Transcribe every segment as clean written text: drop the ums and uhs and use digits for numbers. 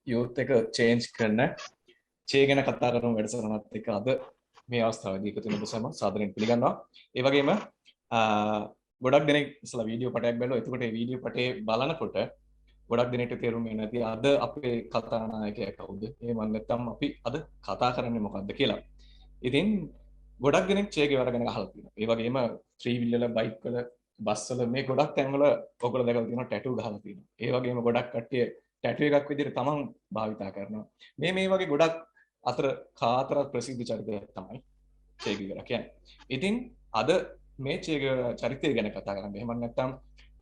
Youth එක change කරන චේ ගැන කතා කරන වැඩසටහනත් එක්ක අද මේ අවස්ථාවේදී එකතු වෙන ඔබ සම සාදරයෙන් පිළිගන්නවා. ඒ වගේම ගොඩක් දෙනෙක් ඉස්සලා වීඩියෝ පටයක් බැලුවා. එතකොට මේ වීඩියෝ පටේ බලනකොට ගොඩක් දෙනෙක්ට තේරුම් එන්නේ නැති අද අපේ කතානායකයා කවුද? එහෙම නැත්නම් අපි අද කතා කරන්නේ මොකද්ද කියලා. ඉතින් ගොඩක් දෙනෙක් චේ ගෙවර ගැන අහලා තියෙනවා. ඒ වගේම ත්‍රී වීල් වල බයික් වල බස් වල මේ ගොඩක් තැන්වල ඔයගොල්ලෝ දැකලා තියෙනවා ටැටූ ගහලා තියෙනවා. ඒ වගේම ගොඩක් කට්ටිය ටැටූ එකක් විදිහට තමන් භාවිතා කරනවා. මේ වගේ ගොඩක් අතර කාතර ප්‍රසිද්ධ චරිතයක් තමයි චේ ගෙවර කියන්නේ. ඉතින් අද මේ චේ ගෙවර චරිතය ගැන කතා කරන්න. එහෙම නැත්නම්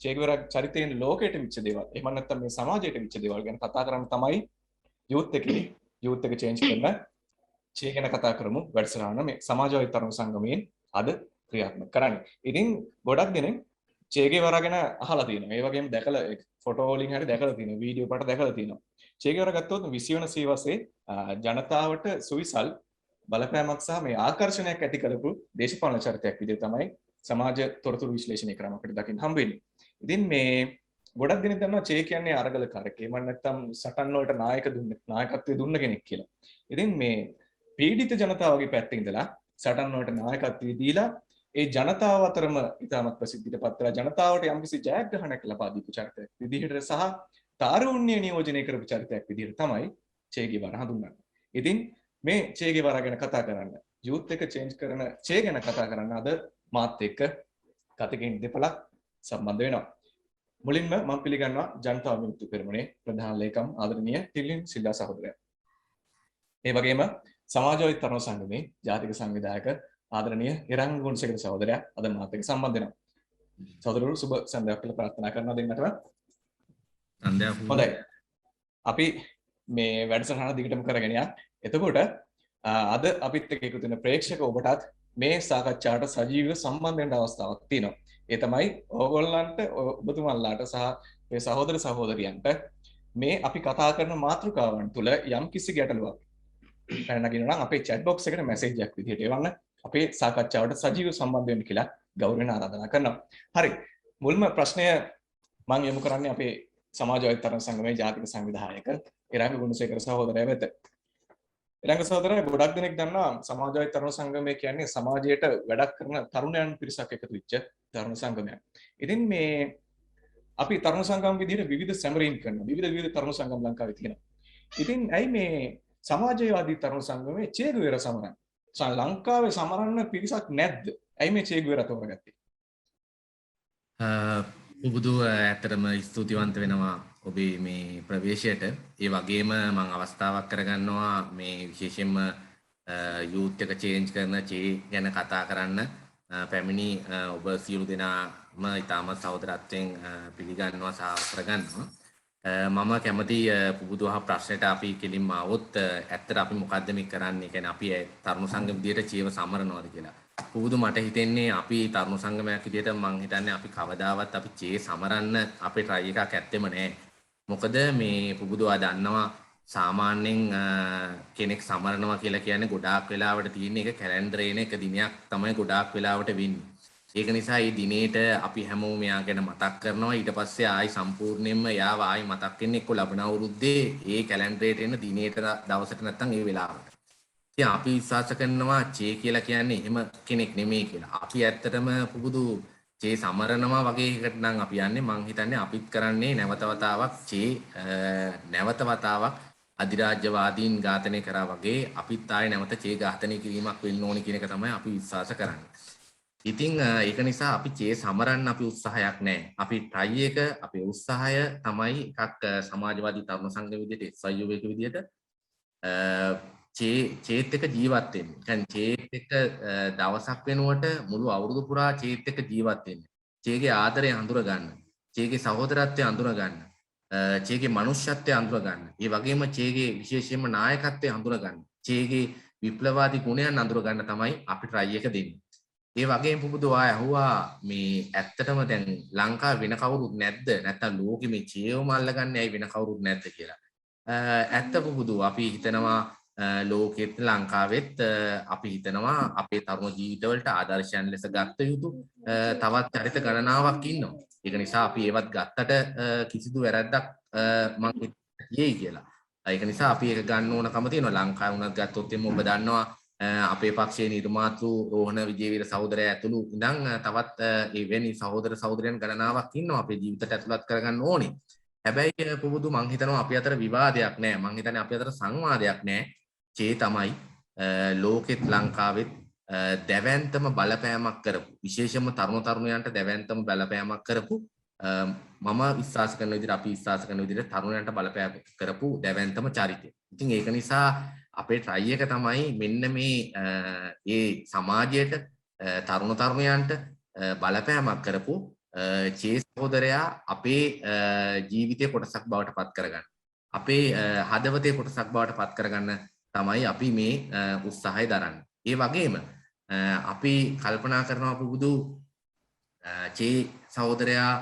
චේ ගෙවර චරිතයෙන් ලෝකයට විච්ච දේවල්. එහෙම නැත්නම් මේ සමාජයට විච්ච දේවල් ගැන කතා කරන්න තමයි යූත් එක චේන්ජ් කරන චේ ගැන කතා කරමු වැඩසටහන මේ සමාජවාදී තරුණ සංගමයෙන් අද ක්‍රියාත්මක කරන්නේ. ඉතින් ගොඩක් දෙනෙක් චේ ගෙවර ගැන අහලා තියෙනවා. ඒ වගේම දැකලා ෆොටෝ වලින් හරි දැකලා තියෙනවා. වීඩියෝ පට දැකලා තියෙනවා. චේ ගෙවර ගත්තොත් 20 වන සියවසේ ජනතාවට සුවිසල් බලපෑමක් සහ මේ ආකර්ෂණයක් ඇති කරපු දේශපාලන චරිතයක් විදිහට තමයි සමාජ තොරතුරු විශ්ලේෂණය කරන අපිට දකින්න හම්බ වෙන්නේ. ඉතින් මේ ගොඩක් දෙනෙක් දන්නවා චේ කියන්නේ අරගලකාරයෙක්. එහෙම නැත්නම් සටන් වලට නායකත්වය දුන්න කෙනෙක් කියලා. ඉතින් මේ පීඩිත ජනතාවගේ පැත්තේ ඉඳලා සටන් වලට නායකත්වය දීලා ඒ ජනතාව අතරම ඉතාමත් ප්‍රසිද්ධියට පත් වෙලා ජනතාවට යම්කිසි ජයග්‍රහණයක් ලබා දීපු චරිතයක් විදිහට සහ තාරුණ්‍ය නියෝජනය කරපු චරිතයක් විදිහට තමයි චේ ගෙවර හඳුන්වන්නේ. ඉතින් මේ චේ ගෙවර ගැන කතා කරන්න යූත් එක චේන්ජ් කරන චේ ගැන කතා කරන්න අද මාත් එක්ක කතකින් දෙපළක් සම්බන්ධ වෙනවා. මුලින්ම මම පිළිගන්නවා ජනතා විමුක්ති පෙරමුණේ ප්‍රධාන ලේකම් ආදරණීය ටිලින් සිල්වා සහෝදරයා. ඒ වගේම සමාජවාදී තරුණ සංගමේ ජාතික සංවිධායක ආදරණීය ඉරංග ගුණසේකර සහෝදරයා අද මාත් එක්ක සම්බන්ධ වෙනවා. සහෝදරවරු සුබ සන්ධ්‍යාවක් කියලා ප්‍රාර්ථනා කරනවා දෙන්නටම. සන්ධ්‍යාව හොඳයි. අපි මේ වැඩසටහන දිගටම කරගෙන යන්න. එතකොට අද අපිත් එක්ක එකතු වෙන ප්‍රේක්ෂක ඔබටත් මේ සාකච්ඡාවට සජීවීව සම්බන්ධ වෙන්න අවස්ථාවක් තියෙනවා. ඒ තමයි ඕගොල්ලන්ට ඔබතුමන්ලාට සහ මේ සහෝදර සහෝදරියන්ට මේ අපි කතා කරන මාතෘකාවන් තුළ යම් කිසි ගැටලුවක් පැනනගිනවා නම් අපේ chat box එකට message එකක් විදිහට එවන්න. අපේ සාකච්ඡාවට සජීවීව සම්බන්ධ වෙන්න කියලා ගෞරවයෙන් ආරාධනා කරනවා. හරි. මුල්ම ප්‍රශ්නය මම යොමු කරන්නේ අපේ සමාජවාදී තරුණ සංගමේ ජාතික සංවිධායක ඉරංග ගුණසේකර සහෝදරයා වෙත. ඉරංග සහෝදරයා ගොඩක් දෙනෙක් දන්නවා සමාජවාදී තරුණ සංගමය කියන්නේ සමාජයට වැඩක් කරන තරුණයන් පිරිසක් එකතු වෙච්ච තරුණ සංගමයක්. ඉතින් මේ අපි තරුණ සංගම් විදිහට විවිධ සැමරීම් කරනවා. විවිධ තරුණ සංගම් ලංකාවේ තියෙනවා. ඉතින් ඇයි මේ සමාජවාදී තරුණ සංගමේ චේ ගෙවර සමරන්නේ? ලංකාවේ සමරන්න පිරිසක් නැද්ද? ඇයි මේ චේ ගෙවර තෝරගත්තේ? උබුදු ඇත්තටම ස්තුතිවන්ත වෙනවා ඔබේ මේ ප්‍රවේශයට. ඒ වගේම මම අවස්ථාවක් කරගන්නවා මේ විශේෂයෙන්ම යූත් එක චේන්ජ් කරන චේ ගැන කතා කරන්න පැමිණි ඔබ සියලු දෙනාම ඉතාමත් සහෝදරත්වයෙන් පිළිගන්නවා සහ කරගන්නවා. මම කැමති පුබුදුහ ප්‍රශ්නයට අපි කෙලින්ම આવොත් ඇත්තට අපි මොකද්ද මේ කරන්නේ? කියන්නේ අපි තරුණ සංගම විදියට චේව සමරනවාද කියලා. පුබුදු මට හිතෙන්නේ අපි තරුණ සංගමයක් විදියට මං හිතන්නේ අපි කවදාවත් අපි චේ සමරන්න අපේ try එකක් ඇත්තෙම නැහැ. මොකද මේ පුබුදුවා දන්නවා සාමාන්‍යයෙන් කෙනෙක් සමරනවා කියලා කියන්නේ ගොඩාක් වෙලාවට තියෙන එක කැලෙන්ඩරේන එක දිනයක් තමයි ගොඩාක් වෙලාවට වෙන්නේ. ඒක නිසා මේ දිනේට අපි හැමෝම එයා ගැන මතක් කරනවා. ඊට පස්සේ ආයි සම්පූර්ණයෙන්ම එයාව ආයි මතක් වෙන්නේ එක්ක ලබන අවුරුද්දේ ඒ කැලෙන්ඩරේට එන දිනේට දවසට නැත්තම් ඒ වෙලාවට. ඉතින් අපි විශ්වාස කරනවා චේ කියලා කියන්නේ එහෙම කෙනෙක් නෙමෙයි කියලා. අපි ඇත්තටම පුබුදු චේ සමරනවා වගේ එකට නම් අපි යන්නේ. මං හිතන්නේ අපිත් කරන්නේ නැවත වතාවක් චේ නැවත වතාවක් අධිරාජ්‍යවාදීන් ඝාතනය කරා වගේ අපිත් ආයේ නැවත චේ ඝාතනය කිරීමක් වෙන්න ඕනි කියන එක තමයි අපි විශ්වාස කරන්නේ. ඉතින් ඒක නිසා අපි චේ සමරන්න අපි උත්සාහයක් නැහැ. අපි try එක අපේ උත්සාහය තමයි එකක් සමාජවාදී තරුණ සංගම විදියට SIU එක විදියට චේත් එක ජීවත් වෙන්න. يعني චේත් එක දවසක් වෙනුවට මුළු අවුරුදු පුරා චේත් එක ජීවත් වෙන්න. චේගේ ආදරය හඳුර ගන්න. චේගේ සහෝදරත්වය හඳුර ගන්න. චේගේ මනුෂ්‍යත්වය හඳුර ගන්න. ඒ වගේම චේගේ විශේෂයෙන්ම නායකත්වය හඳුර ගන්න. චේගේ විප්ලවවාදී ගුණයන් හඳුර ගන්න තමයි අපි try එක දෙන්නේ. ඒ වගේම පුබුදු ආය අහුවා මේ ඇත්තටම දැන් ලංකාවේ වෙන කවුරුත් නැද්ද? නැත්තම් ලෝකෙ මේ චේවම අල්ලගන්නේ ඇයි වෙන කවුරුත් නැද්ද කියලා. ඇත්ත පුබුදු අපි හිතනවා ලෝකෙත් ලංකාවෙත් අපි හිතනවා අපේ තරුණ ජීවිතවලට ආදර්ශයන් ලෙස ගත්ත යුතු තවත් චරිත ගණනාවක් ඉන්නවා. ඒක නිසා අපි ඒවත් ගත්තට කිසිදු වැරැද්දක් මම තියෙයි කියලා. ඒක නිසා අපි ඒක ගන්න ඕනකම තියෙනවා. ලංකාවේ වුණත් ගත්තොත් එimhe ඔබ දන්නවා අපේ පක්ෂයේ නිර්මාතෘ රෝහණ විජේවීර සහෝදරයා ඇතුළු ඉඳන් තවත් එවැනි සහෝදර සහෝදරයන් ගණනාවක් ඉන්නවා අපේ ජීවිතයට ඇතුළත් කරගන්න ඕනේ. හැබැයි පුබුදු මං හිතනවා අපි අතර විවාදයක් නැහැ. මං හිතන්නේ අපි අතර සංවාදයක් නැහැ. චේ තමයි ලෝකෙත් ලංකාවෙත් දැවැන්තම බලපෑමක් කරපු විශේෂයෙන්ම තරුණ තරුණයන්ට දැවැන්තම බලපෑමක් කරපු මම විශ්වාස කරන විදිහට අපි විශ්වාස කරන විදිහට තරුණයන්ට බලපෑම කරපු දැවැන්තම චරිතය. ඉතින් ඒක නිසා අපේ try එක තමයි මෙන්න මේ සමාජයට තරුණ තරුණයන්ට බලපෑමක් කරපු චේ සහෝදරයා අපේ ජීවිතයේ කොටසක් බවට පත් කරගන්න. අපේ හදවතේ කොටසක් බවට පත් කරගන්න තමයි අපි මේ උත්සාහය දරන්නේ. ඒ වගේම අපි කල්පනා කරනවා පුබුදු චේ සහෝදරයා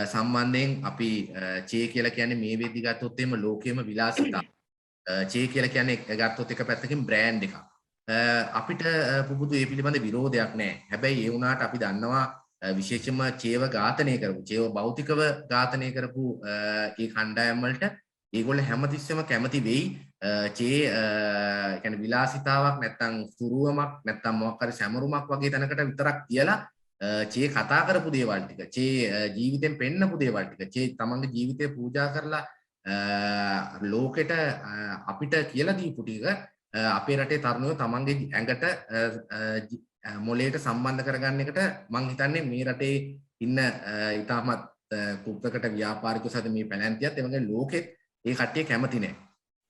සම්බන්ධයෙන් අපි චේ කියලා කියන්නේ මේ වෙද්දි ගත්තොත් එimhe ලෝකෙම විලාසිතා. චේ කියලා කියන්නේ ගත්තොත් එක පැත්තකින් බ්‍රෑන්ඩ් එකක්. අපිට පුබුදු ඒ පිළිබඳ විරෝධයක් නැහැ. හැබැයි ඒ වුණාට අපි දන්නවා විශේෂයෙන්ම චේව ඝාතනය කරපු චේව භෞතිකව ඝාතනය කරපු ඒ කණ්ඩායම් වලට ඒගොල්ලෝ හැමතිස්සෙම කැමති වෙයි චේ කියන්නේ විලාසිතාවක් නැත්තම් සුරුවමක් නැත්තම් මොකක් හරි සැමරුමක් වගේ තැනකට විතරක් කියලා චේ කතා කරපු දේවල් ටික චේ ජීවිතෙන් පෙන්නපු දේවල් ටික චේ තමන්ගේ ජීවිතේ පූජා කරලා ලෝකෙට අපිට කියලා දීපු ටික අපේ රටේ තරුණයෝ තමන්ගේ ඇඟට මොලේට සම්බන්ධ කරගන්න එකට මං හිතන්නේ මේ රටේ ඉන්න ඉතාමත් කුප්පකට ව්‍යාපාරිකයෝ සහිත මේ පැලැන්තියත් ඒ වගේ ලෝකෙත් ඒ කට්ටිය කැමති නැහැ.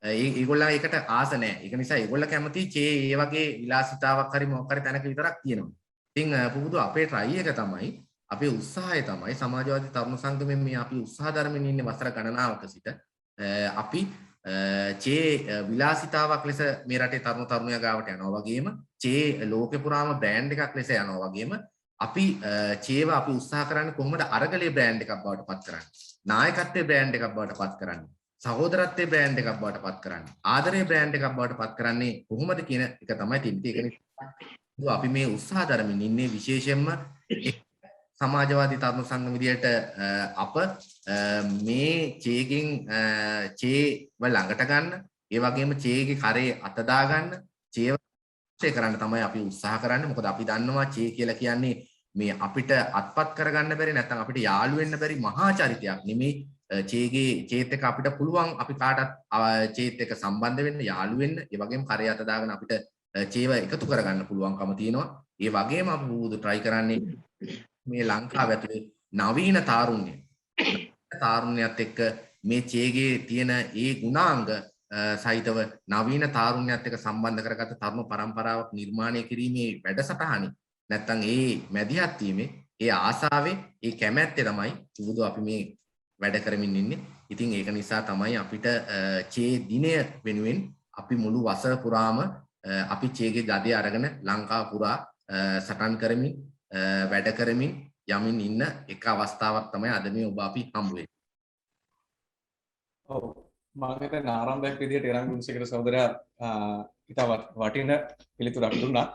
ඒගොල්ලෝ ඒකට ආස නැහැ. ඒක නිසා ඒගොල්ලෝ කැමති චේ ඒ වගේ විලාසිතාවක් හරි මොකක් හරි තැනක විතරක් තියෙනවා. ඉතින් පුබුදු අපේ try එක තමයි අපේ උත්සාහය තමයි සමාජවාදී තරුණ සංගමයෙන් මේ අපි උත්සාහ දරමින් ඉන්නේ වසර ගණනාවක සිට අපි චේ විලාසිතාවක් ලෙස මේ රටේ තරුණ තරුණියා ගාවට යනවා වගේම චේ ලෝකේ පුරාම බ්‍රෑන්ඩ් එකක් ලෙස යනවා වගේම අපි චේව අපි උත්සාහ කරන්නේ කොහොමද අරගලේ බ්‍රෑන්ඩ් එකක් බවට පත් කරන්නේ නායකත්වයේ බ්‍රෑන්ඩ් එකක් බවට පත් කරන්නේ සහෝදරත්වයේ බ්‍රෑන්ඩ් එකක් බවට පත් කරන්නේ ආදරයේ බ්‍රෑන්ඩ් එකක් බවට පත් කරන්නේ කොහොමද කියන එක තමයි තියෙන්නේ. ඒක නිසා අපි මේ උත්සාහ දරමින් ඉන්නේ විශේෂයෙන්ම සමාජවාදී තරුණ සංගම විදියට අප මේ චේගෙන් චේව ළඟට ගන්න ඒ වගේම චේගේ කරේ අත දා ගන්න චේව කරන්න තමයි අපි උත්සාහ කරන්නේ. මොකද අපි දන්නවා චේ කියලා කියන්නේ මේ අපිට අත්පත් කරගන්න බැරි නැත්නම් අපිට යාළු වෙන්න බැරි මහා චරිතයක් නෙමෙයි. චේගේ චේත් එක අපිට පුළුවන් අපි කාටත් චේත් එක සම්බන්ධ වෙන්න යාළු වෙන්න ඒ වගේම කරේ අත දාගෙන අපිට චේව එකතු කරගන්න පුළුවන්කම තියෙනවා. ඒ වගේම අපි බුදු try කරන්නේ මේ ලංකාව ඇතුලේ නවීන තාරුණ්‍යයත් එක්ක මේ චේගේ තියෙන ඒ ගුණාංග සහිතව නවීන තාරුණ්‍යයත් එක්ක සම්බන්ධ කරගත්ත තරුණ පරම්පරාවක් නිර්මාණය කිරීමේ වැඩසටහනේ නැත්තම් ඒ මැදිහත් වීමේ ඒ ආසාවේ ඒ කැමැත්තේ තමයි බුදු අපි මේ වැඩ කරමින් ඉන්නේ. ඉතින් ඒක නිසා තමයි අපිට චේ දිනය වෙනුවෙන් අපි මුළු වසර පුරාම අපි චේගේ ගදේ අරගෙන ලංකාව පුරා සටන් කරමින් වැඩ කරමින් යමින් ඉන්න එක අවස්ථාවක් තමයි අද මේ ඔබ අපි හම්බ වෙන්නේ. ඔව් මම හිතන්නේ ආරම්භයක් විදියට එරන් ගුණසේකර සහෝදරයා ඉතා වටින පිළිතුරක් දුන්නා.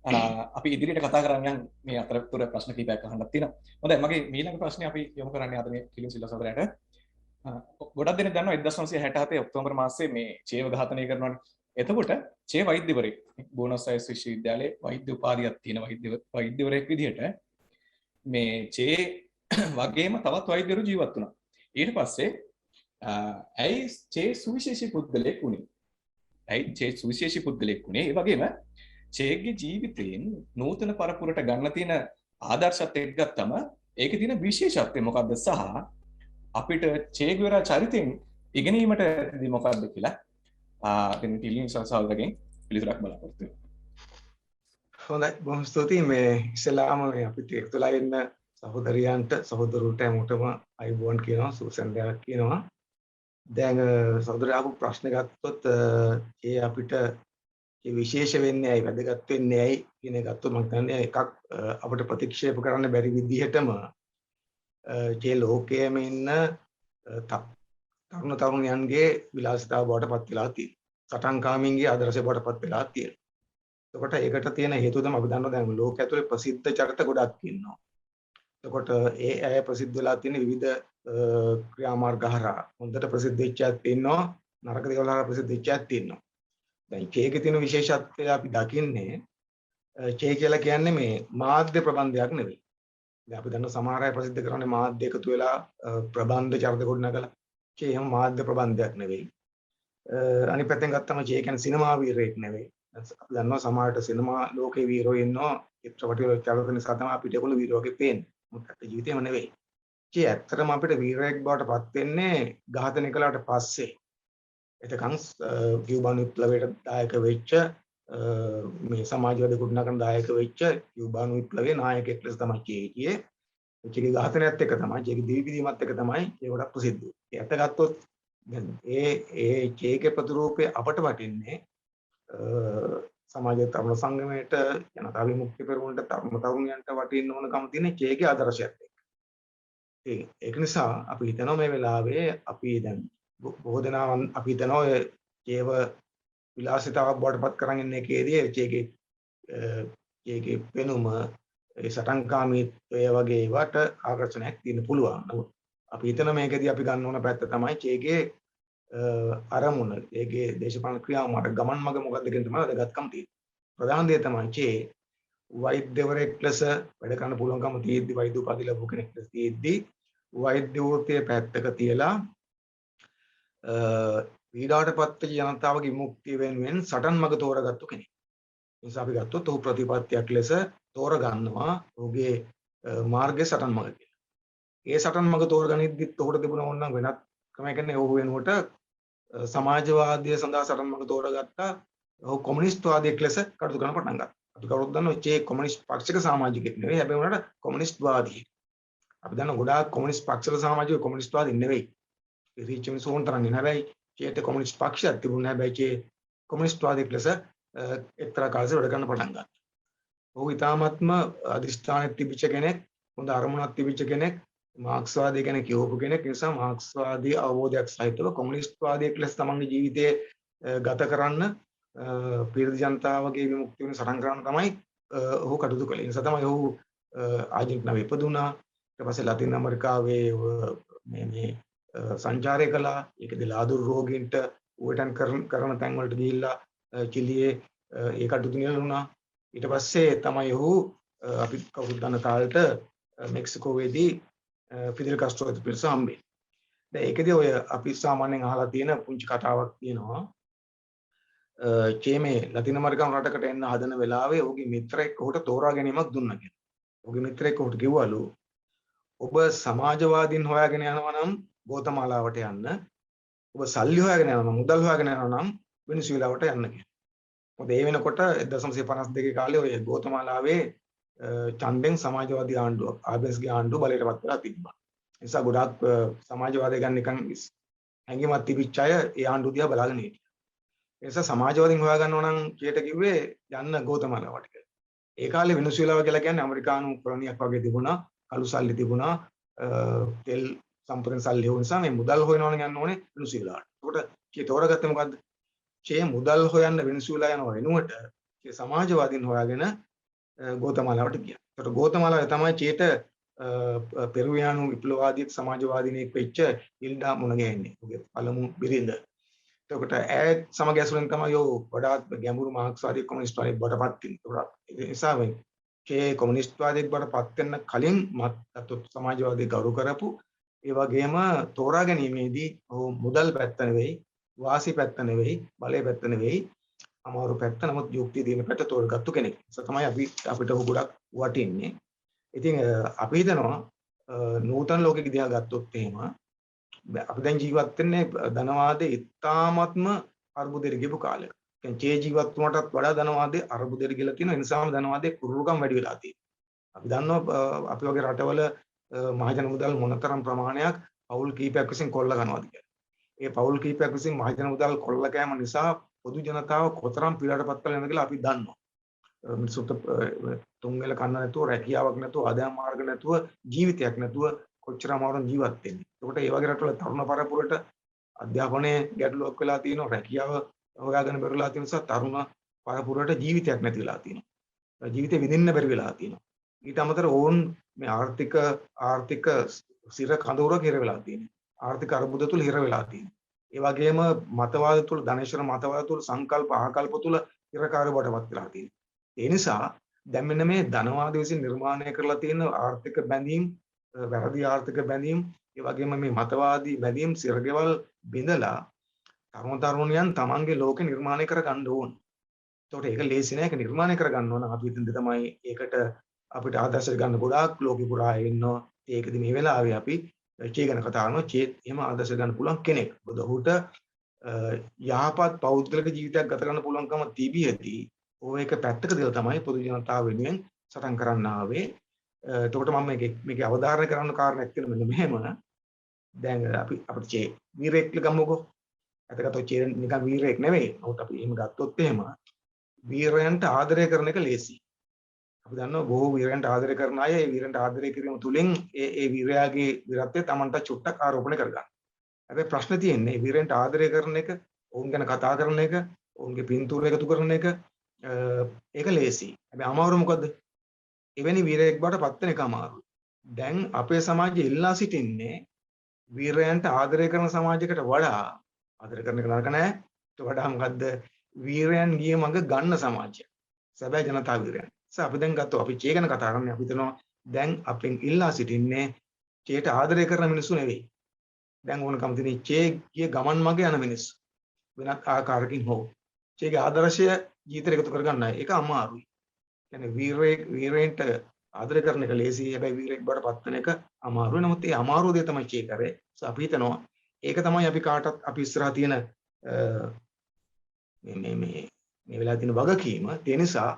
අපි ඉදිරියට කතා කරන්න මේ අතරතුර ප්‍රශ්න කිහිපයක් අහන්නත් තියෙනවා. හොඳයි මගේ ඊළඟ ප්‍රශ්නේ අපි යොමු කරන්නේ අද මේ කිලින් සිල්වා සහෝදරයාට. ගොඩක් දෙනෙක් දන්නවා 1967 ඔක්තෝබර් මාසයේ මේ චේව ඝාතනය කරනවානේ. එතකොට චේ වෛද්‍යවරයෙක් බෝනස් අයර්ස් විශ්වවිද්‍යාලයේ වෛද්‍ය උපාධියක් තියෙන වෛද්‍යවරයෙක් විදිහට මේ චේ වගේම තවත් වෛද්‍යවරු ජීවත් වුණා. ඊට පස්සේ ඇයි චේ සුවිශේෂී පුද්ගලයෙක් වුණේ? ඒ වගේම චේගේ ජීවිතයෙන් නූතන පරපුරට ගන්න තියෙන ආදර්ශත් එක්ක ගත්තම ඒකේ තියෙන විශේෂත්වය මොකක්ද සහ අපිට චේගුවරා චරිතෙන් ඉගෙනීමට දී මොකක්ද කියලා දැන් ටිලින් සහෝදරගෙන් පිළිතුරක් බලාපොරොත්තු වෙනවා. හොඳයි බොහොම ස්තුතියි මේ ඉස්ලාම මේ අපිට එකතුලා ඉන්න සහෝදරියන්ට සහෝදරුන්ට හැමෝටම අයබෝන් කියනවා සුසන්දයක් කියනවා. දැන් සහෝදරයා අහපු ප්‍රශ්න ගත්තොත් ඒ අපිට ඒ විශේෂ වෙන්නේ ඇයි වැදගත් වෙන්නේ ඇයි කියන එක ගත්තොත් මම කියන්නේ එකක් අපිට ප්‍රතික්ෂේප කරන්න බැරි විදිහටම ඒ ලෝකයේම ඉන්න තරුණ තරුණියන්ගේ විලාසිතාව බවට පත් වෙලා තියෙනවා. සටන්කාමීන්ගේ ආදර්ශය බවට පත් වෙලා තියෙනවා. එතකොට ඒකට තියෙන හේතුව තමයි අපි දන්නවා දැන් ලෝක ඇතුලේ ප්‍රසිද්ධ චරිත ගොඩක් ඉන්නවා. එතකොට ඒ ඇය ප්‍රසිද්ධ වෙලා තියෙන විවිධ ක්‍රියාමාර්ග හරහා හොඳට ප්‍රසිද්ධ වෙච්ච ඇත් ඉන්නවා නරක දේවල් හරහා ප්‍රසිද්ධ වෙච්ච ඇත් ඉන්නවා. දැන් චේකේ තියෙන විශේෂත්වය අපි දකින්නේ චේ කියලා කියන්නේ මේ මාධ්‍ය ප්‍රබන්ධයක් නෙවෙයි. දැන් අපි දන්න සමහර අය ප්‍රසිද්ධ කරන්නේ මාධ්‍ය එකතු වෙලා ප්‍රබන්ධ චරිත ගොඩනගලා චේ එහෙම මාධ්‍ය ප්‍රබන්ධයක් නෙවෙයි. අනිත් පැත්තෙන් ගත්තම චේ කියන්නේ සිනමා වීරයෙක් නෙවෙයි. අපි දන්නවා සමහරට සිනමා ලෝකේ වීරයෝ ඉන්නවා චිත්‍රපටි වල චරිත නිසා තමයි අපිට ඒගොල්ලෝ වීරයෝ වගේ පේන්නේ. මොකද ජීවිතේම නෙවෙයි. චේ ඇත්තටම අපිට වීරයෙක් බවට පත් වෙන්නේ ඝාතනය කළාට පස්සේ. එතකන් කියුබානු විප්ලවයට දායක වෙච්ච මේ සමාජවාදී ගොඩනගන දායක වෙච්ච කියුබානු විප්ලවයේ නායකයෙක් ලෙස තමයි චේ හිටියේ. චේගේ ඝාතනයත් එක්ක තමයි චේගේ දිවිපිදීමත් එක්ක තමයි ඒ ගොඩක් ප්‍රසිද්ධ වුනේ. ඇත්ත ගත්තොත් දැන් ඒ චේගේ ප්‍රතිරූපේ අපට වටින්නේ සමාජයේ තරුණ සංගමයට ජනතා විමුක්ති පෙරමුණට තරුණයන්ට වටින්න ඕනකම තියෙන චේගේ ආදර්ශයත් එක්ක. ඒක නිසා අපි හිතනවා මේ වෙලාවේ අපි දැන් බොහෝ දෙනා අපි හිතනවා චේව විලාසිතාවක් බවට පත් කරගෙන ඉන්න එකේදී චේගේ පෙනුම ඒ සටන්කාමීත්වය වගේ ඒවට ආකර්ෂණයක් තියෙන්න පුළුවන්. නමුත් අපි හිතන මේකදී අපි ගන්න ඕන පැත්ත තමයි චේගේ අරමුණ ඒගේ දේශපාලන ක්‍රියාමාර්ග ගමන් මඟ මොකක්ද කියන තමයි වැදගත්කම තියෙන්නේ. ප්‍රධාන දේ තමයි චේ වෛද්‍යවරයෙක් ලෙස වැඩ කරන්න පුළුවන්කම තියෙද්දි වෛද්‍ය උපාධිය ලැබු කෙනෙක් ලෙස තියෙද්දි වෛද්‍ය වෘත්තිය පැත්තක තියලා පීඩාවටපත් ජනතාවගේ විමුක්තිය වෙනුවෙන් සටන් මඟ තෝරාගත්තු කෙනෙක්. ඒ නිසා අපි ගත්තොත් ඔහු ප්‍රතිපත්තියක් ලෙස තෝරගන්නවා ඔහුගේ මාර්ගයේ සටන් මඟ කියලා. ඒ සටන් මඟ තෝරගනිද්දිත් ඔහුට තිබුණ ඕනනම් වෙනත් ක්‍රමයක් කියන්නේ ඔහු වෙනුවට සමාජවාදය සඳහා සටන් මඟ තෝරගත්තා. ඔහු කොමියුනිස්ට්වාදියෙක් ලෙස කටයුතු කරන්න පටන් ගත්තා. අපි කවුරුත් දන්නවා චේ කොමියුනිස්ට් පක්ෂික සමාජිකයෙක් නෙවෙයි. හැබැයි උනට කොමියුනිස්ට්වාදී. අපි දන්නවා ගොඩාක් කොමියුනිස්ට් පක්ෂවල සමාජිකයෝ කොමියුනිස්ට්වාදී නෙවෙයි. රීච් මිසෝන් තරම් නේ. හැබැයි චේට කොමියුනිස්ට් පක්ෂයක් තිබුණා. හැබැයි චේ කොමියුනිස්ට්වාදියෙක් ලෙස එක්තරා කාලයක වැඩ කරන්න පටන් ගත්තා. ඔහු ඊටාත්ම අධිෂ්ඨානයක් තිබිච්ච කෙනෙක්, හොඳ අරමුණක් තිබිච්ච කෙනෙක්, මාක්ස්වාදී කෙනෙක් කියවපු කෙනෙක්. ඒ නිසා මාක්ස්වාදී අවබෝධයක් සහිතව කොමියුනිස්ට්වාදියෙක් ලෙස තමන්ගේ ජීවිතය ගත කරන්න පීඩිත ජනතාවගේ විමුක්තිය වෙන සටන් කරන්න තමයි ඔහු කටයුතු කළේ. ඒ නිසා තමයි ඔහු ආජන්ටිනාවේ ඉපදුනා. ඊට පස්සේ ලතින් ඇමරිකාවේ මේ සංචාරය කළා. ඒකදී ලාදුරු රෝගීන්ට උවටන් කරන තැන් වලට ගිහිල්ලා චිලියේ ඒ කටයුතු නියැලුණා. ඊට පස්සේ තමයි ඔහු අපි කවුරුත් දන්න තාලෙට මෙක්සිකෝවේදී ෆිදෙල් කාස්ට්‍රෝත් පිරිස හම්බෙන්නේ. දැන් ඒකදී ඔය අපි සාමාන්‍යයෙන් අහලා තියෙන පුංචි කතාවක් තියෙනවා. චේ මේ ලතින් ඇමරිකානු රටකට එන්න හදන වෙලාවේ ඔහුගේ මිත්‍රයෙක් ඔහුට තෝරා ගැනීමක් දුන්නා කියලා. ඔහුගේ මිත්‍රයෙක් ඔහුට කිව්වලු ඔබ සමාජවාදීන් හොයාගෙන යනවා නම් ගෝතමාලාවට යන්න. ඔබ සල්ලි හොයාගෙන යනවා නම් මුදල් හොයාගෙන යනවා නම් වෙනිසුලාවට යන්න කියලා. මොකද ඒ වෙනකොට 1952 කාලේ ඔය ගෝතමාලාවේ ඡන්දෙන් සමාජවාදී ආණ්ඩුව ආබෙස්ගේ ආණ්ඩුව බලයට පත් වෙලා තිබ්බා. ඒ නිසා ගොඩාක් සමාජවාදය ගැන නිකන් හැඟීමක් තිබිච්ච අය ඒ ආණ්ඩුව දිහා බලාගෙන හිටියා. ඒ නිසා සමාජවාදීන් හොයාගන්නවා නම් කීයට කිව්වේ යන්න ගෝතමාලාවට කියලා. ඒ කාලේ වෙනිසුලාව කියලා කියන්නේ ඇමරිකානු කොලොනියක් වගේ තිබුණා. කළු සල්ලි තිබුණා. තෙල් සම්පූර්ණ සල්ලි හොයන නිසා මේ මුදල් හොයනවා නම් යන්න ඕනේ වෙනිසුලාවට. ඒකට කී තෝරගත්තේ මොකද්ද? චේ මුදල් හොයන්න වෙනිසුලා යන වෙනුවට චේ සමාජවාදීන් හොයාගෙන ගෝතමාලාවට ගියා. ඒකට ගෝතමාලාව තමයි චේට පෙරුවියානු විප්ලවවාදී සමාජවාදීනෙක් වෙච්ච ඉල්ඩා මුණ ගැහෙන්නේ. ඔහුගේ පළමු බිරිඳ. එතකොට ඈත් සමග ඇසුරෙන් තමයි ඔහු වඩාත් ගැඹුරු මාක්ස්වාදී කොමියුනිස්ට්වාදියෙක් බවට පත් වෙන්නේ. ඒ නිසා චේ කොමියුනිස්ට්වාදියෙක් බවට පත් වෙන්න කලින් සමාජවාදී ගෞරව කරපු ඒ වගේම තෝරා ගැනීමේදී ඔහු මුදල් පැත්ත නෙවෙයි, වාසි පැත්ත නෙවෙයි, බලය පැත්ත නෙවෙයි, අමාරු පැත්ත නමුත් යුක්තිය දින පැත්ත තෝරගත්තු කෙනෙක්. ඒක තමයි අපිට ඔහු ගොඩක් වටින්නේ. ඉතින් අපි හිතනවා නූතන ලෝකෙක දිහා ගත්තොත් එහෙම අපි දැන් ජීවත් වෙන්නේ ධනවාදයේ ඉතාමත්ම අර්බුදෙට ගියපු කාලයක. කියන්නේ චේ ජීවත් වුණාටත් වඩා ධනවාදයේ අර්බුදෙට ගිහලා තියෙනවා. ඒ නිසාම ධනවාදයේ කුරුරුකම් වැඩි වෙලා තියෙනවා. අපි දන්නවා අපි වගේ රටවල මහජන මුදල් මොනතරම් ප්‍රමාණයක් පවුල් කීපයක් විසින් කොල්ල ගන්නවාද කියලා. ඒ පවුල් කීපයක් විසින් මහජන මුදල් කොල්ල කෑම නිසා පොදු ජනතාව කොතරම් පීඩාවටපත් වෙලා යනද කියලා අපි දන්නවා. මිනිසුන්ට තුන් වෙල කන්න නැතුව, රැකියාවක් නැතුව, ආදායම් මාර්ග නැතුව, ජීවිතයක් නැතුව කොච්චර අමාරුවෙන් ජීවත් වෙන්නේ. ඒකට ඒ වගේ රටවල තරුණ පරපුරට අධ්‍යාපනයේ ගැටලුවක් වෙලා තියෙනවා, රැකියාව හොයාගෙන බැරිලා තියෙන නිසා තරුණ පරපුරට ජීවිතයක් නැති වෙලා තියෙනවා. ජීවිතේ විඳින්න බැරි වෙලා තියෙනවා. ඊට අමතරව ඔවුන් මේ ආර්ථික සිර කඳවුරක හිර වෙලා තියෙනවා. ආර්ථික අර්බුද තුල හිර වෙලා තියෙනවා. ඒ වගේම මතවාද තුල ධනේශ්වර මතවාද තුල සංකල්ප ආකල්ප තුල හිරකාරය බවටපත් වෙලා තියෙනවා. ඒ නිසා දැන් මෙන්න මේ ධනවාද විසින් නිර්මාණය කරලා තියෙන ආර්ථික බැඳීම්, වැරදි ආර්ථික බැඳීම්, ඒ වගේම මේ මතවාදී බැඳීම් සිරගෙවල් බිඳලා තරුණ තරුණියන් තමන්ගේ ලෝකෙ නිර්මාණය කර ගන්න ඕන. ඒකට ඒක ලේසි නෑ. ඒක නිර්මාණය කර ගන්න ඕන. අපි හිතන දේ තමයි ඒකට අපිට ආදර්ශ ගන්න ගොඩාක් ලෝකෙ පුරා ඉන්නවා. ඒකදී මේ වෙලාවේ අපි චේ ගැන කතා කරනවා. චේ එහෙම ආදර්ශ ගන්න පුළුවන් කෙනෙක්. මොකද ඔහුට යහපත් පෞද්ගලික ජීවිතයක් ගත කරන්න පුළුවන්කම තිබියදී ඔය එක පැත්තක දාලා තමයි පොදු ජනතාව වෙනුවෙන් සටන් කරන්න ආවේ. එතකොට මම මේකේ අවධාරණය කරන්න කාරණයක් තියෙන මෙන්න මෙහෙම. දැන් අපිට චේ වීරයෙක් ගමුකෝ. අතකට චේ නිකන් වීරයෙක් නෙවෙයි. නමුත් අපි එහෙම ගත්තොත් එහෙම වීරයන්ට ආදරය කරන එක ලේසි. අපි දන්නවා බොහෝ වීරයන්ට ආදරය කරන අය ඒ වීරයන්ට ආදරය කිරීම තුළින් ඒ වීරයාගේ වීරත්වය Tamanට චුට්ටක් ආරෝපණය කරගන්න. හැබැයි ප්‍රශ්නේ තියෙන්නේ වීරයන්ට ආදරය කරන එක, ඔවුන් ගැන කතා කරන එක, ඔවුන්ගේ පින්තූර එකතු කරන එක ඒක ලේසි. හැබැයි අමාරු මොකද්ද? එවැනි වීරයෙක් බවට පත් වෙන එක අමාරුයි. දැන් අපේ සමාජයේ ඉල්ලා සිටින්නේ වීරයන්ට ආදරය කරන සමාජයකට වඩා ආදරය කරන එක නරක නෑ. ඒට වඩා මොකද්ද? වීරයන් ගිය මඟ ගන්න සමාජය. සැබෑ ජනතා වීරයන්. අපි දැන් ගත්තොත් අපි චේ ගැන කතා කරන්නේ අපි හිතනවා දැන් අපෙන් ඉල්ලා සිටින්නේ චේට ආදරය කරන මිනිස්සු නෙවෙයි. දැන් ඕනකම තියෙන්නේ චේ ගිය ගමන් මඟ යන මිනිස්සු. වෙනත් ආකාරකින් හෝ චේගේ ආදර්ශය ජීවිතයට එකතු කරගන්න ඒක අමාරුයි. කියන්නේ වීරයෙන්ට ආදරය කරන එක ලේසි. හැබැයි වීරයෙක් බවට පත් වෙන එක අමාරුයි. නමුත් ඒ අමාරු දේ තමයි චේ කරේ. අපි හිතනවා ඒක තමයි අපි කාටත් අපි ඉස්සරහා තියෙන මේ වෙලාවේ තියෙන වගකීම. ඒ නිසා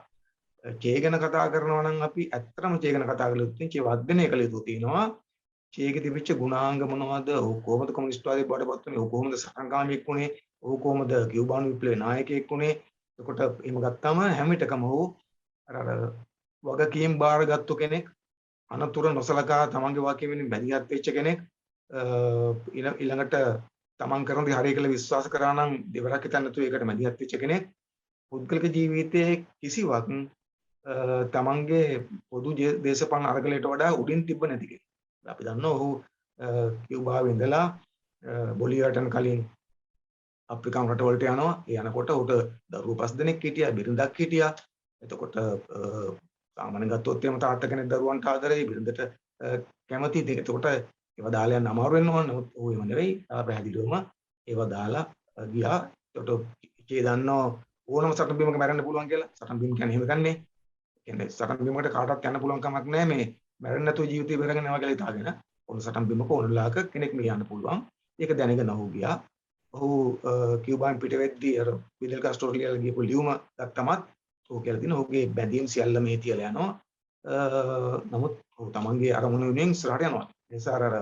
චේ ගැන කතා කරනවා නම් අපි ඇත්තටම චේ ගැන කතා කළ යුත්තේ චේ වර්ධනය කළ යුතු තියෙනවා. චේගේ තිබිච්ච ගුණාංග මොනවද? ඔහු කොහොමද කොමියුනිස්ට්වාදී බවට පත් වුනේ? ඔහු කොහොමද සටන්කාමියෙක් වුනේ? ඔහු කොහොමද කියුබානු විප්ලවයේ නායකයෙක් වුනේ? එතකොට එහෙම ගත්තාම හැම විටකම ඔහු අර වගකීම් බාරගත්තු කෙනෙක්, අනතුරු නොසලකා තමන්ගේ වාක්‍යයෙන් බැඳියත් වෙච්ච කෙනෙක්, ඊළඟට තමන් කරන දේ හරිය කියලා විශ්වාස කරා නම් දෙවරක් හිතන්න නැතුව ඒකට මැදිහත් වෙච්ච කෙනෙක්. පුද්ගලික ජීවිතයේ කිසිවක් තමන්ගේ පොදු දේශපාලන අරගලයට වඩා උඩින් තිබ්බ නැති කෙනෙක්. අපි දන්නවා ඔහු කියුබාවේ ඉඳලා බොලිවියාට යන කලින් අප්‍රිකානු රටවලට යනවා. ඒ යනකොට උට දරුවෝ 5 දෙනෙක් හිටියා, බිරිඳක් හිටියා. එතකොට සාමාන්‍යයෙන් ගත්තොත් එහෙම තාත්තා කෙනෙක් දරුවන්ට ආදරෙයි, බිරිඳට කැමතියි. එතකොට ඒවා දාලා යන්න අමාරු වෙනවා. නමුත් ඌ එහෙම නෙවෙයි. තා පැහැදිලිවම ඒවා දාලා ගියා. එතකොට චේ දන්නවා ඕනම සටන් බිමක මැරෙන්න පුළුවන් කියලා. සටන් බිම කියන්නේ එහෙම ගන්නෙ. කියන්නේ සටන් බිමකට කාටවත් යන්න පුළුවන් කමක් නැහැ මේ මැරෙන්න නැතුව ජීවිතේ බෙරගෙන යනවා කියලා හිතාගෙන. ඕන සටන් බිමක ඕන ලාක කෙනෙක් මේ යන්න පුළුවන්. ඒක දැනගෙන ඔහු ගියා. ඔහු කියුබාන් පිට වෙද්දී අර ෆිඩෙල් කාස්ට්‍රෝ ලියලා ගියපු ලියුම ගත්තමත් ඔහු කියලා දින ඔහුගේ බැඳීම් සියල්ල මේ තියලා යනවා. නමුත් ඔහු තමන්ගේ අරමුණ වෙනුවෙන් ඉස්සරහට යනවා. ඒ නිසා අර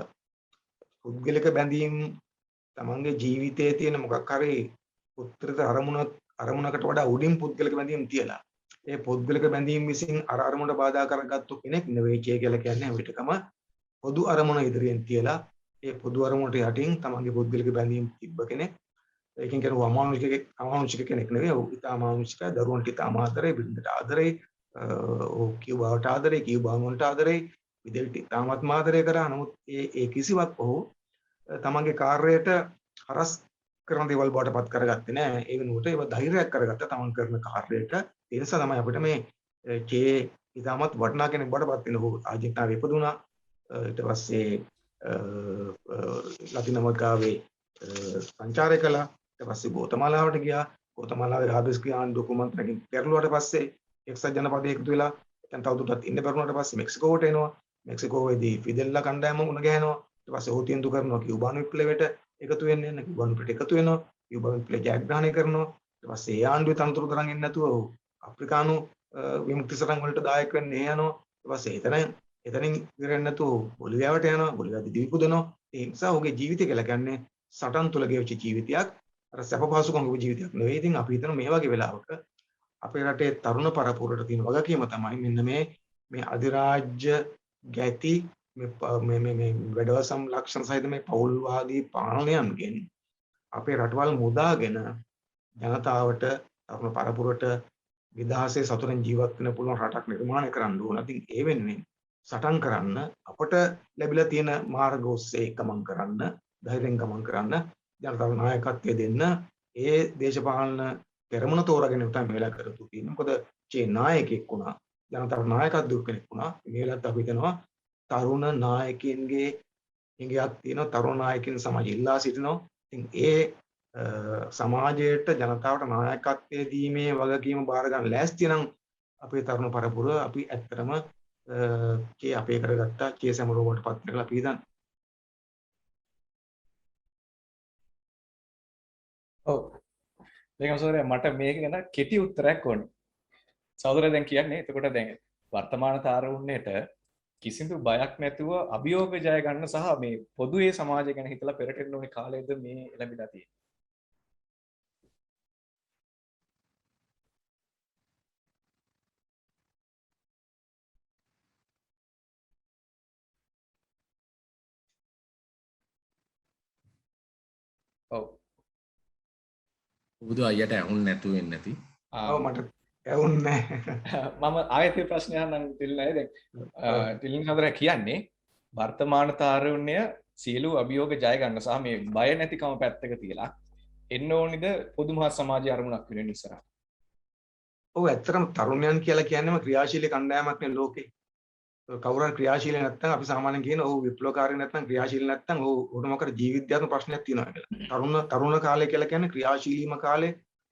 පුද්ගලික බැඳීම් තමන්ගේ ජීවිතයේ තියෙන මොකක් හරි උත්තරීතර අරමුණකට වඩා උඩින් පුද්ගලික බැඳීම් තියලා ඒ පුද්ගලික බැඳීම් විසින් අර අරමුණට බාධා කරගත්තු කෙනෙක් නෙවෙයි චේ කියලා කියන්නේ විතකම පොදු අරමුණ ඉදිරියෙන් තියලා ඒ පොදු අරමුණට යටින් තමන්ගේ පුද්ගලික බැඳීම් තිබ්බ කෙනෙක්. ඒකෙන් කියනවා අමානුෂික කෙනෙක් නෙවෙයි. ඔහු ඉතා අමානුෂිකයි. දරුවන්ට ඉතා ආදරේ, බිරිඳට ආදරේ, ඔහු කියුබාවට ආදරේ, කියුබානුන්ට ආදරේ, විදෙල්ට ඉතාමත් ආදරය කරා. නමුත් ඒ කිසිවක් ඔහු තමන්ගේ කාර්යයට හරස් කරන දේවල් බවට පත් කරගත්තේ නැහැ. ඒ වෙනුවට ඒව ධෛර්යයක් කරගත්ත තමන් කරන කාර්යයට. ඒ නිසා තමයි අපිට මේ චේ ඉතාමත් වටිනා කෙනෙක් බවට පත් වෙන. ඔහු ආජින්තාවේ ඉපදුනා. ඊට පස්සේ ලතින් ඇමරිකාවේ සංචාරය කළා. ඊට පස්සේ ගෝතමාලාවට ගියා. ගෝතමාලාවේ රාබෙස්කි ආණ්ඩුව කුමන්ත්‍රණයකින් පෙරළුවාට පස්සේ එක්සත් ජනපදයේ එකතු වෙලා දැන් තවදුරටත් ඉන්න බැරුණාට පස්සේ මෙක්සිකෝවට එනවා. මෙක්සිකෝවේදී ෆිදෙල්ලා කණ්ඩායම උණ ගැහෙනවා. ඊට පස්සේ ඔහු තීන්දුව කරනවා කියුබානු විප්ලවයට එකතු වෙන්න යන. කියුබානු විප්ලවයට එකතු වෙනවා. කියුබානු විප්ලවය ජයග්‍රහණය කරනවා. ඊට පස්සේ ඒ ආණ්ඩුවේ තනතුරු තරන් එන්නේ නැතුව අප්‍රිකානු විමුක්ති සටන් වලට දායක වෙන්න යනවා. ඊට පස්සේ එතනින් ඉවරෙන්නේ නැතුව බොලිවියාවට යනවා. බොලිවියාවේ දිවිපුදනවා. ඒ නිසා ඔහුගේ ජීවිතය කියලා කියන්නේ සටන් තුල ගෙවිච්ච ජීවිතයක්. අර සැප පහසුකම් ගෙවපු ජීවිතයක් නෙවෙයි. ඉතින් අපි හිතන මේ වගේ වෙලාවක අපේ රටේ තරුණ පරපුරට තියෙන වගකීම තමයි මෙන්න මේ අධිරාජ්‍ය ගැති මේ වැඩවසම් ලක්ෂණ සහිත මේ පෞල්වාදී පාලනයන්ගෙන් අපේ රටවල් මුදාගෙන ජනතාවට තරුණ පරපුරට විදහාසේ සතුටින් ජීවත් වෙන්න පුළුවන් රටක් නිර්මාණය කරන්න ඕන. ඉතින් ඒ වෙනුවෙන් සටන් කරන්න අපට ලැබිලා තියෙන මාර්ග ඔස්සේ ගමන් කරන්න, ධෛර්යයෙන් ගමන් කරන්න, ජනතාව නායකත්වය දෙන්න, ඒ දේශපාලන පෙරමුණ තෝරාගෙන තමයි මේලා කරතු තියෙන්නේ. මොකද චේ නායකයෙක් වුණා, ජනතාව නායකත්වයක් කෙනෙක් වුණා. මේලත් අපි හිතනවා තරුණ නායකයන්ගේ හිඟයක් තියෙනවා, තරුණ නායකයන් සමාජය ඉල්ලා සිටිනවා. ඉතින් ඒ සමාජයට ජනතාවට නායකත්වයේ දීමේ වගකීම බාර ගන්න ලෑස්ති නම් අපේ තරුණ පරපුර අපි ඇත්තටම කේ අපේ කරගත්තා කේ සමරෝවට පත් කරලා අපි හිතන්නේ. ඔව්. ඒක සෝරේ මට මේක ගැන කෙටි උත්තරයක් ඕනේ. සහෝදරයා දැන් කියන්නේ එතකොට දැන් වර්තමාන තාරුණ්‍යයට කිසිදු බයක් නැතුව අභියෝග ජය ගන්න සහ මේ පොදුවේ සමාජය ගැන හිතලා පෙරට එන්න ඕනේ කාලයද මේ ලැබිලා තියෙන්නේ. ඔව්. බුදු අයියට ඇහුන් නැතුව වෙන්නේ නැති. ඔව් මට ඇහුන්නේ මම ආයෙත් ප්‍රශ්නය අහන්න තිල්නයි දැන් තිලින් සහෝදරයා කියන්නේ වර්තමාන තාරුණ්‍ය සියලු අභියෝග ජය ගන්න සහ මේ බය නැතිකම පැත්තක තියලා එන්න ඕනිද පොදු මහත් සමාජයේ අරමුණක් වෙන ඉස්සරහ. ඔව් ඇත්තටම තරුණයන් කියලා කියන්නේම ක්‍රියාශීලී කණ්ඩායමක් නේ ලෝකේ. කවුරු හරි ක්‍රියාශීලී නැත්නම් අපි සාමාන්‍යයෙන් කියන ඔව් විප්ලවකාරී නැත්නම් ක්‍රියාශීලී නැත්නම් ඔව් මොකද ජීවිතයත්ම ප්‍රශ්නයක් තියෙනවා කියලා. තරුණ කාලය කියලා කියන්නේ ක්‍රියාශීලීම කාලේ,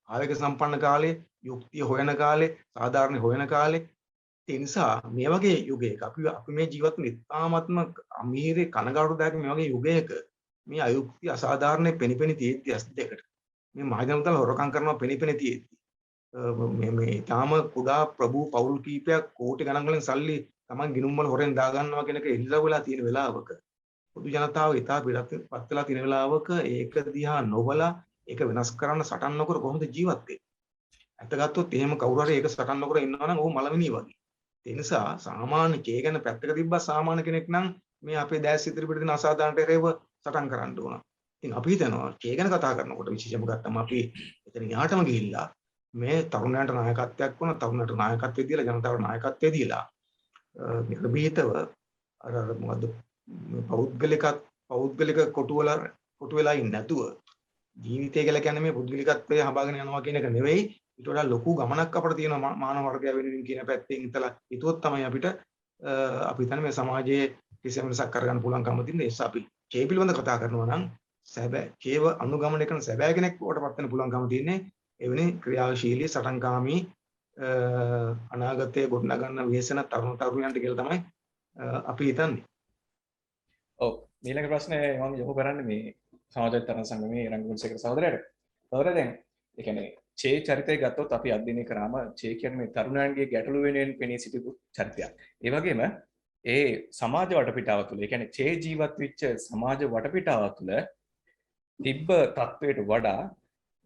ආවේග සම්පන්න කාලේ, යුක්තිය හොයන කාලේ, සාධාරණ හොයන කාලේ. ඒ නිසා මේ වගේ යුගයක අපි මේ ජීවත් වෙන ඉතාමත්ම අමීරේ කනගාටුදායක මේ වගේ යුගයක මේ අයුක්තිය අසාධාරණ පෙනිපෙනි තියෙද්දි ඇස් දෙකට මේ මහජනතාව හොරකම් කරනවා පෙනිපෙනි තියෙද්දි මේ ඊටාම කුඩා ප්‍රභූ පවුල් කීපයක් කෝටි ගණන් වලින් සල්ලි Taman ගිනුම් වල හොරෙන් දා ගන්නවා කියන එක එල්ල වෙලා තියෙන වෙලාවක පොදු ජනතාව ඉතා පිටත් වෙලා තියෙන වෙලාවක ඒක දිහා නොබලා ඒක වෙනස් කරන්න සටන් නොකර කොහොමද ජීවත් වෙන්නේ? අත ගත්තොත් එහෙම කවුරු හරි ඒක සටන් නොකර ඉන්නවා නම් ඔහු මලමිනිය වගේ. ඒ නිසා සාමාන්‍ය කේ ගැන පැත්තක තිබ්බා සාමාන්‍ය කෙනෙක් නම් මේ අපේ දැස් ඉදිරි පිට දෙන අසාධාරණට එරෙහිව සටන් කරන්න ඕන. ඉතින් අපි හිතනවා කේ ගැන කතා කරනකොට විශේෂම ගත්තම අපි එතන යාටම ගිහිල්ලා මේ තරුණයන්ට නායකත්වයක් වුණ තරුණට නායකත්වය දීලා ජනතාවට නායකත්වය දීලා නිර්භීතව අර මොකද පෞද්ගලික කොටු වෙලා ඉන්නේ නැතුව ජීවිතය කියලා කියන්නේ මේ පුද්ගලිකත්වයේ හඹාගෙන යනවා කියන එක නෙවෙයි ඊට වඩා ලොකු ගමනක් අපිට තියෙනවා මානව වර්ගය වෙනුවෙන් කියන පැත්තෙන් ඉතලා හිතුවොත් තමයි අපිට අපි හිතන්නේ මේ සමාජයේ කිසියම් වෙනසක් කරගන්න පුළුවන්කම තියෙන නිසා අපි චේ පිළිබඳ කතා කරනවා නම් සැබෑ චේව අනුගමනය කරන සැබෑ කෙනෙක් වඩපත් වෙන්න පුළුවන්කම තියෙන්නේ එවැනි ක්‍රියාශීලී සටන්කාමී අනාගතයේ ගොඩනගන්න ව්‍යසන තරුණයන්ට කියලා තමයි අපි හිතන්නේ. ඔව් ඊළඟ ප්‍රශ්නේ මම යොමු කරන්නේ මේ සමාජෝත්තර සංගමයේ රංගුන්සේකර සහෝදරයාට. සහෝදරයා දැන් ඒ කියන්නේ චේ චරිතය ගත්තොත් අපි අධ්‍යයනය කරාම චේ කියන්නේ මේ තරුණයන්ගේ ගැටලු වෙනුවෙන් පෙනී සිටිපු චරිතයක්. ඒ වගේම ඒ සමාජ වටපිටාව තුළ ඒ කියන්නේ චේ ජීවත් වෙච්ච සමාජ වටපිටාව තුළ තිබ්බ තත්වයට වඩා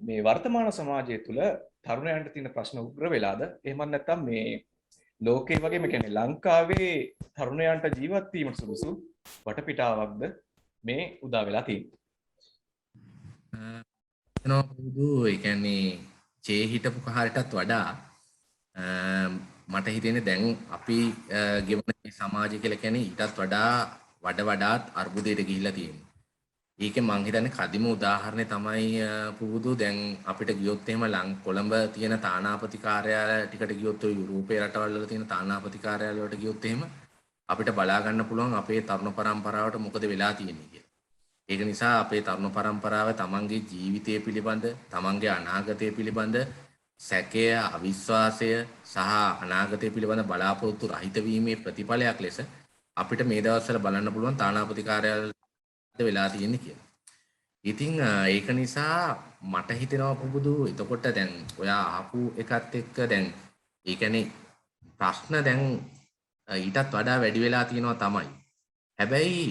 මේ වර්තමාන සමාජය තුළ තරුණයන්ට තියෙන ප්‍රශ්න උග්‍ර වෙලාද? එහෙම නැත්නම් මේ ලෝකේ වගේම කියන්නේ ලංකාවේ තරුණයන්ට ජීවත් වීමට සුදුසු වටපිටාවක්ද මේ උදා වෙලා තියෙන්නේ? ඒ කියන්නේ චේ හිටපු කාලයටත් වඩා මට හිතෙන්නේ දැන් අපි ගෙවන සමාජය කියලා කියන්නේ ඊටත් වඩා වඩාත් අර්බුදයට ගිහිල්ලා තියෙනවා. ඒකේ මං හිතන්නේ කදිම උදාහරණය තමයි පුබුදු දැන් අපිට ගියොත් එහෙම කොළඹ තියෙන තානාපති කාර්යාලය ටිකට ගියොත් ඔය යුරෝපේ රටවල් වල තියෙන තානාපති කාර්යාලය වලට ගියොත් එහෙම අපිට බලා ගන්න පුළුවන් අපේ තරුණ පරම්පරාවට මොකද වෙලා තියෙන්නේ කියලා. ඒක නිසා අපේ තරුණ පරම්පරාව තමන්ගේ ජීවිතය පිළිබඳ, තමන්ගේ අනාගතය පිළිබඳ සැකය, අවිශ්වාසය සහ අනාගතය පිළිබඳ බලාපොරොත්තු රහිත වීමේ ප්‍රතිඵලයක් ලෙස අපිට මේ දවස්වල බලන්න පුළුවන් තානාපති කාර්යාලය වෙලා තියෙන්නේ කියලා. ඉතින් ඒක නිසා මට හිතෙනවා පුබුදු එතකොට දැන් ඔයා ආපු එකත් එක්ක දැන් ඒ කියන්නේ ප්‍රශ්න දැන් ඊටත් වඩා වැඩි වෙලා තියෙනවා තමයි. හැබැයි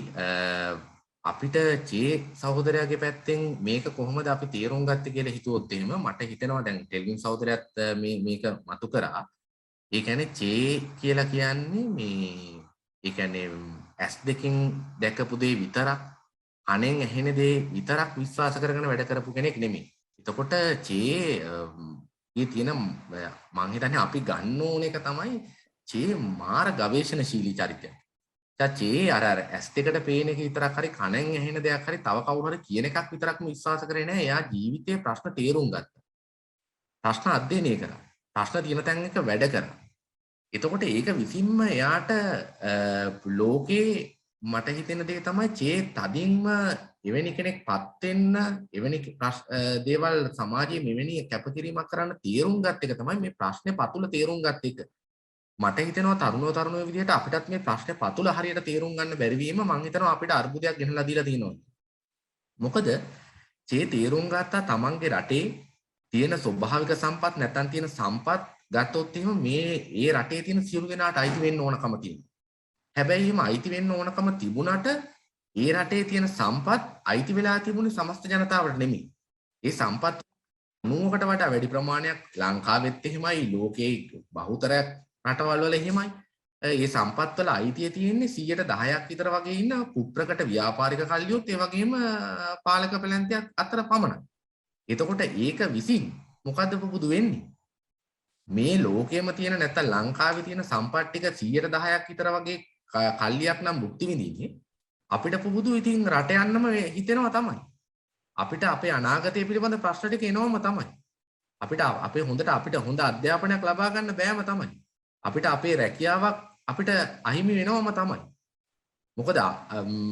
අපිට චේ සහෝදරයාගේ පැත්තෙන් මේක කොහොමද අපි තේරුම් ගත්තේ කියලා හිතුවොත් එහෙම මට හිතෙනවා දැන් ටෙල්වින් සහෝදරයාත් මේක මතු කරා. ඒ කියන්නේ චේ කියලා කියන්නේ මේ ඒ කියන්නේ S දෙකෙන් දැකපු දේ විතරක් අනෙන් ඇහෙන දේ විතරක් විශ්වාස කරගෙන වැඩ කරපු කෙනෙක් නෙමෙයි. එතකොට චේ ඒ තියෙන මං හිතන්නේ අපි ගන්න ඕන එක තමයි චේ මාර ගවේෂණශීලී චරිතයක්. චේ අර ඇස් දෙකට පේන එක විතරක් හරි කනෙන් ඇහෙන දෙයක් හරි තව කවුරු හරි කියන එකක් විතරක්ම විශ්වාස කරේ නැහැ. එයා ජීවිතයේ ප්‍රශ්න තේරුම් ගත්තා. ප්‍රශ්න අධ්‍යයනය කරා. ප්‍රශ්න තියෙන තැන් එක වැඩ කරා. එතකොට ඒක විසින්ම එයාට ලෝකේ මට හිතෙන දේ තමයි චේ තදින්ම එවැනි කෙනෙක්පත් වෙන්න එවැනි දේවල් සමාජයේ මෙවැනි කැපකිරීමක් කරන්න තීරුම් ගත් එක තමයි මේ ප්‍රශ්නේ පතුල තීරුම් ගත් එක. මට හිතෙනවා තරුණයෝ විදිහට අපිටත් මේ ප්‍රශ්නේ පතුල හරියට තීරුම් ගන්න බැරි වීම මම හිතනවා අපිට අර්බුදයක් ගෙනලා දීලා තියෙනවා. මොකද චේ තීරුම් ගත්තා තමන්ගේ රටේ තියෙන ස්වභාවික සම්පත් නැත්නම් තියෙන සම්පත් ගත්තොත් එහෙම මේ ඒ රටේ තියෙන සියලු දෙනාට අයිති වෙන්න ඕනකම තියෙනවා. හැබැයි එහෙම අයිති වෙන්න ඕනකම තිබුණාට ඒ රටේ තියෙන සම්පත් අයිති වෙලා තිබුණේ සමස්ත ජනතාවට නෙමෙයි. ඒ සම්පත් 90කට වඩා වැඩි ප්‍රමාණයක් ලංකාවෙත් එහෙමයි ලෝකයේ බහුතරයක් රටවල් වල එහෙමයි. ඒ සම්පත් වල අයිතිය තියෙන්නේ 10%ක් විතර වගේ ඉන්න කුප්‍රකට ව්‍යාපාරික කල්ලියොත් ඒ වගේම පාලක පැලැන්තියක් අතර පමණයි. එතකොට ඒක විසින් මොකද්ද පුබුදු වෙන්නේ? මේ ලෝකෙම තියෙන නැත්නම් ලංකාවේ තියෙන සම්පත් ටික 10%ක් විතර වගේ කල්ලියක් නම් භුක්ති විඳින්නේ අපිට පුබුදු ඉතින් රට යන්නම හිතෙනවා තමයි. අපිට අපේ අනාගතය පිළිබඳ ප්‍රශ්න ටික එනවම තමයි. අපිට අපිට හොඳ අධ්‍යාපනයක් ලබා ගන්න බෑම තමයි. අපිට අපේ රැකියාවක් අපිට අහිමි වෙනවම තමයි. මොකද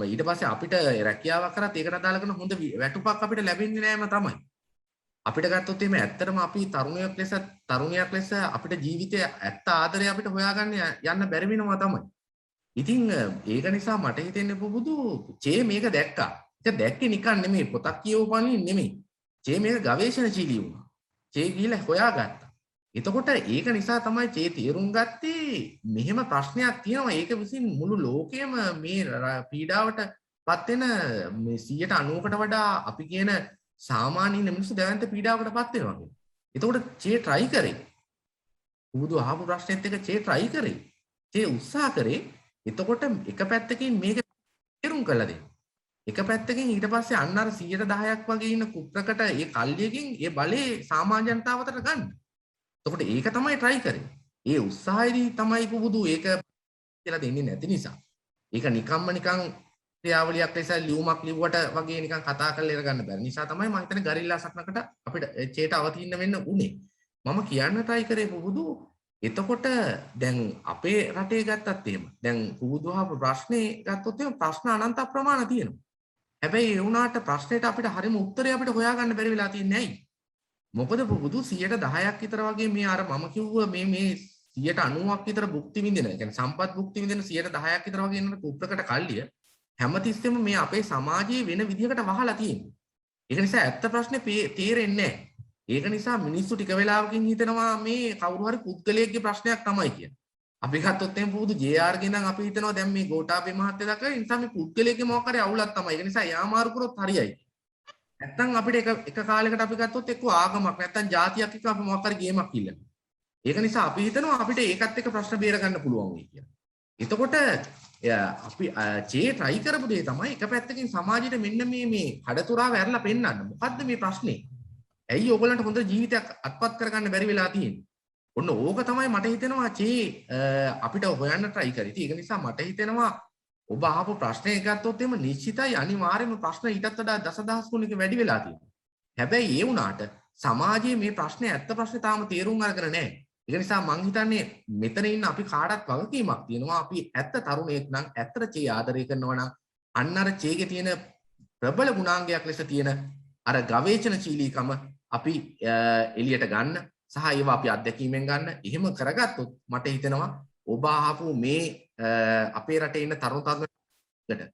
ඊට පස්සේ අපිට රැකියාවක් කරත් ඒකට අදාළ කරන හොඳ වැටුපක් අපිට ලැබෙන්නේ නෑම තමයි. අපිට ගත්තොත් එimhe ඇත්තටම අපි තරුණයක් ලෙස අපිට ජීවිතයේ ඇත්ත ආදරය අපිට හොයාගන්න යන්න බැරි වෙනවා තමයි. ඉතින් ඒක නිසා මට හිතෙන්නේ පුබුදු චේ මේක දැක්කා. ඒක දැක්කේ නිකන් නෙමෙයි පොතක් කියවපන්නේ නෙමෙයි. චේ මේක ගවේෂණශීලී වුණා. චේ ගිහලා හොයාගත්තා. එතකොට ඒක නිසා තමයි චේ තීරුම් ගත්තේ මෙහෙම ප්‍රශ්නයක් තියෙනවා. ඒක විසින් මුළු ලෝකෙම මේ පීඩාවටපත් වෙන මේ 90කට වඩා අපි කියන සාමාන්‍ය මිනිස්සු දැවැන්ත පීඩාවකටපත් වෙනවා කියන්නේ. එතකොට චේ try කරේ. පුබුදු අහපු ප්‍රශ්නෙත් එක චේ try කරේ. චේ උත්සාහ කරේ. එතකොට එක පැත්තකින් මේක තේරුම් කරලා දෙන්න. එක පැත්තකින් ඊට පස්සේ අන්න අර 10%ක් වගේ ඉන්න කුප්‍රකට ඒ කල්ලියකින් ඒ බලේ සාමාන්‍ය ජනතාවට ගන්න. එතකොට ඒක තමයි try කරේ. ඒ උත්සාහයේදී තමයි පුබුදු ඒක කියලා දෙන්නේ නැති නිසා. ඒක නිකන් ක්‍රියාවලියක් ලෙස ලියුමක් ලිව්වට වගේ නිකන් කතා කරලා ඉරගන්න බැරි නිසා තමයි මම හිතන්නේ ගරිල්ලා සටනකට අපිට චේට අවතීන්න වෙන්න උනේ. මම කියන්න try කරේ පුබුදු එතකොට දැන් අපේ රටේ ගත්තත් එහෙම. දැන් පුබුදු අහපු ප්‍රශ්නේ ගත්තොත් එහෙම ප්‍රශ්න අනන්ත ප්‍රමාණ තියෙනවා. හැබැයි ඒ වුණාට ප්‍රශ්නෙට අපිට හරිම උත්තරය අපිට හොයාගන්න බැරි වෙලා තියන්නේ ඇයි? මොකද පුබුදු 10%ක් විතර වගේ මේ අර මම කිව්ව මේ 90ක් විතර භුක්ති විඳින, ඒ කියන්නේ සම්පත් භුක්ති විඳින 10%ක් විතර වගේ ඉන්න කුප්‍රකට කල්ලිය හැමතිස්සෙම මේ අපේ සමාජයේ වෙන විදිහකට වහලා තියෙනවා. ඒක නිසා ඇත්ත ප්‍රශ්නේ තේරෙන්නේ නැහැ. ඒක නිසා මිනිස්සු ටික වෙලාවකින් හිතනවා මේ කවුරු හරි පුද්ගලයෙක්ගේ ප්‍රශ්නයක් තමයි කියන. අපි ගත්තොත් එම් පුදු JR ගෙන් නම් අපි හිතනවා දැන් මේ ගෝඨාභය මහත්තයා දක්වා ඒ නිසා මේ පුද්ගලයෙක්ගේ මොකක් හරි අවුලක් තමයි. ඒක නිසා යා මාරු කරොත් හරියයි. නැත්තම් අපිට එක කාලයකට අපි ගත්තොත් එක්ක ආගමක් නැත්තම් ජාතියක් එක්ක අපි මොකක් හරි ගේමක් ඉල්ලනවා. ඒක නිසා අපි හිතනවා අපිට ඒකත් එක්ක ප්‍රශ්න බේර ගන්න පුළුවන් වෙයි කියලා. එතකොට අපි චේ try කරපු දේ තමයි එක පැත්තකින් සමාජයට මෙන්න මේ කඩතුරාව ඇරලා පෙන්නන්න. මොකද්ද මේ ප්‍රශ්නේ? ඇයි ඕගොල්ලන්ට හොඳ ජීවිතයක් අත්පත් කරගන්න බැරි වෙලා තියෙන්නේ? ඔන්න ඕක තමයි මට හිතෙනවා චේ අපිට හොයන්න try කරේ. ඒක නිසා මට හිතෙනවා ඔබ අහපු ප්‍රශ්නේ ගත්තොත් එimhe නිශ්චිතයි අනිවාර්යයෙන්ම ප්‍රශ්න ඊටත් වඩා දසදහස් ගුණයක වැඩි වෙලා තියෙනවා. හැබැයි ඒ වුණාට සමාජයේ මේ ප්‍රශ්නේ ඇත්ත ප්‍රශ්නේ තාම තේරුම් අරගෙන නැහැ. ඒක නිසා මං හිතන්නේ මෙතන ඉන්න අපි කාටත් වගකීමක් තියෙනවා. අපි ඇත්ත තරුණයෙක් නම් ඇත්තට චේ ආදරය කරනවා නම් අන්න අර චේගේ තියෙන ප්‍රබල ගුණාංගයක් ලෙස තියෙන අර ගවේෂණශීලීකම අපි එළියට ගන්න සහ ඒවා අපි අත්දැකීමෙන් ගන්න. එහෙම කරගත්තොත් මට හිතෙනවා ඔබ අහපු මේ අපේ රටේ ඉන්න තරුණ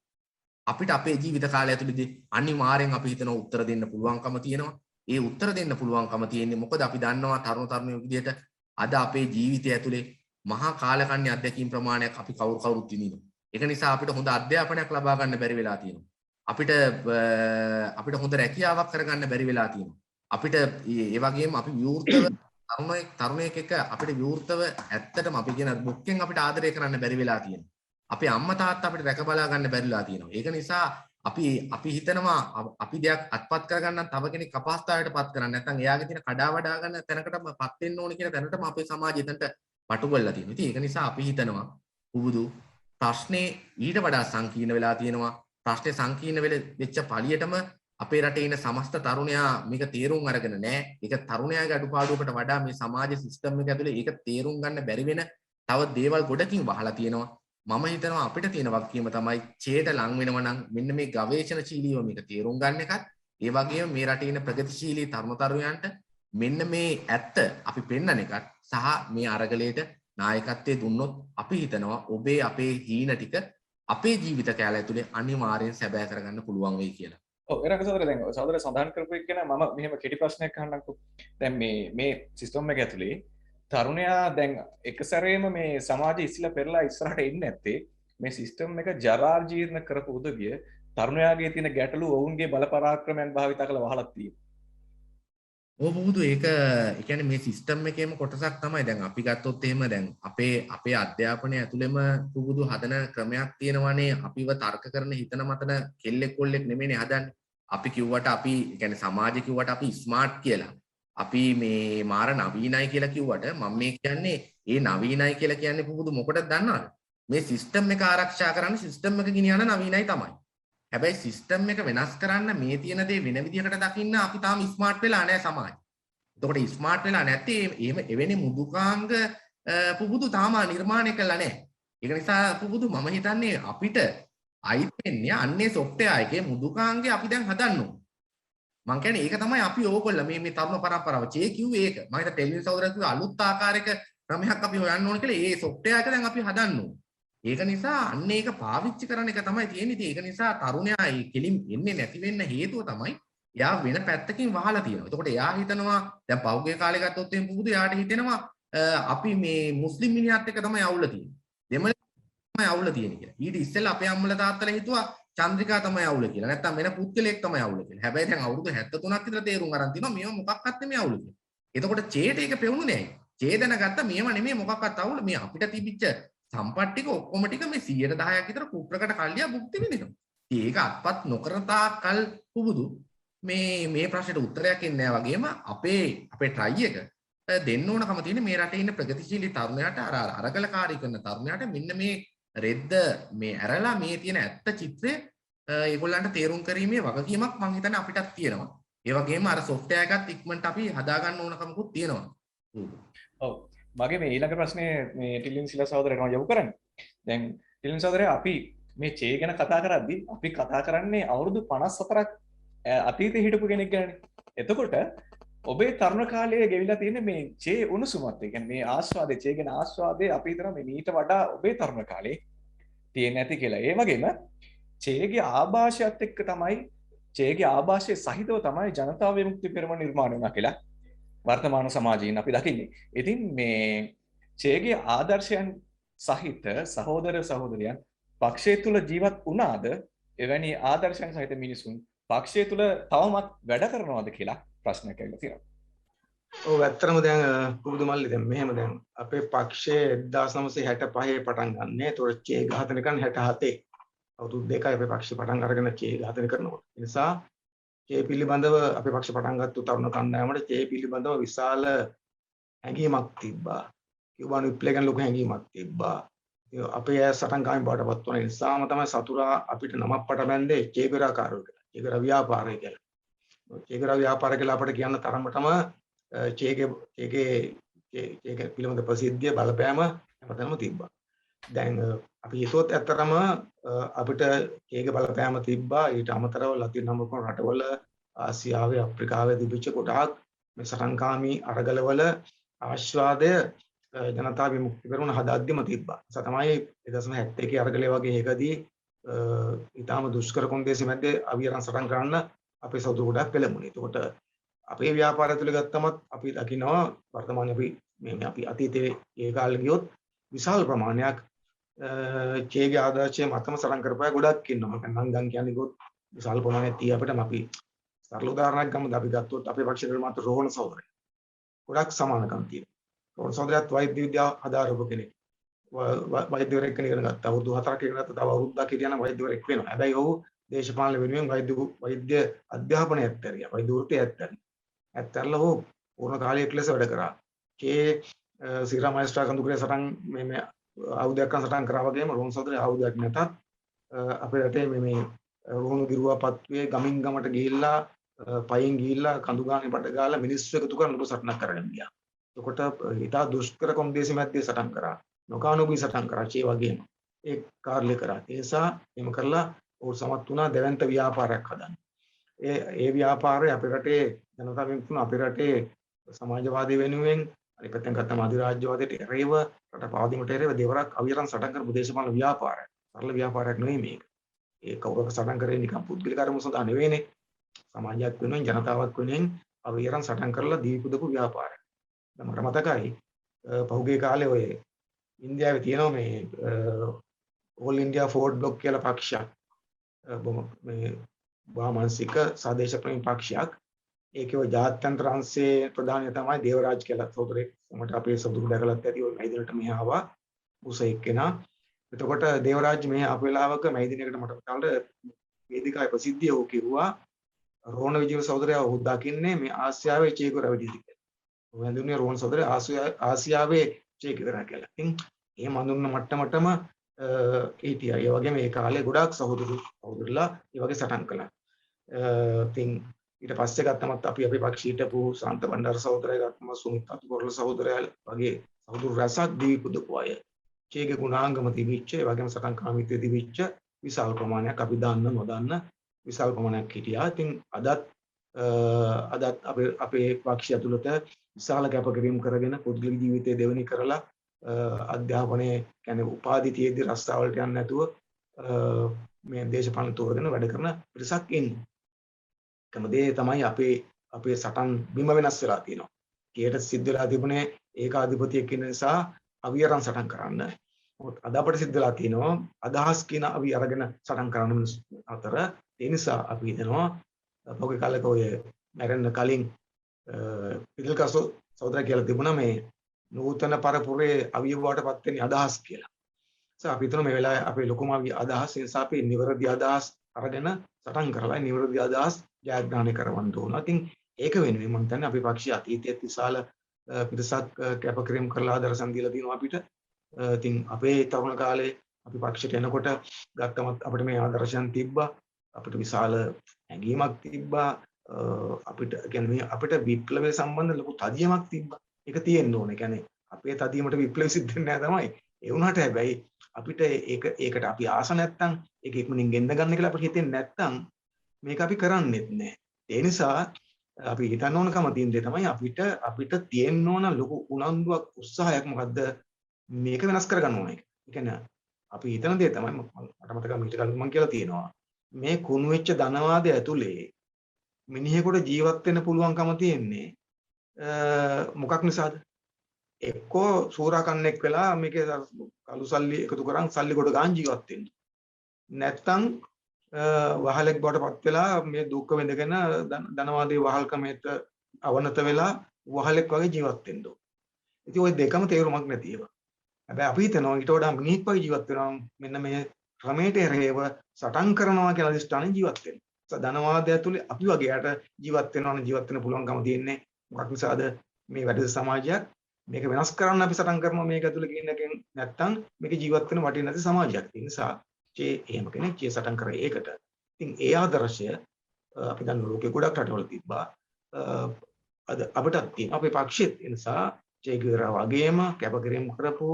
අපිට අපේ ජීවිත කාලය ඇතුළතදී අනිවාර්යෙන් අපි හිතනවා උත්තර දෙන්න පුළුවන්කම තියෙනවා. ඒ උත්තර දෙන්න පුළුවන්කම තියෙන්නේ මොකද අපි දන්නවා තරුණයෝ විදිහට අද අපේ ජීවිතය ඇතුලේ මහා කාලකන්ණි අධ්‍යක්ීම් ප්‍රමාණයක් අපි කවුරුත් විඳිනවා. ඒක නිසා අපිට හොඳ අධ්‍යාපනයක් ලබා ගන්න බැරි වෙලා තියෙනවා. අපිට හොඳ රැකියාවක් කරගන්න බැරි වෙලා තියෙනවා. අපිට ඒ වගේම අපි විවෘතව තරුණයෙක් එක්ක අපිට විවෘතව ඇත්තටම අපි කියන බුක්කෙන් අපිට ආදරය කරන්න බැරි වෙලා තියෙනවා. අපේ අම්මා තාත්තා අපිට රැක බලා ගන්න බැරිලා තියෙනවා. ඒක නිසා අපි හිතනවා අපි දෙයක් අත්පත් කරගන්න තව කෙනෙක් අපහසුතාවයට පත් කරන්න නැත්නම් එයාගේ තියෙන කඩා වඩා ගන්න තැනකටපත් වෙන්න ඕනේ කියන තැනටම අපේ සමාජය එතනට පටු කරලා තියෙනවා. ඉතින් ඒක නිසා අපි හිතනවා පුබුදු ප්‍රශ්නේ ඊට වඩා සංකීර්ණ වෙලා තියෙනවා. ප්‍රශ්නේ සංකීර්ණ වෙච්ච පළියටම අපේ රටේ ඉන්න සමස්ත තරුණයා මේක තේරුම් අරගෙන නැහැ. ඒක තරුණයාගේ අඩුපාඩුවකට වඩා මේ සමාජ සිස්ටම් එක ඇතුලේ ඒක තේරුම් ගන්න බැරි වෙන තව දේවල් ගොඩකින් වහලා තියෙනවා. මම හිතනවා අපිට තියෙන වගකීම තමයි ඡේද ලං වෙනවා නම් මෙන්න මේ ගවේෂණශීලීව මේක තේරුම් ගන්න එකත් ඒ වගේම මේ රටේ ඉන්න ප්‍රගතිශීලී තරුණ තරුණයන්ට මෙන්න මේ ඇත්ත අපි පෙන්වන එකත් සහ මේ අරගලයට නායකත්වයේ දුන්නොත් අපි හිතනවා ඔබේ අපේ හීන ටික අපේ ජීවිත කාලය ඇතුලේ අනිවාර්යෙන් සැබෑ කරගන්න පුළුවන් වෙයි කියලා. ඔව් එරක සහෝදර දැන් සහෝදර සඳහන් කරපු එක ගැන මම මෙහෙම කෙටි ප්‍රශ්නයක් අහන්නම්කෝ. දැන් මේ සිස්ටම් එක ඇතුලේ තරුණයා දැන් එක සැරේම මේ සමාජය ඉස්සලා පෙරලා ඉස්සරහට එන්නේ නැත්තේ මේ සිස්ටම් එක ජරා ජීර්ණ කරපු උදවිය තරුණයාගේ තියෙන ගැටලු ඔවුන්ගේ බල පරාක්‍රමයන් භාවිතා කරලා වහලා තියෙනවා. ඔව් බුදු ඒක ඒ කියන්නේ මේ සිස්ටම් එකේම කොටසක් තමයි දැන් අපි ගත්තොත් එහෙම දැන් අපේ අධ්‍යාපනය ඇතුළෙම පුබුදු හදන ක්‍රමයක් තියෙනවානේ අපිව තර්ක කරන හිතන මතන කෙල්ලෙක් කොල්ලෙක් නෙමෙයිනේ හදන්නේ. අපි කිව්වට අපි ඒ කියන්නේ සමාජය කිව්වට අපි ස්මාර්ට් කියලා. අපි මේ මාර නවීනයි කියලා කිව්වට මම මේ කියන්නේ ඒ නවීනයි කියලා කියන්නේ පුබුදු මොකටද දන්නවද? මේ සිස්ටම් එක ආරක්ෂා කරන්න සිස්ටම් එක ගෙනියන නවීනයි තමයි. හැබැයි සිස්ටම් එක වෙනස් කරන්න මේ තියෙන දේ වෙන විදිහකට දකින්න අපි තාම ස්මාර්ට් වෙලා නැහැ සමාජය. එතකොට ස්මාර්ට් වෙලා නැත්තේ එහෙම එවැනි මුදුකාංග පුබුදු තාම නිර්මාණය කළා නැහැ. ඒක නිසා පුබුදු මම හිතන්නේ අපිට අයිති වෙන්නේ අන්නේ සොෆ්ට්වෙයාර් එකේ මුදුකාංගේ අපි දැන් හදන්න ඕනේ. මං කියන්නේ ඒක තමයි අපි ඕගොල්ලෝ මේ තරුණ පරම්පරාව චේ කිව්වේ ඒක. මම හිතා ටෙලිවිෂන් සහෝදරයෝ කිව්ව අලුත් ආකාරයක ක්‍රමයක් අපි හොයන්න ඕනේ කියලා ඒ සොෆ්ට්වෙයාර් එක දැන් අපි හදන්න ඕනේ. ඒක නිසා අන්න ඒක පාවිච්චි කරන එක තමයි තියෙන්නේ. ඉතින් ඒක නිසා තරුණයා මේ කෙලින් එන්නේ නැති වෙන්න හේතුව තමයි එයා වෙන පැත්තකින් වහලා තියෙනවා. එතකොට එයා හිතනවා දැන් පහුගිය කාලේ ගත්තොත් එහෙනම් පුබුදු එයාට හිතෙනවා අපි මේ මුස්ලිම් මිනිහත් එක්ක තමයි අවුල තියෙන්නේ. දෙමළ තමයි අවුල තියෙන්නේ කියලා. ඊට ඉස්සෙල්ලා අපේ අම්මලා තාත්තලා හිතුවා චන්ද්‍රිකා තමයි අවුල කියලා. නැත්තම් වෙන පුද්ගලයෙක් තමයි අවුල කියලා. හැබැයි දැන් අවුරුදු 73ක් විතර තේරුම් අරන් තිනවා මේව මොකක්වත් නෙමෙයි අවුල කියලා. එතකොට චේට ඒක පෙවුනේ නැහැ. චේ දැනගත්ත මේව නෙමෙයි මොකක්වත් අවුල මේ අපිට තිබිච්ච සම්පත් ටික ඔක්කොම ටික මේ 110ක් විතර කුප්‍රකට කල්ලියා භුක්ති විඳිනවා. ඒක අත්පත් නොකර තාකල් පුබුදු මේ ප්‍රශ්නෙට උත්තරයක් එන්නේ නැහැ වගේම අපේ try එක දෙන්න ඕනකම තියෙන මේ රටේ ඉන්න ප්‍රගතිශීලී තරුණයාට අරගලකාරී කරන තරුණයාට මෙන්න මේ රෙද්ද මේ ඇරලා මේ තියෙන ඇත්ත චිත්‍රය ඒගොල්ලන්ට තේරුම් කිරීමේ වගකීමක් මම හිතන්නේ අපිටත් තියෙනවා. ඒ වගේම අර සොෆ්ට්වෙයාර් එකත් ඉක්මනට අපි හදා ගන්න ඕනකමකුත් තියෙනවා. ඔව්. මගේ මේ ඊළඟ ප්‍රශ්නේ මේ ටිලින් සිලා සහෝදරයන්ව යොමු කරන්නේ. දැන් ටිලින් සහෝදරයා අපි මේ චේ ගැන කතා කරද්දී අපි කතා කරන්නේ අවුරුදු 54ක් අතීතේ හිටපු කෙනෙක් ගැනනේ. එතකොට ඔබේ තරුණ කාලයේ ගෙවිලා තියෙන මේ චේ උණුසුමත් ඒ කියන්නේ මේ ආස්වාදේ චේ ගැන ආස්වාදේ අපි හිතනවා මේ මීට වඩා ඔබේ තරුණ කාලේ තියෙන්නේ නැති කියලා. ඒ වගේම චේගේ ආభాෂයත් එක්ක තමයි චේගේ ආభాෂයේ සහිතව තමයි ජනතා විමුක්ති පෙරමුණ නිර්මාණය වුණා කියලා වර්තමාන සමාජයෙන් අපි දකින්නේ. ඉතින් මේ චේගේ ආදර්ශයන් සහිත සහෝදර සහෝදරියන් පක්ෂය තුල ජීවත් වුණාද? එවැනි ආදර්ශයන් සහිත මිනිසුන් පක්ෂය තුල තවමත් වැඩ කරනවද කියලා ප්‍රශ්නයක් ඇවිල්ලා තියෙනවා. ඔව් ඇත්තටම දැන් පුබුදු මල්ලි දැන් මෙහෙම දැන් අපේ පක්ෂයේ 1965 පටන් ගන්න. ඒතකොට චේ ඝාතනය කරන 67. අවුරුදු දෙකයි අපේ පක්ෂය පටන් අරගෙන චේ ඝාතනය කරනකොට. ඒ නිසා චේ පිළිබඳව අපේ පක්ෂ පටන් ගත්ත තරුණ කණ්ඩායමට චේ පිළිබඳව විශාල හැඟීමක් තිබ්බා. කියුබානු විප්ලවය ගැන ලොකු හැඟීමක් තිබ්බා. අපේ අය සටන් කාමී බවටපත් වුණ නිසාම තමයි සතුරා අපිට නමක් පට බැන්දේ චේපරාකාරය කියලා. චේකර ව්‍යාපාරය කියලා. චේකර ව්‍යාපාරය කියලා අපිට කියන්න තරමටම චේගේ පිළිබඳ ප්‍රසිද්ධිය බලපෑම හැමතැනම තිබ්බා. දැන් අපි හිතුවොත් ඇත්තටම අපිට චේගේ බලපෑම තිබ්බා. ඊට අමතරව ලතින් අමරිකානු රටවල ආසියාවේ අප්‍රිකාවේ තිබිච්ච කොටහක් මේ සටන්කාමී අරගලවල ආශ්වාදය ජනතා විමුක්ති පෙරමුණ හදද්දිම තිබ්බා. ඒ තමයි 1971 අරගලය වගේ එකදී ඊටාම දුෂ්කර කොන්දේසි මැද්දේ අවියරන් සටන් කරන්න අපේ සහෝදර ගොඩක් පෙළඹුණේ. එතකොට අපේ ව්‍යාපාරය තුළ ගත්තමත් අපි දකිනවා වර්තමානයේ අපි අතීතයේ ඒ කාලේ ගියොත් විශාල ප්‍රමාණයක් චේගේ ආදර්ශයේ මතම සටන් කරපෑ ගොඩක් ඉන්නවා. මම නම් කියන්නේ ගොත් විශාල ප්‍රමාණයක් තිය අපිට අපි සරල උදාහරණයක් ගමුද අපි ගත්තොත් අපේ පක්ෂයේ මාත් රෝහණ සහෝදරය. ගොඩක් සමානකම් තියෙනවා. රෝහණ සහෝදරයත් වෛද්‍ය විද්‍යාව හදාරපු කෙනෙක්. වෛද්‍යවරයෙක් කෙනෙක් ඉගෙන ගත්තා. අවුරුදු 4ක් ඉගෙන ගත්තා. තව අවුරුද්දක් හිටියනම් වෛද්‍යවරයෙක් වෙනවා. හැබැයි ඔහු දේශපාලන වෙනුවෙන් වෛද්‍ය අධ්‍යාපනයත් ඇරියා. වෛද්‍ය වෘත්තියත් ඇරියා. ඇත්තටම ඔහු පූර්ණ කාලීක ලෙස වැඩ කරා. ඒ සිරා මහේස්ත්‍රා කඳුකරේ සටන් මේ ආයුධයක් කරන් සටන් කරා වගේම රෝහණ සහෝදරය ආයුධයක් නැතත් අපේ රටේ මේ රුහුණු ගිරුවාපත්තුවේ ගමින් ගමට ගිහිල්ලා පයින් ගිහිල්ලා කඳු ගානේ බඩ ගාලා මිනිස්සු එකතු කරන ලොකු සටනක් කරගෙන ගියා. එතකොට ඊටා දුෂ්කර කොම්දේසි මැද්දේ සටන් කරා. නොකානෝබී සටන් කරා ඒ වගේම. ඒ කාර්යය කරා. ඒ නිසා එහෙම කරලා ඔහු සමත් වුණා දෙවන්ත ව්‍යාපාරයක් හදන්න. ඒ ව්‍යාපාරය අපේ රටේ ජනතාවෙන් තුන අපේ රටේ සමාජවාදී වෙනුවෙන් අනිත් පැත්තෙන් ගත්තම අධිරාජ්‍යවාදයට එරෙහිව රට පාදිමට එරෙහිව දෙවරක් අවිරන් සටන් කරපු දේශපාලන ව්‍යාපාරයක්. සරල ව්‍යාපාරයක් නෙවෙයි මේක. ඒ කවුරක සටන් කරේ නිකන් පුද්ගලික අරමුණු සඳහා නෙවෙයිනේ. සමාජයක් වෙනුවෙන් ජනතාවක් වෙනුවෙන් අවිරන් සටන් කරලා දීපුදපු ව්‍යාපාරයක්. දැන් මට මතකයි පහුගිය කාලේ ඔය ඉන්දියාවේ තියෙනවා මේ ඕල් ඉන්දියා ෆෝර්ඩ් බ්ලොක් කියලා පක්ෂයක්. මේ වාමාංශික සාදේශප්‍රේමී පක්ෂයක්. ඒකේ ඔය ජාත්‍යන්තර අංශයේ ප්‍රධානිය තමයි දේවරාජ් කියලා සහෝදරෙක්. මට අපේ සහෝදරු දැකලත් ඇති ඔය මයිදිනට මෙහි ආවා. උස එක්කෙනා. එතකොට දේවරාජ් මෙහි ආපු වෙලාවක මයිදිනකට මට කලට වේදිකාවේ ප්‍රසිද්ධිය ඕක කිව්වා. රෝහණ විජය සහෝදරයා ඔහු දකින්නේ මේ ආසියාවේ චේ ගුරවැඩිද කියලා. ඔහු හඳුන්වන්නේ රෝහණ සහෝදරයා ආසියාවේ චේ ගුරා කියලා. ඉතින් එහෙම හඳුන්වන මට්ටමටම හිටියා. ඒ වගේම ඒ කාලේ ගොඩාක් සහෝදරලා ඒ වගේ සටන් කළා. ඉතින් ඊට පස්සේ ගත්තමත් අපි අපේ පක්ෂීට හිටපු සාන්ත බණ්ඩාර සහෝදරයා ගත්තම සුමිත් අතුකොරල සහෝදරයා වගේ සහෝදරු රසක් දීපුදපු අය. චේගේ ගුණාංගම තිබිච්ච ඒ වගේම සටන් කාමීත්වයේ තිබිච්ච විශාල ප්‍රමාණයක් අපි දන්න නොදන්න විශාල ප්‍රමාණයක් හිටියා. ඉතින් අදත් අපේ පක්ෂය ඇතුළත විශාල කැපකිරීම කරගෙන පුද්ගලික ජීවිතය දෙවෙනි කරලා අධ්‍යාපනයේ කියන්නේ උපාධි තියෙද්දි රස්තාවලට යන්නේ නැතුව මේ දේශපාලන තෝරගෙන වැඩ කරන පිරිසක් ඉන්නේ. එකම දේ තමයි අපේ සටන් බිම වෙනස් වෙලා තියෙනවා. කීයට සිද්ධ වෙලා තිබුණේ ඒකාධිපතියෙක් ඉන්න නිසා අවියරන් සටන් කරන්න. මොකද අද අපිට සිද්ධ වෙලා තියෙනවා අදහස් කියන අපි අරගෙන සටන් කරන මිනිස්සු අතර. ඒ නිසා අපි හිතනවා පොගේ කාලෙක ඔය මැරෙන්න කලින් පිටල් කසෝ සහෝදරයා කියලා තිබුණා මේ නූතන පරපුරේ අවියවටපත් වෙන්නේ අදහස් කියලා. අපි හිතන මේ වෙලාවේ අපේ ලොකුම අදහස් නිසා අපි නිවැරදි අදහස් අරගෙන සටන් කරලා නිවැරදි අදහස් ජයග්‍රහණය කරවන්න ඕන. ඉතින් ඒක වෙනුවෙන් මම හිතන්නේ අපේ පක්ෂය අතීතයේ විශාල පිටසක් කැපකිරීම කරලා ආදර්ශම් දීලා තියෙනවා අපිට. ඉතින් අපේ තරුණ කාලේ අපි පක්ෂයට එනකොට ගත්තමත් අපිට මේ ආදර්ශයන් තිබ්බා. අපිට විශාල හැඟීමක් තිබ්බා. අපිට කියන්නේ අපිට විප්ලවය සම්බන්ධ ලොකු තදියමක් තිබ්බා. ඒක තියෙන්න ඕනේ. කියන්නේ අපේ තදියමට විප්ලවය සිද්ධ වෙන්නේ නැහැ තමයි. ඒ වුණාට හැබැයි අපිට ඒකට අපි ආස නැත්තම් ඒක ඉක්මනින් ගෙන්න ගන්න කියලා අපිට හිතෙන්නේ නැත්තම් මේක අපි කරන්නේත් නැහැ. ඒ නිසා අපි හිතන්න ඕනකම තියෙන දේ තමයි අපිට තියෙන්න ඕන ලොකු උනන්දුවක් උත්සාහයක් මොකද්ද මේක වෙනස් කරගන්න ඕන එක. ඒ කියන්නේ අපි හිතන දේ තමයි මට මතකයි මීට කලින් මම කියලා තියෙනවා. මේ කුණු වෙච්ච ධනවාදය ඇතුලේ මිනිහෙකුට ජීවත් වෙන්න පුළුවන්කම තියෙන්නේ මොකක් නිසාද? එක්කෝ සූරාකන්නෙක් වෙලා මේකේ කළු සල්ලි එකතු කරන් සල්ලි කොට ගන්න ජීවත් වෙන්න. නැත්තම් වහලෙක් බවටපත් වෙලා මේ දුක්ඛ විඳගෙන ධනවාදී වහල්කමේට අවනත වෙලා වහලෙක් වගේ ජීවත් වෙන්න ඕන. ඉතින් ওই දෙකම තේරුමක් නැති ඒවා. හැබැයි අපි හිතනවා ඊට වඩා මිනිහෙක් වගේ ජීවත් වෙනවා මෙන්න මේ ක්‍රමයට එරෙහිව සටන් කරනවා කියලා අදිස්ථානෙ ජීවත් වෙන්න. ධනවාදය ඇතුලේ අපි වගේ යට ජීවත් වෙනවා නම් ජීවත් වෙන්න පුළුවන්කම තියෙන්නේ මොකක් නිසාද? මේ වැඩ සමාජයක් මේක වෙනස් කරන්න අපි සටන් කරනවා මේක ඇතුලේ කියන එකෙන් නැත්තම් මේක ජීවත් වෙන වටින්නේ නැති සමාජයක්. ඒ නිසා චේ එහෙම කෙනෙක් චේ සටන් කරේ ඒකට. ඉතින් ඒ ආදර්ශය අපි දන්න ලෝකේ ගොඩක් රටවල තිබ්බා. අද අපිටත් තියෙන අපේ පක්ෂෙත් ඒ නිසා චේ ගුරා වගේම කැපකිරීම කරපු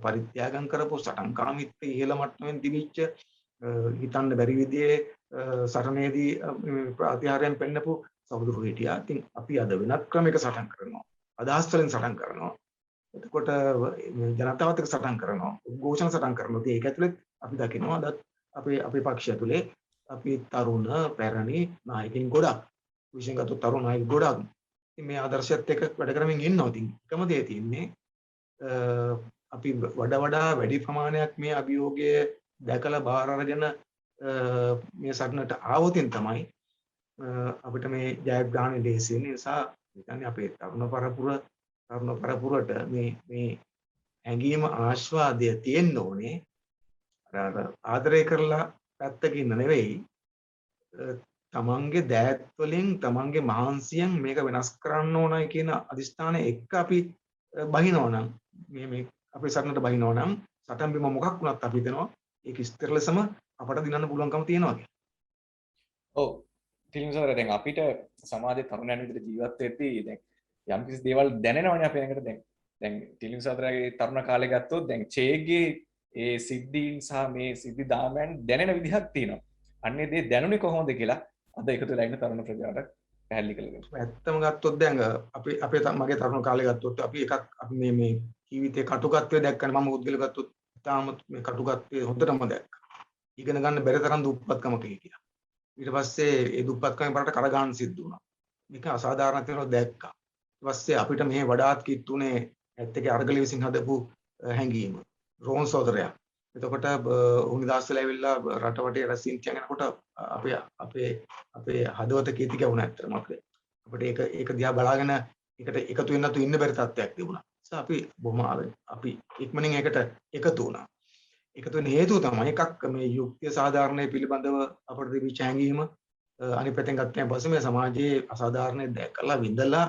පරිත්‍යාගම් කරපු සටන් කාමීත්වයේ ඉහළ මට්ටමින් තිබිච්ච හිතන්න බැරි විදිහේ සටනේදී ප්‍රතිහාරයෙන් පෙන්නපු සහෝදරු හිටියා. ඉතින් අපි අද වෙනත් ක්‍රමයක සටන් කරනවා. අදහස් වලින් සටන් කරනවා. එතකොට ජනතාවත් එක්ක සටන් කරනවා. උද්ඝෝෂණ සටන් කරනවා. ඒක ඇතුලේ අපි දකිනවා අදත් අපේ පක්ෂය ඇතුලේ අපි තරුණ පැරණි නායකයින් ගොඩක් විශේෂයෙන්ම තරුණ නායක ගොඩක් මේ ආදර්ශයත් එක්ක වැඩ කරමින් ඉන්නවා. ඉතින් එකම දේ තියෙන්නේ අපි වඩා වැඩි ප්‍රමාණයක් මේ අභියෝගය දැකලා බාර අරගෙන මේ සටනට ආවොතින් තමයි අපිට මේ ජයග්‍රහණය ලේසි වෙන නිසා කියන්නේ අපේ තරුණ පරපුරට මේ හැඟීම ආස්වාදය තියෙන්න ඕනේ. ආදරය කරලා පැත්තකින් නෙවෙයි තමන්ගේ දෑත් වලින් තමන්ගේ මහන්සියෙන් මේක වෙනස් කරන්න ඕනයි කියන අදිස්ථානය එක්ක අපි බහිනවා නම් මේ අපේ සටනට බහිනවා නම් සටන් බිම මොකක් වුණත් අපි හිතනවා ඒක ස්ථිර ලෙසම අපට දිනන්න පුළුවන්කම තියෙනවා කියලා. ඔව් තිලින් සර් දැන් අපිට සමාජයේ තරුණයන් විදිහට ජීවත් වෙද්දී දැන් යම්කිසි දේවල් දැනෙනවනේ අපේ ළඟට දැන් ටිලින් සහෝදරයාගේ තරුණ කාලේ ගත්තොත් දැන් චේගේ ඒ සිද්ධීන් සහ මේ සිද්ධි දාමයන් දැනෙන විදිහක් තියෙනවා. අන්නේ දේ දැනුනේ කොහොමද කියලා අද එකතු වෙලා ඉන්න තරුණ ප්‍රජාවට පැහැදිලි කරගන්න. ඇත්තම ගත්තොත් දැන් මගේ තරුණ කාලේ ගත්තොත් අපි මේ ජීවිතේ කටුකත්වය දැක්කම මම උද්ගල ගත්තොත් තාම මේ කටුකත්වය හොඳටම දැක්කා. ඉගෙන ගන්න බැරි තරම් දුප්පත්කමක හිටියා. ඊට පස්සේ ඒ දුප්පත්කම බලට කරගන්න සිද්ධ වුණා. මේක අසාධාරණ තේරෙනවා දැක්කා. ඊට පස්සේ අපිට මේ වඩාත් කිට්ටුනේ ඇත්තගේ අර්ගල විසින් හදපු හැංගීම. රෝන් සෝදරයා. එතකොට උනිදාස් වෙලා ඇවිල්ලා රටවටේ රැසින් කියනකොට අපේ හදවත කීති ගැවුණා ඇත්තටම අපිට. අපිට ඒක දිහා බලාගෙන ඒකට එකතු වෙන්න තු ඉන්න බැරි තත්ත්වයක් තිබුණා. අපි බොහොම අපි ඉක්මනින් ඒකට එකතු වුණා. එකතු වෙන හේතුව තමයි එකක් මේ යුක්තිය සාධාරණයේ පිළිබඳව අපට තිබිච්ච හැඟීම. අනිත් පැත්තෙන් ගත්තම පස්සේ මේ සමාජයේ අසාධාරණේ දැකලා විඳලා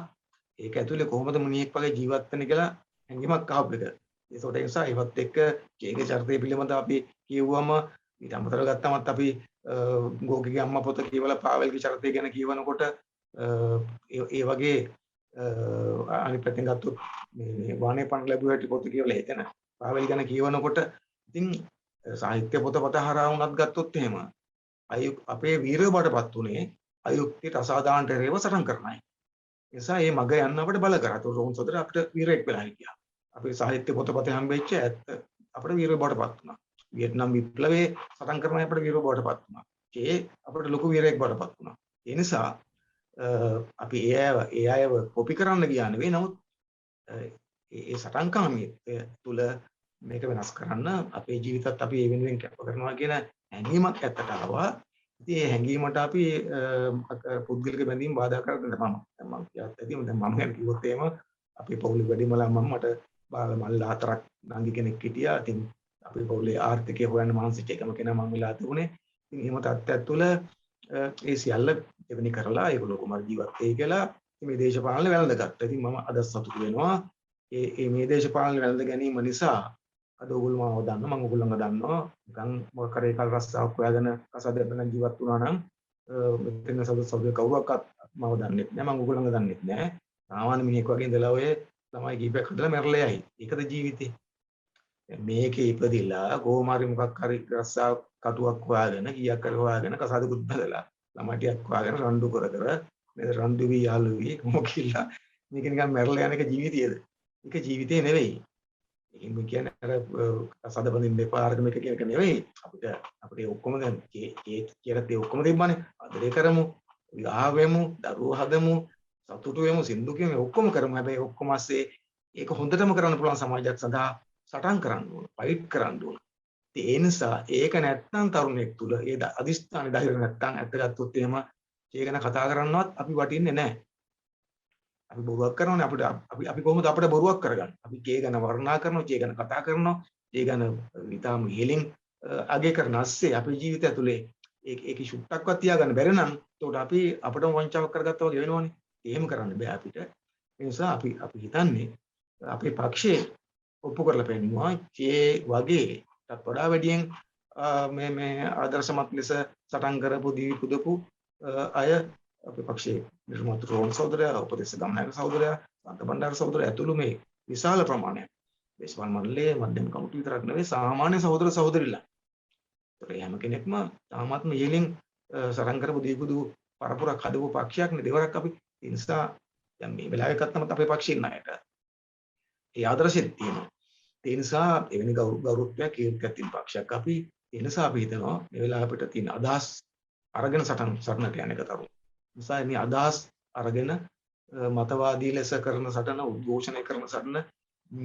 ඒක ඇතුලේ කොහොමද මිනිහෙක් වගේ ජීවත් වෙන්නේ කියලා හැඟීමක් ආපු එක. ඒකට ඒ නිසා ඒවත් එක්ක චේගේ චරිතය පිළිබඳව අපි කියවුවම ඊට අමතරව ගත්තමත් අපි ගෝගිගේ අම්මා පොත කියවලා පාවෙල්ගේ චරිතය ගැන කියවනකොට ඒ වගේ අනිත් පැත්තෙන් ගත්තොත් මේ වානේ පණ ලැබුව හැටි පොත කියවලා එතන පාවෙල් ගැන කියවනකොට ඉතින් සාහිත්‍ය පොතපත හරහා වුණත් ගත්තොත් එහෙම අපේ වීරය බඩපත් උනේ අයුක්තියට අසාධාරණ රේව සටන් කරනයි. නිසා මේ මග යන්න අපිට බල කරා. ඒක රෝන් සොදර අපිට වීරයෙක් වෙලා හිටියා. අපේ සාහිත්‍ය පොතපතේ හම්බෙච්ච ඇත්ත අපිට වීරය බඩපත් වුණා. වියට්නාම් විප්ලවයේ සටන් කරන අපිට වීරය බඩපත් වුණා. ඒ අපිට ලොකු වීරයෙක් බඩපත් වුණා. ඒ නිසා අපි ඒ අයව කොපි කරන්න ගියා නෙවෙයි. නමුත් ඒ සටන්කාමීත්වය තුල මේක වෙනස් කරන්න අපේ ජීවිතත් අපි ඒ වෙනුවෙන් කැප කරනවා කියන හැඟීමක් ඇත්තට ආවා. ඉතින් ඒ හැඟීමට අපි පුද්ගලික බැඳීම් බාධා කරගෙන මම කියත් ඇති දැන් මම ගැන කිව්වොත් එහෙම අපේ පවුලේ වැඩිමලා මට බාල මල්ල 4ක් නංගි කෙනෙක් හිටියා. ඉතින් අපේ පවුලේ ආර්ථිකය හොයන්න මහන්සිච්ච එකම කෙනා මම වෙලා තිබුණේ. ඉතින් එහෙම තත්ත්වයක් තුළ ඒ සියල්ල එවැනි කරලා ඒගොල්ලෝ කුමාර ජීවත් වෙයි කියලා මේ දේශපාලන වැළඳගත්තා. ඉතින් මම අද සතුටු වෙනවා. මේ දේශපාලන වැළඳ ගැනීම නිසා අද ඔයගොල්ලෝ මම දන්නවා මම ඔයගොල්ලන්ව දන්නවා නිකන් මොකක් කරේ කල් රස්සාවක් හොයාගෙන කසාදෙන්න ජීවත් වුණා නම් මෙතන සෞද කවුරක්වත් මම දන්නේ නැහැ මම ඔයගොල්ලන්ව දන්නේ නැහැ සාමාන්‍ය මිනිහෙක් වගේ ඉඳලා ඔය ළමයි කීපයක් හදලා මැරලා යයි ඒකද ජීවිතේ මේකේ ඉපදිලා කොහොමාරි මොකක් හරි රස්සා කටුවක් හොයාගෙන කීයක් හරි හොයාගෙන කසාදකුත් බදලා ළමයි ටිකක් හොයාගෙන රණ්ඩු කර මේ රණ්ඩු වී යාළු වී මොකිලා මේක නිකන් මැරලා යන එක ජීවිතයේද ඒක ජීවිතේ නෙවෙයි එහෙම කියන්නේ අර කසාද බඳින්න එපා අරක මේක කියන එක නෙවෙයි අපිට ඔක්කොම දැන් කියලා තේ ඔක්කොම තිබ්බනේ අදලේ කරමු විවාහවෙමු දරුවෝ හදමු සතුටු වෙමු සින්දු කියමු ඔක්කොම කරමු හැබැයි ඔක්කොම ASCII ඒක හොඳටම කරන්න පුළුවන් සමාජයක් සඳහා සටන් කරන්න ඕන ෆයිට් කරන්න ඕන ඒ නිසා ඒක නැත්තම් තරුණයෙක් තුල ඒ අදිස්ථානේ ධෛර්ය නැත්තම් ඇත්ත ගත්තොත් එහෙම ඒ ගැන කතා කරන්නවත් අපි වටින්නේ නැහැ අපි බොරුවක් කරනවානේ අපි කොහොමද අපිට බොරුවක් කරගන්නේ අපි කේ ගැන වර්ණනා කරනවා කේ ගැන කතා කරනවා ඒ ගැන ඊටාම ඉහලින් අගය කරන ASCII අපේ ජීවිතය ඇතුලේ ඒක ෂුට්ටක්වත් තියාගන්න බැරි නම් එතකොට අපි අපිටම වංචාවක් කරගත්තා වගේ වෙනවනේ එහෙම කරන්න බෑ අපිට ඒ නිසා අපි හිතන්නේ අපේ පක්ෂයේ ඔප්පු කරලා පෙන්නනවා ඒ වගේ ටත් වඩා වැඩියෙන් මේ ආදර්ශමත් ලෙස සටන් කරපු දිවි පුදපු අය අපේ පක්ෂයේ නිර්මාතෘ රෝහන් සහෝදරයා උපදේශ ගම්නායක සහෝදරයා සන්ත බණ්ඩාර සහෝදරයා ඇතුළු මේ විශාල ප්‍රමාණයක් දේශපාලන මණ්ඩලයේ මධ්‍යම කමිටුව විතරක් නෙවෙයි සාමාන්‍ය සහෝදර සහෝදරිලා ඒ හැම කෙනෙක්ම තාමත්ම ඉහළින් සටන් කරපු දිවි පුදු පරපුරක් හදපු පක්ෂයක් නේ දෙවරක් අපි ඒ නිසා දැන් මේ වෙලාවේ කත්තමත් අපේ පක්ෂයේ ණයට ඒ ආදර්ශෙත් තියෙනවා ඒ නිසා එවැනි ගෞරවයක් කීර්තියක් තියෙන පක්ෂයක් අපි ඒ නිසා අපි හිතනවා මේ වෙලාව අපිට තියෙන අදහස් අරගෙන සටනට යන එක තරුණ නිසා මේ අදහස් අරගෙන මතවාදී ලෙස කරන සටන උද්ඝෝෂණය කරන සටන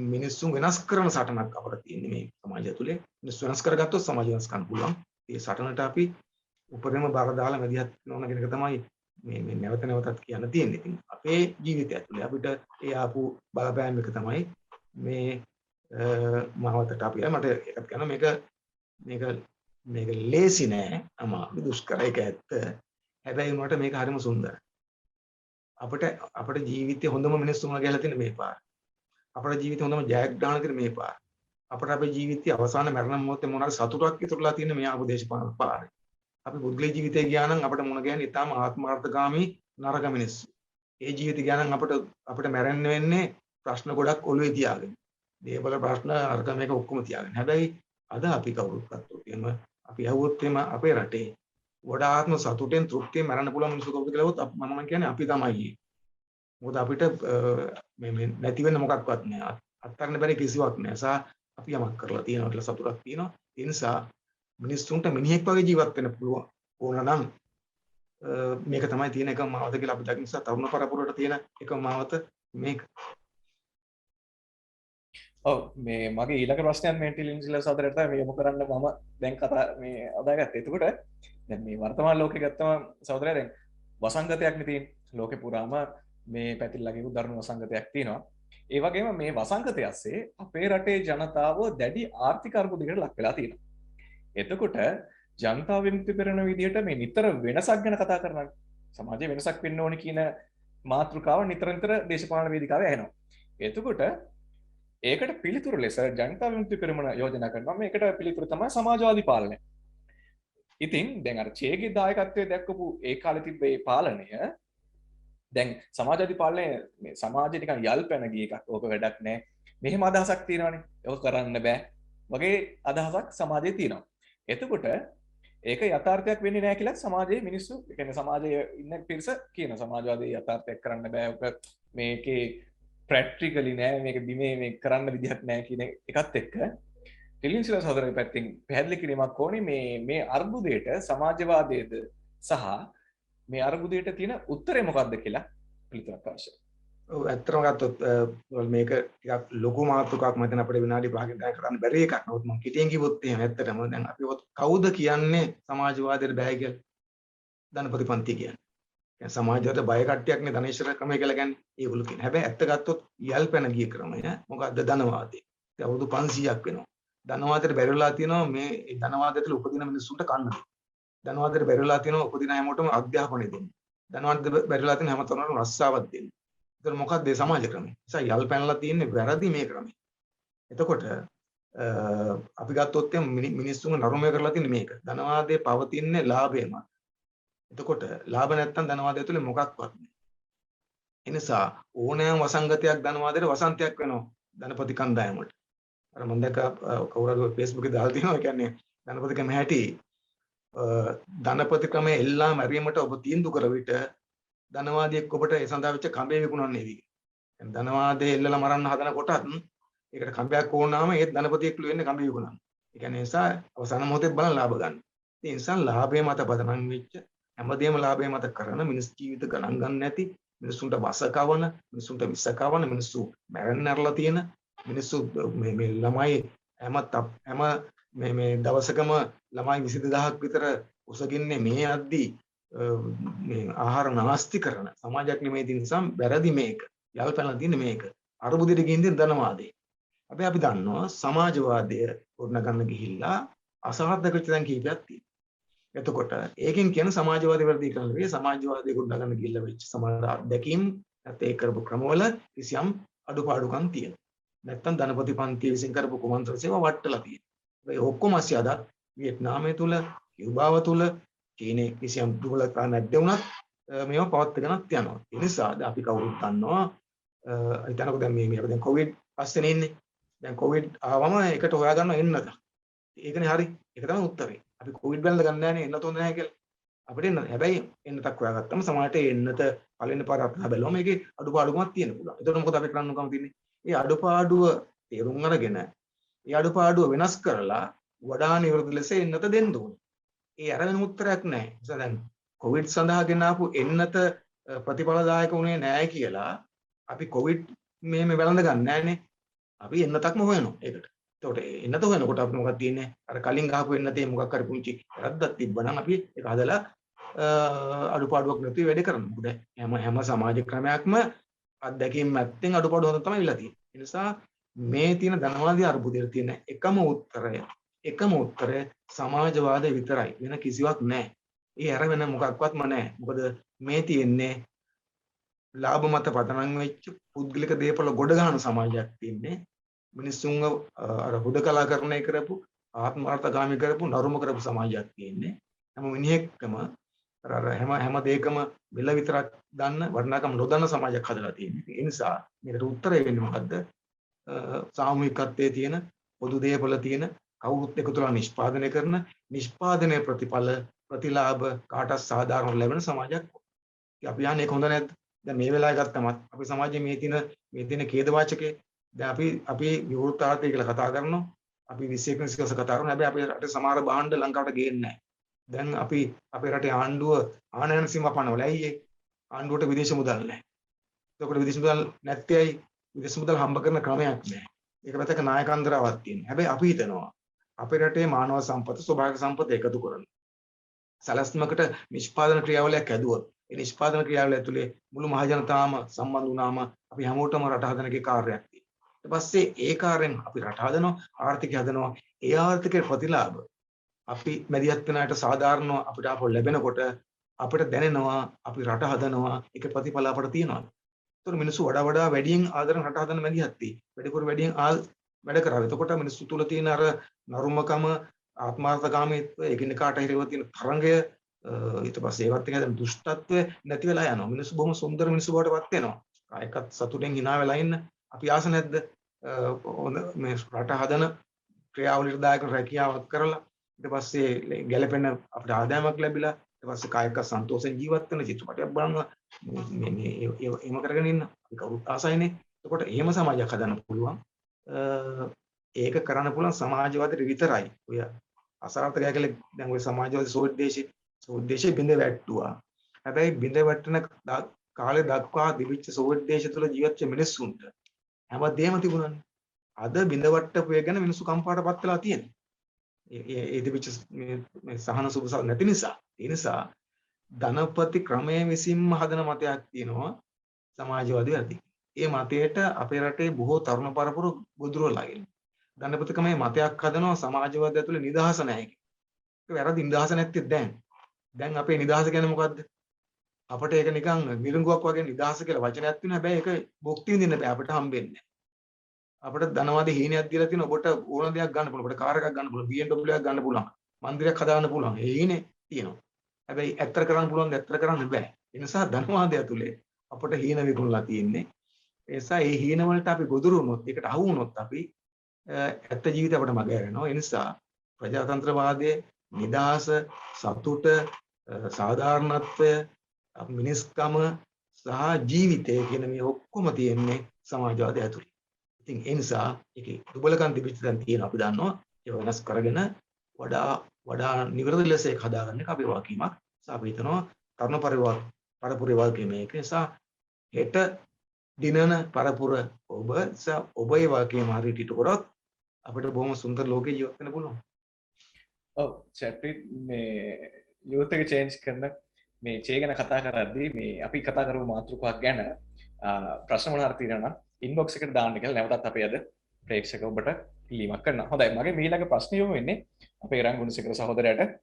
මිනිස්සුන් වෙනස් කරන සටනක් අපිට තියෙන්නේ මේ සමාජය තුලේ මිනිස්සු වෙනස් කරගත්තොත් සමාජය වෙනස් කරන්න පුළුවන් ඒ සටනට අපි උපරිම බර දාලා මැදිහත් වෙන කෙනෙක් තමයි මේ නැවත නැවතත් කියන්න තියෙන්නේ. ඉතින් අපේ ජීවිතය ඇතුලේ අපිට ඒ ආපු බලපෑම් එක තමයි මේ මාවතට අපි මට එකක් කියනවා මේක මේක ලේසි නෑ අමාරු දුෂ්කර එක ඇත්ත. හැබැයි මට මේක හරිම සුන්දරයි. අපේ ජීවිතේ හොඳම මිනිස්සු වුණා කියලා තියෙන මේ පාර. අපේ ජීවිතේ හොඳම ජයග්‍රහණ තියෙන මේ පාර. අපේ ජීවිතයේ අවසාන මරණ මොහොතේ මොනවාරි සතුටක් ඉතුරුලා තියෙන මේ ආපදේශපාලන පාරේ. අපි පුද්ගලික ජීවිතේ ගියා නම් අපිට මුණ ගැහෙන්නේ ඊටාම ආත්මාර්ථකාමී නරක මිනිස්සු. ඒ ජීවිතේ ගියා නම් අපිට මැරෙන්න වෙන්නේ ප්‍රශ්න ගොඩක් ඔළුවේ තියාගෙන. දේවල් ප්‍රශ්න අරක මේක ඔක්කොම තියාගෙන. හැබැයි අද අපි කවුරුත් ගත්තොත් එහෙම අපි ඇහුවොත් එහෙම අපේ රටේ වඩාත්ම සතුටෙන් තෘප්තියෙන් මරන්න පුළුවන් මිනිස්සු කවුද කියලා හොත් මම කියන්නේ අපි තමයි. මොකද අපිට මේ නැති වෙන්න මොකක්වත් නෑ. අත්තරන්න බැරි කිසිවක් නෑ. සහ අපි යමක් කරලා තියෙනවා කියලා සතුටක් තියෙනවා. ඒ නිසා මිනිස්සුන්ට මිනිහෙක් වගේ ජීවත් වෙන්න පුළුවන් ඕන නම් මේක තමයි තියෙන එකම මාවත කියලා අපි දකින නිසා තරුණ පරපුරට තියෙන එකම මාවත මේක. ඔව් මේ මගේ ඊළඟ ප්‍රශ්නයක් මේ ටිලින්ස්ලා සාදරයට තමයි යොමු කරන්න මම දැන් කතා මේ අදාගත්තේ. එතකොට දැන් මේ වර්තමාන ලෝකේ ගත්තම සහෝදරයා දැන් වසංගතයක් නේ තියෙන්නේ. ලෝකේ පුරාම මේ පැතිරලාගේ උදාහරණ වසංගතයක් තියෙනවා. ඒ වගේම මේ වසංගතය ඇස්සේ අපේ රටේ ජනතාව දැඩි ආර්ථික අර්බුදයකට ලක් වෙලා තියෙනවා. එතකොට ජනතා විමුක්ති පෙරමුණ විදිහට මේ නිතර වෙනසක් ගැන කතා කරනවා. සමාජයේ වෙනසක් වෙන්න ඕනේ කියන මාතෘකාව නිතර දේශපාලන වේදිකාවේ ඇහෙනවා. එතකොට ඒකට පිළිතුරු ලෙස ජනතා විමුක්ති පෙරමුණ යෝජනා කරනවා මේකට පිළිතුරු තමයි සමාජවාදී පාලනය. ඉතින් දැන් අර චේගේ දායකත්වයේ දැක්කපු ඒ කාලේ තිබ්බ ඒ පාලනය දැන් සමාජවාදී පාලනය මේ සමාජෙ නිකන් යල් පැන ගිය එකක්. ඕක වැඩක් නෑ. මෙහෙම අදහසක් තියෙනවානේ. ඕක කරන්න බෑ. වගේ අදහසක් සමාජයේ තියෙනවා. එතකොට ඒක යථාර්ථයක් වෙන්නේ නැහැ කියලා සමාජයේ මිනිස්සු ඒ කියන්නේ සමාජයේ ඉන්න පිරිස කියන සමාජවාදී යථාර්ථයක් කරන්න බෑ. ඕක මේකේ ප්‍රැක්ටිකලි නෑ මේක බිමේ මේ කරන්න විදිහක් නෑ කියන එකත් එක්ක ටිලින්ස්ලා සහෝදරගේ පැත්තෙන් පැහැදිලි කිරීමක් ඕනේ මේ අර්බුදයට සමාජවාදයේද සහ මේ අර්බුදයට තියෙන උත්තරේ මොකක්ද කියලා පිළිතුරක් අවශ්‍යයි. ඔව් ඇත්තටම ගත්තොත් මේක ටිකක් ලොකු මාතෘකාවක් මතන අපිට විනාඩි 5කින් දැන් කරන්න බැරි එකක්. නමුත් මම කෙටියෙන් කිව්වොත් එහෙම ඇත්තටම දැන් අපි කවුද කියන්නේ සමාජවාදයට බෑ කියලා? ධනපතිපන්ති කියන්නේ. දැන් සමාජයට බය කට්ටියක්නේ ධනේශ්වර ක්‍රමය කියලා කියන්නේ. ඒගොල්ලෝ කියන්නේ. හැබැයි ඇත්ත ගත්තොත් යල් පැන ගිය ක්‍රමය මොකද්ද ධනවාදය. දැන් අවුරුදු 500ක් වෙනවා. ධනවාදයට බැරිලා තියෙනවා මේ ධනවාදයට උපදින මිනිස්සුන්ට කන්න දෙන්න. ධනවාදයට බැරිලා තියෙනවා උපදින හැමෝටම අධ්‍යාපනය දෙන්න. ධනවාදයට බැරිලා තියෙන හැම තරුණයෙකුටම රස්සාවක් දෙන්න. ඒතර මොකක්ද මේ සමාජ ක්‍රමය? නිසා යල් පැනලා තියෙන්නේ වැරදි මේ ක්‍රමය. එතකොට අපි ගත්තොත් මිනිස්සුන්ව නරමය කරලා තියෙන්නේ මේක. ධනවාදයේ පවතින්නේ ලාභය මත. එතකොට ලාභ නැත්තම් ධනවාදය තුළ මොකක්වත් නැහැ. ඒ නිසා ඕනෑම වසංගතයක් ධනවාදයට වසන්තයක් වෙනවා ධනපති කණ්ඩායමට. අර මම දැක්ක කවුරුහරි Facebook එකේ දාලා තියෙනවා කියන්නේ ධනපති ක්‍රම හැටි ධනපති ක්‍රමයේ එල්ලා මැරීමට ඔබ තීන්දුව කර විට ධනවාදියෙක් ඔබට ඒ සඳහා වෙච්ච කඹේ විකුණන්නේ වී. දැන් ධනවාදයේ එල්ලලා මරන්න හදන කොටත් ඒකට කඹයක් ඕනාම ඒත් ධනපතියෙක්ලු වෙන්නේ කඹේ විකුණන්න. ඒ කියන්නේ නිසා අවසාන මොහොතේ බලන් ලාභ ගන්න. ඒ නිසා ලාභය මත පදනම් වෙච්ච හැමදේම ලාභය මත කරන මිනිස් ජීවිත ගණන් ගන්න නැති මිනිසුන්ට වසකවන මිනිසුන්ට විසකවන මිනිස්සු මැරෙන්න ඇරලා තියෙන මිනිස්සු මේ ළමයි හැම මේ දවසකම ළමයි 22000ක් විතර උසගින්නේ මේ අද්දි මේ ආහාර නාස්ති කරන සමාජයක් නෙමෙයි තියෙන නිසා වැරදි මේක යල් පැනලා තියෙන මේක අරුබුදෙට ගින්දින් ධනවාදේ. අපි දන්නවා සමාජවාදය ගොඩනගන්න ගිහිල්ලා අසාර්ථක වෙච්ච දැන් කීපයක් තියෙනවා. එතකොට ඒකෙන් කියන සමාජවාදී වර්ධීකරණ නෙවෙයි සමාජවාදී ගොඩනගන්න ගිහිල්ලා වෙච්ච සමාජ අධ්‍යක්ීම් නැත්නම් ඒ කරපු ක්‍රමවල කිසියම් අඩුපාඩුකම් තියෙනවා. නැත්නම් ධනපති පන්තිය විසින් කරපු කුමන්ත්‍රණ සේවා වට්ටලා තියෙනවා. ඒ ඔක්කොම ASEAN අදත් වියට්නාමයේ තුල කියුබාව තුල චීනයේ කිසියම් දුර්වලතා නැද්ද වුණත් මේවා පවත්වාගෙනත් යනවා. ඒ නිසා අපි කවුරුත් දන්නවා හිතනකො දැන් මේ අපි දැන් කොවිඩ් පස්සේ ඉන්නේ. දැන් කොවිඩ් ආවම එකට හොයාගන්න එන්නද. ඒකනේ හරි. ඒක තමයි උත්තරේ. අපි කොවිඩ් බැලඳ ගන්න නැහැ නේ එන්නත හොඳ නැහැ කියලා. අපිට එන්න හැබැයි එන්නතක් හොයාගත්තම සමහරට එන්නත පළවෙනි පාර අත්හා බැලුවම මේකේ අඩුපාඩුකමක් තියෙන්න පුළුවන්. ඒතකොට මොකද අපි කරන්න ඕකම තියෙන්නේ? මේ අඩුපාඩුව තේරුම් අරගෙන ඒ අඩුපාඩුව වෙනස් කරලා වඩා නිවැරදි ලෙස එන්නත දෙන්න ඕනේ. ඒ අරගෙන උත්තරයක් නැහැ. නිසා දැන් කොවිඩ් සඳහා ගෙන ආපු එන්නත ප්‍රතිඵලදායක වුණේ නැහැ කියලා අපි කොවිඩ් මේ වැළඳ ගන්න නැහැනේ. අපි එන්නතක්ම හොයනවා ඒකට. එතකොට එන්නත හොයනකොට අපිට මොකක්ද තියෙන්නේ? අර කලින් ගහපු එන්නතේ මොකක් හරි පුංචි වැරද්දක් තිබ්බනම් අපි ඒක හදලා අඩුපාඩුවක් නැතුව වැඩ කරනවා. මොකද හැම සමාජ ක්‍රමයක්ම අත්දැකීම් මැත්තෙන් අඩුපාඩු හොඳ තමයි ඉලා තියෙන්නේ. ඒ නිසා මේ තියෙන ධනවාදී අර්බුදයට තියෙන එකම උත්තරය එකම උත්තරය සමාජවාදය විතරයි. වෙන කිසිවක් නැහැ. ඒ හැර වෙන මොකක්වත්ම නැහැ. මොකද මේ තියෙන්නේ ලාභ මත පදනම් වෙච්ච පුද්ගලික දේපල ගොඩ ගන්න සමාජයක් තියෙන්නේ. මිනිස්සුන්ව අර හුදකලා කරණය කරපු ආත්මාර්ථකාමී කරපු නරුම කරපු සමාජයක් තියෙන්නේ. හැම මිනිහෙක්ම අර හැම දෙයකම බෙල විතරක් දන්න වටිනාකම නොදන්න සමාජයක් හදලා තියෙන්නේ. ඒ නිසා මේකට උත්තරය වෙන්නේ මොකද්ද? සාමූහිකත්වයේ තියෙන පොදු දේපල තියෙන කවුරුත් එකතුලා නිෂ්පාදනය කරන නිෂ්පාදනයේ ප්‍රතිඵල ප්‍රතිලාභ කාටත් සාධාරණව ලැබෙන සමාජයක්. අපි යන්නේ ඒක හොඳ නැද්ද? දැන් මේ වෙලාවේ ගත්තමත් අපි සමාජයේ මේ තියෙන ඛේද වාචකේ දැන් අපි විවෘතාර්ථය කියලා කතා කරනවා. අපි 21 සිකස කතා කරනවා. හැබැයි අපේ රටේ සමහර භාණ්ඩ ලංකාවට ගේන්නේ නැහැ. දැන් අපි අපේ රටේ ආණ්ඩුව ආනයන සීමා පනවලා ඇයි ඒ? ආණ්ඩුවට විදේශ මුදල් නැහැ. එතකොට විදේශ මුදල් නැත්තේ ඇයි? විදේශ මුදල් හම්බ කරන ක්‍රමයක් නැහැ. ඒක පැත්තක නායකන්දරාවක් තියෙනවා. හැබැයි අපි හිතනවා අපේ රටේ මානව සම්පත ස්වභාවික සම්පත එකතු කරන සැලැස්මකට නිෂ්පාදන ක්‍රියාවලියක් ඇදුවොත් ඒ නිෂ්පාදන ක්‍රියාවලිය ඇතුලේ මුළු මහජනතාවම සම්බන්ධ වුණාම අපි හැමෝටම රට හදන එකේ කාර්යයක් තියෙනවා. ඊට පස්සේ ඒ කාර්යෙන් අපි රට හදනවා ආර්ථිකය හදනවා. ඒ ආර්ථිකයේ ප්‍රතිලාභ අපි මැදිහත් වෙන අයට සාධාරණව අපිට ආපහු ලැබෙනකොට අපිට දැනෙනවා අපි රට හදනවා ඒක ප්‍රතිඵල අපට තියෙනවා. ඒතර මිනිස්සු වඩා වැඩියෙන් ආදරෙන් රට හදන මැදිහත් වෙයි. වැඩිපුර වැඩියෙන් වැඩ කරා. එතකොට මිනිස්සු තුල තියෙන අර නරුමකම ආත්මාර්ථකාමීත්වය එකිනෙකාට හිරව තියෙන තරංගය ඊට පස්සේ ඒවත් එක්ක දැන් දුෂ්ටත්වය නැති වෙලා යනවා. මිනිස්සු බොහොම සුන්දර මිනිස්සු බවට පත් වෙනවා. කායකත් සතුටෙන් hina වෙලා ඉන්න අපි ආස නැද්ද? මේ රට හදන ක්‍රියාවලියට දායක රැකියාවක් කරලා ඊට පස්සේ ගැළපෙන අපිට ආදායමක් ලැබිලා ඊට පස්සේ කායික සන්තෝෂෙන් ජීවත් වෙන චිත්‍රපටයක් බලනවා මේ එහෙම කරගෙන ඉන්න අපි කවුරුත් ආසයිනේ. එතකොට එහෙම සමාජයක් හදන්න පුළුවන්. ඒක කරන්න පුළුවන් සමාජවාදයට විතරයි. ඔය අසාර්ථකය කියලා දැන් ඔය සමාජවාදී සෝවියට් දේශේ බිඳ වැට්ටුවා. හැබැයි බිඳ වැටෙන කාලේ දක්වා දිවිච්ච සෝවියට් දේශ තුළ ජීවත් වෙච්ච මිනිස්සුන්ට හැමදේම තිබුණානේ. අද බිඳ වට්ටපු එක ගැන මිනිස්සු කම්පාටපත් වෙලා තියෙනවා. ඒ දිවිච්ච මේ සහන සුබස නැති නිසා. ඒ නිසා ධනපති ක්‍රමයේ විසින්ම හදන මතයක් තියෙනවා සමාජවාදී වැඩි. ඒ මතයට අපේ රටේ බොහෝ තරුණ පරපුර ගොදුරලා ඉන්නේ. ධනපති ක්‍රමයේ මතයක් හදනවා සමාජවාදය ඇතුලේ නිදහස නැහැ කියලා. ඒක වැරදි නිදහස නැත්තේ දැන්. දැන් අපේ නිදහස කියන්නේ මොකද්ද? අපිට ඒක නිකන් මිරිඟුවක් වගේ නිදහස කියලා වචනයක් තියෙනවා. හැබැයි ඒක භුක්ති විඳින්න බෑ. අපිට හම්බෙන්නේ නැහැ. අපිට ධනවාදී හීනයක් දීලා තියෙන ඔබට ඕන දෙයක් ගන්න පුළුවන්. ඔබට කාර් එකක් ගන්න පුළුවන්. BMW එකක් ගන්න පුළුවන්. මන්දිරයක් හදාගන්න පුළුවන්. ඒ හීනේ තියෙනවා. හැබැයි ඇත්තට කරන්න පුළුවන් ද ඇත්තට කරන්න බෑ. ඒ නිසා ධනවාදය ඇතුලේ අපිට හීන විකුණලා තියෙන්නේ. ඒ නිසා මේ හීන වලට අපි ගොදුරු වුණොත්, ඒකට අහු වුණොත් අපි ඇත්ත ජීවිතය අපිට මග හැරෙනවා. ඒ නිසා ප්‍රජාතන්ත්‍රවාදයේ නිදහස, සතුට, සාධාරණත්වය, මිනිස්කම සහ ජීවිතය කියන මේ ඔක්කොම තියෙන්නේ සමාජවාදය ඇතුලේ. ඉතින් ඒ නිසා ඒකේ දුබලකම් තිබිච්ච දැන් තියෙනවා අපි දන්නවා. ඒ වෙනස් කරගෙන වඩා නිවැරදි ලෙස ඒක හදාගන්න එක අපේ වගකීමක්. අපි හිතනවා තරුණ පරපුරේ වගකීම මේක. නිසා හෙට දිනන පරපුර ඔබේ වගකීම හරියට ඉටු කරොත් අපිට බොහොම සුන්දර ලෝකේ ජීවත් වෙන්න පුළුවන්. ඔව් චැප්ටි මේ යූත් එක චේන්ජ් කරන මේ චේ ගැන කතා කරද්දී මේ අපි කතා කරපු මාතෘකාවක් ගැන ප්‍රශ්න මොනවා හරි තියෙනවා නම් ඉන්බොක්ස් එකට දාන්න කියලා නැවතත් අපි අද ප්‍රේක්ෂක ඔබට ඉල්ලීමක් කරනවා. හොඳයි මගේ ඊළඟ ප්‍රශ්නේ යොමු වෙන්නේ අපේ රංගුණසේකර සහෝදරයාට.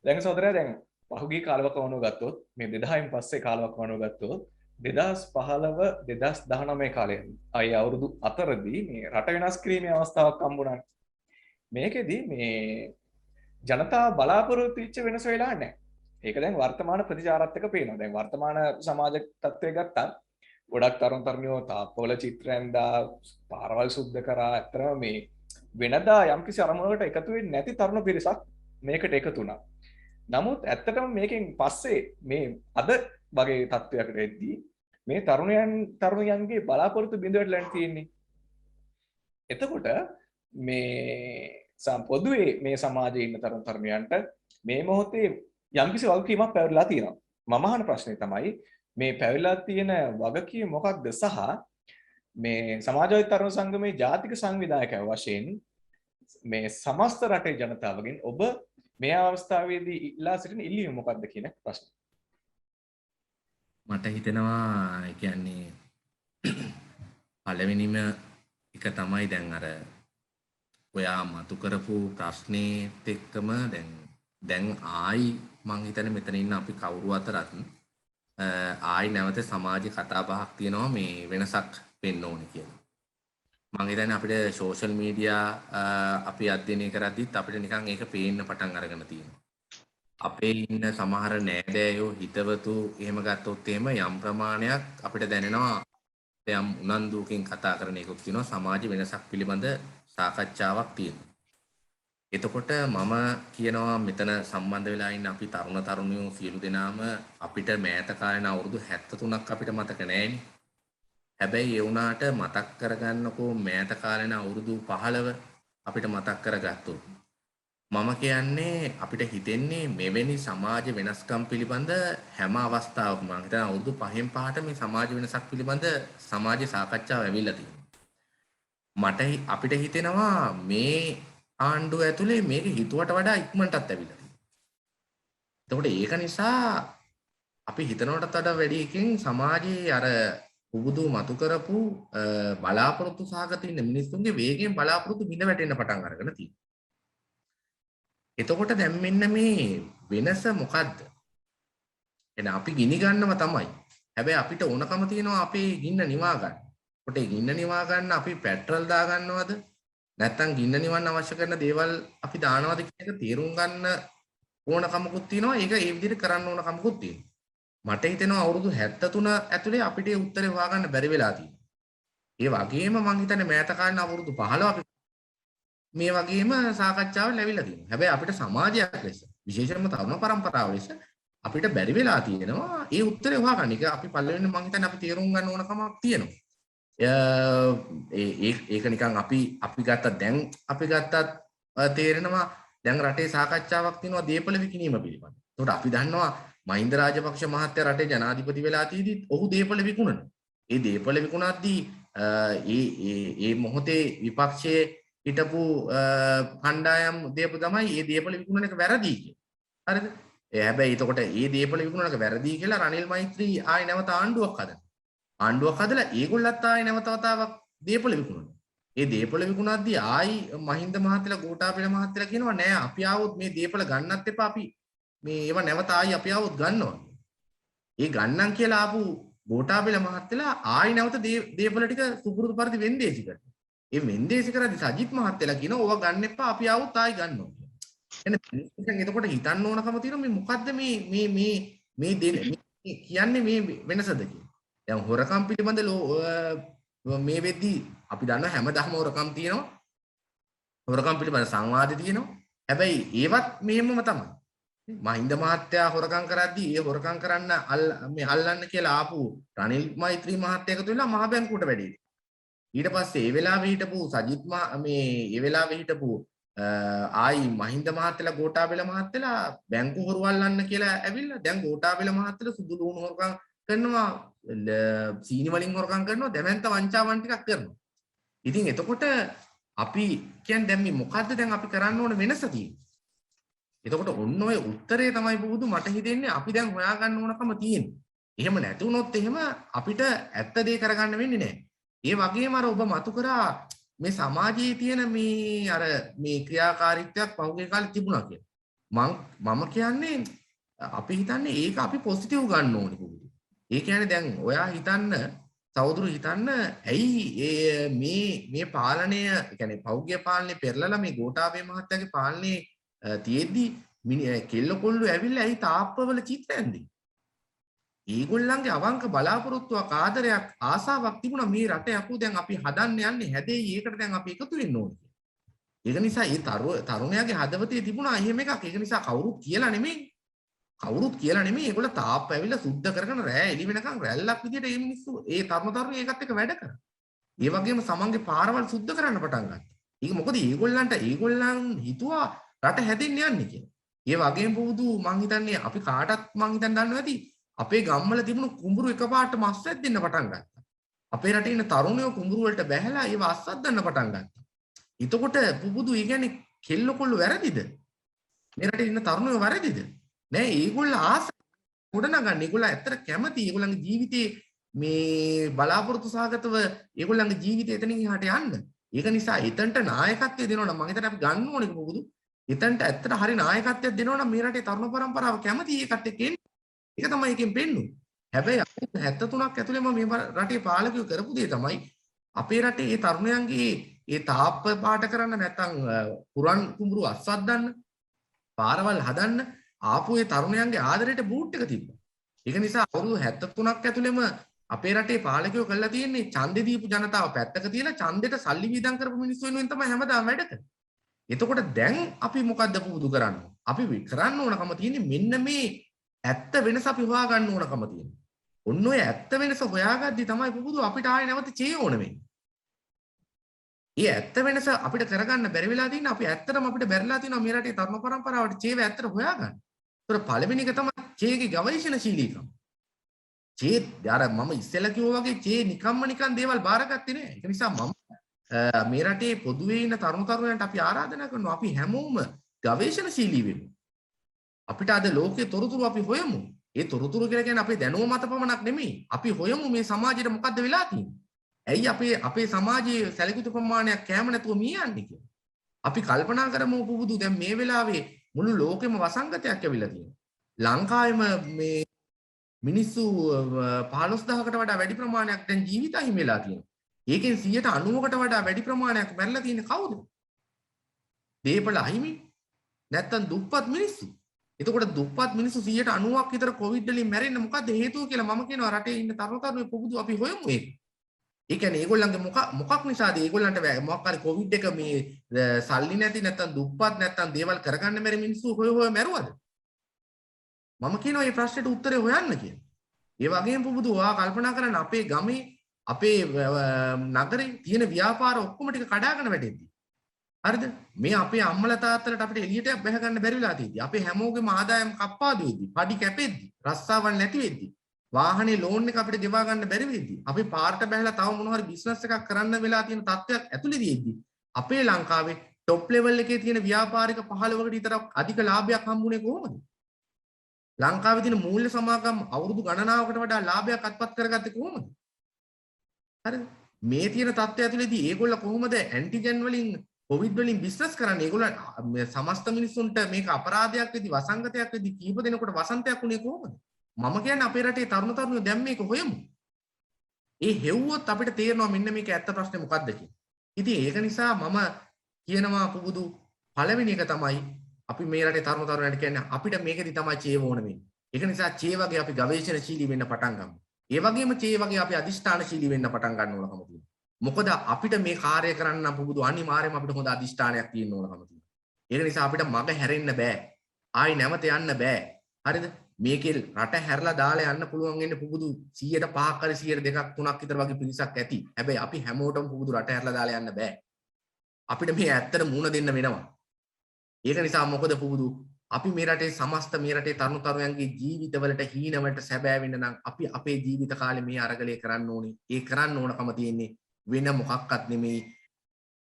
දැන් සහෝදරයා දැන් පහුගිය කාලවකවානුව ගත්තොත් මේ 2000න් පස්සේ කාලවකවානුව ගත්තොත් 2015 2019 කාලේ අය අවුරුදු අතරදී මේ රට වෙනස් කිරීමේ අවස්ථාවක් හම්බුණා. මේකෙදි මේ ජනතාව බලාපොරොත්තු වෙච්ච වෙනස වෙලා නැහැ. ඒක දැන් වර්තමාන ප්‍රතිචාරات එක පේනවා. දැන් වර්තමාන සමාජ තත්ත්වය ගත්තා ගොඩක් තරුණ තරුණියෝ තාප්පවල චිත්‍රයන්දා පාරවල් සුද්ධ කරා. ඇත්තටම මේ වෙනදා යම්කිසි අරමුණකට එකතු වෙන්නේ නැති තරුණ පිරිසක් මේකට එකතු වුණා. නමුත් ඇත්තටම මේකෙන් පස්සේ මේ අද වගේ තත්ත්වයකට එද්දී මේ තරුණයන්ගේ බලාපොරොත්තු බිඳ වැටලා තියෙන්නේ. එතකොට මේ පොදුවේ මේ සමාජයේ ඉන්න තරුණ තරුණියන්ට මේ මොහොතේ යම්කිසි වගකීමක් පැවරලා තියෙනවා. මම අහන ප්‍රශ්නේ තමයි මේ පැවරලා තියෙන වගකීම මොකක්ද සහ මේ සමාජවාදී තරුණ සංගමේ ජාතික සංවිධායකයා වශයෙන් මේ සමස්ත රටේ ජනතාවගෙන් ඔබ මේ අවස්ථාවේදී ඉල්ලා සිටින ඉල්ලීම මොකක්ද කියන ප්‍රශ්නේ. මට හිතෙනවා ඒ කියන්නේ පළවෙනිම එක තමයි දැන් අර ඔයා මතු කරපු ප්‍රශ්නේත් එක්කම දැන් ආයි මං හිතන්නේ මෙතන ඉන්න අපි කවුරු අතරත් ආයි නැවත සමාජ කතා බහක් තියෙනවා මේ වෙනසක් වෙන්න ඕනේ කියලා. මං හිතන්නේ අපිට සෝෂල් මීඩියා අපි අධ්‍යයනය කරද්දිත් අපිට නිකන් ඒක පේන්න පටන් අරගෙන තියෙනවා. අපේ ඉන්න සමහර නෑදෑයෝ හිතවතු එහෙම ගත්තොත් එහෙම යම් ප්‍රමාණයක් අපිට දැනෙනවා යම් උනන්දුවකින් කතා කරන එකක් තියෙනවා සමාජ වෙනසක් පිළිබඳ සාකච්ඡාවක් තියෙනවා. එතකොට මම කියනවා මෙතන සම්බන්ධ වෙලා ඉන්න අපි තරුණ තරුණියෝ සියලු දෙනාම අපිට මෑත කාලේ අවුරුදු 73ක් අපිට මතක නෑනේ. හැබැයි ඒ වුණාට මතක් කරගන්නකෝ මෑත කාලේ අවුරුදු 15 අපිට මතක් කරගත්තොත් මම කියන්නේ අපිට හිතෙන්නේ මෙවැනි සමාජ වෙනස්කම් පිළිබඳ හැම අවස්ථාවකම මම හිතනවා අවුරුදු 5න් 5ට මේ සමාජ වෙනසක් පිළිබඳ සමාජ සාකච්ඡාව ඇවිල්ලා තියෙනවා. අපිට හිතෙනවා මේ ආණ්ඩුව ඇතුලේ මේක හිතුවට වඩා ඉක්මනටත් ඇවිල්ලා තියෙනවා. එතකොට ඒක නිසා අපි හිතනවටත් වඩා වැඩි එකකින් සමාජයේ අර පුබුදු මතු කරපු බලාපොරොත්තු සහගත ඉන්න මිනිස්සුන්ගේ වේගයෙන් බලාපොරොත්තු බිඳ වැටෙන්න පටන් අරගෙන තියෙනවා. එතකොට දැන් මෙන්න මේ වෙනස මොකද්ද? එහෙනම් අපි ගිනි ගන්නව තමයි. හැබැයි අපිට ඕනකම තියෙනවා අපේ ගින්න නිවා ගන්න. කොට ඒ ගින්න නිවා ගන්න අපි පෙට්‍රල් දා ගන්නවද? නැත්තම් ගින්න නිවන්න අවශ්‍ය කරන දේවල් අපි දානවද කියන එක තේරුම් ගන්න ඕනකමකුත් තියෙනවා. ඒක ඒ විදිහට කරන්න ඕනකමකුත් තියෙනවා. මට හිතෙනවා අවුරුදු 73 ඇතුලේ අපිට ඒ උත්තරේ හොයාගන්න බැරි වෙලා තියෙනවා. ඒ වගේම මම හිතන්නේ මෑත කාලේ අවුරුදු 15 අපි මේ වගේම සාකච්ඡාවල් ලැබිලා තියෙනවා. හැබැයි අපිට සමාජයක් ලෙස විශේෂයෙන්ම තරුණ පරම්පරාව ලෙස අපිට බැරි වෙලා තියෙනවා ඒ උත්තරේ හොයාගන්න. ඒක අපි පළවෙනි මම හිතන්නේ අපි තේරුම් ගන්න ඕන කමක් තියෙනවා. ඒක නිකන් අපි ගත්ත දැන් අපි ගත්තත් තේරෙනවා දැන් රටේ සාකච්ඡාවක් තියෙනවා දීපල විකිණීම පිළිබඳ. ඒකට අපි දන්නවා මහින්ද රාජපක්ෂ මහත්තයා රටේ ජනාධිපති වෙලා තියදී ඔහු දීපල විකුණනවා. ඒ දීපල විකුණද්දී ඒ මොහොතේ විපක්ෂයේ හිටපු කණ්ඩායම් දීපු තමයි ඒ දීපල විකුණන එක වැරදි කියලා. හරිද? හැබැයි එතකොට ඒ දීපල විකුණන එක වැරදි කියලා රනිල් මෛත්‍රී ආයෙ නැවත ආණ්ඩුවක් හදනවා. ආණ්ඩුවක් හදලා ඒගොල්ලත් ආයෙ නැවත වතාවක් දීපල විකුණනවා. ඒ දීපල විකුණද්දී ආයි මහින්ද මහත්තයලා ගෝඨාභය මහත්තයලා කියනවා නෑ අපි ආවොත් මේ දීපල ගන්නත් එපා අපි මේ ඒවා නැවත ආයි අපි ආවොත් ගන්නවා. ඒ ගන්නම් කියලා ආපු ගෝඨාභය මහත්තයලා ආයි නැවත දීපල ටික සුපුරුදු පරිදි වෙන්දේසි කරනවා. ඒ වෙන්දේසි කරද්දී සජිත් මහත්තයලා කියනවා ඕවා ගන්න එපා අපි ආවොත් ආයි ගන්නවා කියලා. එහෙනම් එතකොට හිතන්න ඕනකම තියෙනවා මේ මොකද්ද මේ කියන්නේ මේ වෙනසද කියලා. දැන් හොරකම් පිළිබඳ මේ වෙද්දී අපි දන්නවා හැමදාම හොරකම් තියෙනවා. හොරකම් පිළිබඳ සංවාදේ තියෙනවා. හැබැයි ඒවත් මෙහෙමම තමයි. මහින්ද මහත්තයා හොරකම් කරද්දී ඒ හොරකම් කරන්න මේ අල්ලන්න කියලා ආපු රනිල් මෛත්‍රී මහත්තයා එකතු වෙලා මහ බැංකුවට වැඩි. ඊට පස්සේ ඒ වෙලාවේ හිටපු සජිත් ඒ වෙලාවේ හිටපු ආයි මහින්ද මහත්තයලා ගෝඨාභය මහත්තයලා බැංකු හොරු අල්ලන්න කියලා ඇවිල්ලා දැන් ගෝඨාභය මහත්තයලා සුදු ලුණු හොරකම් කරනවා සීනි වලින් හොරකම් කරනවා දැමැන්ත වංචාවන් ටිකක් කරනවා. ඉතින් එතකොට අපි කියන්නේ දැන් මේ මොකද්ද දැන් අපි කරන්න ඕන වෙනස තියෙන්නේ. එතකොට ඔන්න ඔය උත්තරේ තමයි බුදු මට හිතෙන්නේ අපි දැන් හොයාගන්න ඕනකම තියෙන්නේ. එහෙම නැති වුණොත් එහෙම අපිට ඇත්ත දේ කරගන්න වෙන්නේ නැහැ. ඒ වගේම අර ඔබ මතු කරා මේ සමාජයේ තියෙන මේ ක්‍රියාකාරීත්වයක් පහුගිය කාලේ තිබුණා කියලා. මම කියන්නේ අපි හිතන්නේ ඒක අපි පොසිටිව් ගන්න ඕනේ පුදුම. ඒ කියන්නේ දැන් ඔයා හිතන්න සහෝදරු හිතන්න ඇයි මේ පාලනය කියන්නේ පෞද්ගලික පාලනේ පෙරලලා මේ ගෝඨාභය මහත්තයාගේ පාලනේ තියෙද්දි කෙල්ල කොල්ල ඇවිල්ලා ඇයි තාප්පවල චිත්‍ර ඇඳි? ඒගොල්ලන්ගේ අවංක බලාපොරොත්තුවක් ආදරයක් ආසාවක් තිබුණා මේ රට යකෝ දැන් අපි හදන්න යන්නේ හැදෙයි ඒකට දැන් අපි එකතු වෙන්න ඕනේ. ඒක නිසා ඒ තරුණයාගේ හදවතේ තිබුණා එහෙම එකක්. ඒක නිසා කවුරුත් කියලා නෙමෙයි ඒගොල්ලෝ තාප්ප ඇවිල්ලා සුද්ධ කරගෙන රෑ එළි වෙනකන් රැල්ලක් විදියට මේ මිනිස්සු ඒ තරුණ ඒකත් එක්ක වැඩ කරා. ඒ වගේම සමන්ගේ පාරවල් සුද්ධ කරන්න පටන් ගත්තා. ඒක මොකද ඒගොල්ලන් හිතුවා රට හැදෙන්න යන්නේ කියලා. ඒ වගේම පුදු මං හිතන්නේ අපි කාටත් මං හිතන් දන්නවා ඇති අපේ ගම්වල තිබුණු කුඹුරු එකපාරට මස් වැද්දෙන්න පටන් ගත්තා. අපේ රටේ ඉන්න තරුණයෝ කුඹුරු වලට බැහැලා ඒව අස්සද්දන්න පටන් ගත්තා. එතකොට පුබුදු ඒ කියන්නේ කෙල්ල කොල්ල වැරදිද? මේ රටේ ඉන්න තරුණයෝ වැරදිද? නෑ ඒගොල්ලෝ ආස ගොඩනගන්න. ඒගොල්ලෝ ඇත්තට කැමති ඒගොල්ලන්ගේ ජීවිතේ මේ බලාපොරොත්තු සහගතව ඒගොල්ලන්ගේ ජීවිතය එතනින් එහාට යන්න. ඒක නිසා එතනට නායකත්වය දෙනවනම් මම හිතන්නේ අපි ගන්න ඕනේ මොකද? එතනට ඇත්තට හරි නායකත්වයක් දෙනවනම් මේ රටේ තරුණ පරම්පරාව කැමති ඒකට එක්ක එන්න. ඒක තමයි එකෙන් පෙන්නුනේ. හැබැයි අපි 73ක් ඇතුළේම මේ රටේ පාලකයෝ කරපු දේ තමයි අපේ රටේ මේ තරුණයන්ගේ ඒ තාප්ප පාට කරන්න නැත්නම් පුරන් කුඹුරු අස්වද්දන්න පාරවල් හදන්න ආපු ඒ තරුණයන්ගේ ආදරයට බූට් එක තිබ්බා. ඒක නිසා අවුරුදු 73ක් ඇතුළේම අපේ රටේ පාලකයෝ කළා තියෙන්නේ ඡන්දෙ දීපු ජනතාව පැත්තක තියලා ඡන්දෙට සල්ලි වීදම් කරපු මිනිස්සු වෙනුවෙන් තමයි හැමදාම වැඩ කරන්නේ. එතකොට දැන් අපි මොකද්ද පුරුදු කරන්නේ? අපි කරන්න ඕනකම තියෙන්නේ මෙන්න මේ ඇත්ත වෙනස අපි හොයා ගන්න ඕනකම තියෙනවා. ඔන්න ඔය ඇත්ත වෙනස හොයාගද්දි තමයි පුරුදු අපිට ආයෙ නැවත චේ ඕන වෙන්නේ. ඒ ඇත්ත වෙනස අපිට කරගන්න බැරි වෙලා තියෙන අපි ඇත්තටම අපිට බැරිලා තියෙනවා මේ රටේ තරුණ පරම්පරාවට චේව ඇත්තට හොයාගන්න. ඒතර පළවෙනි එක තමයි චේගේ ගවේෂණශීලීකම. චේ අර මම ඉස්සෙල්ලා කිව්වා වගේ චේ නිකන් දේවල් බාරගත්තේ නෑ. ඒක නිසා මම මේ රටේ පොදුවේ ඉන්න තරුණ තරුණයන්ට අපි ආරාධනා කරනවා අපි හැමෝම ගවේෂණශීලී වෙමු. අපිට අද ලෝකයේ තොරතුරු අපි හොයමු. ඒ තොරතුරු කියලා කියන්නේ අපේ දැනුම මත පමණක් නෙමෙයි. අපි හොයමු මේ සමාජයට මොකද්ද වෙලා තියෙන්නේ. ඇයි අපේ සමාජයේ සැලකිත ප්‍රමාණයක් කැම නැතුව මිය යන්නේ කියලා. අපි කල්පනා කරමු පුබුදු දැන් මේ වෙලාවේ මුළු ලෝකෙම වසංගතයක් ඇවිල්ලා තියෙනවා. ලංකාවෙම මේ මිනිස්සු 15000කට වඩා වැඩි ප්‍රමාණයක් දැන් ජීවිත අහිමි වෙලා තියෙනවා. ඒකෙන් 90%කට වඩා වැඩි ප්‍රමාණයක් මැරලා තියෙන්නේ කවුද? දේපල අහිමි නැත්තම් දුප්පත් මිනිස්සු. එතකොට දුප්පත් මිනිස්සු 90%ක් විතර කොවිඩ් වලින් මැරෙන්න මොකද්ද හේතුව කියලා මම කියනවා රටේ ඉන්න තරුණ තරුණිය පුබුදු අපි හොයමු ඒක. ඒ කියන්නේ ඒගොල්ලන්ගේ මොකක් නිසාද ඒගොල්ලන්ට මොකක් හරි කොවිඩ් එක මේ සල්ලි නැති නැත්තම් දුප්පත් නැත්තම් දේවල් කරගන්න බැරි මිනිස්සු හොය මැරුවද? මම කියනවා මේ ප්‍රශ්නෙට උත්තරේ හොයන්න කියලා. ඒ වගේම පුබුදු ඔයා කල්පනා කරන්න අපේ ගමේ අපේ නගරේ තියෙන ව්‍යාපාර ඔක්කොම ටික කඩාගෙන වැටෙද්දි. හරිද? මේ අපේ අම්මලා තාත්තලාට අපිට එළියට බැහැ ගන්න බැරි වෙලා තියෙද්දි. අපේ හැමෝගෙම ආදායම් කප්පාදු වෙද්දි, පඩි කැපෙද්දි, රස්සාවල් නැති වෙද්දි, වාහනේ ලෝන් එක අපිට ගෙවා ගන්න බැරි වෙද්දි, අපි පාරට බැහැලා තව මොන හරි බිස්නස් එකක් කරන්න වෙලා තියෙන තත්ත්වයක් ඇතුළේදී එද්දි අපේ ලංකාවේ টොප් ලෙවල් එකේ තියෙන ව්‍යාපාරික 15කට විතර අධික ලාභයක් හම්බුනේ කොහොමද? ලංකාවේ තියෙන මූල්‍ය සමාගම් අවුරුදු ගණනාවකට වඩා ලාභයක් අත්පත් කරගත්තේ කොහොමද? හරිද? මේ තියෙන තත්ත්වය ඇතුළේදී ඒගොල්ල කොහොමද ඇන්ටිජන් වලින් කොවිඩ් වලින් බිස්නස් කරන්නේ? ඒගොල්ලන් සමස්ත මිනිස්සුන්ට මේක අපරාධයක් වෙදි වසංගතයක් වෙදි කීප දෙනෙකුට වසන්තයක් උනේ කොහොමද? මම කියන්නේ අපේ රටේ තරුණ තරුණියෝ දැන් මේක හොයමු. ඒ හෙව්වොත් අපිට තේරෙනවා මෙන්න මේක ඇත්ත ප්‍රශ්නේ මොකක්ද කියලා. ඉතින් ඒක නිසා මම කියනවා පුබුදු පළවෙනි එක තමයි අපි මේ රටේ තරුණ තරුණයන්ට කියන්නේ අපිට මේකෙදි තමයි චේව ඕන වෙන්නේ. ඒක නිසා චේ වගේ අපි ගවේෂණශීලී වෙන්න පටන් ගමු. ඒ වගේම චේ වගේ අපි අදිෂ්ඨානශීලී වෙන්න පටන් ගන්න ඕනකම තියෙනවා. මොකද අපිට මේ කාර්යය කරන්න නම් පුබුදු අනිවාර්යයෙන්ම අපිට හොඳ අදිෂ්ඨානයක් තියෙන්න ඕනකම තියෙනවා. ඒක නිසා අපිට මග හැරෙන්න බෑ. ආයි නැවත යන්න බෑ. හරිද? මේකේ රට හැරලා දාලා යන්න පුළුවන් වෙන්නේ පුබුදු 100%ක් හරි 2%ක් 3ක් විතර වගේ පිරිසක් ඇති. හැබැයි අපි හැමෝටම පුබුදු රට හැරලා දාලා යන්න බෑ. අපිට මේ ඇත්තට මුණ දෙන්න වෙනවා. ඒක නිසා මොකද පුබුදු අපි මේ රටේ සමස්ත මේ රටේ තරුණ තරුණයන්ගේ ජීවිතවලට හීනවලට සැබෑ වෙන්න නම් අපි අපේ ජීවිත කාලේ මේ අරගලය කරන්න ඕනේ. ඒ කරන්න ඕනකම තියෙන්නේ වෙන මොකක්වත් නෙමෙයි.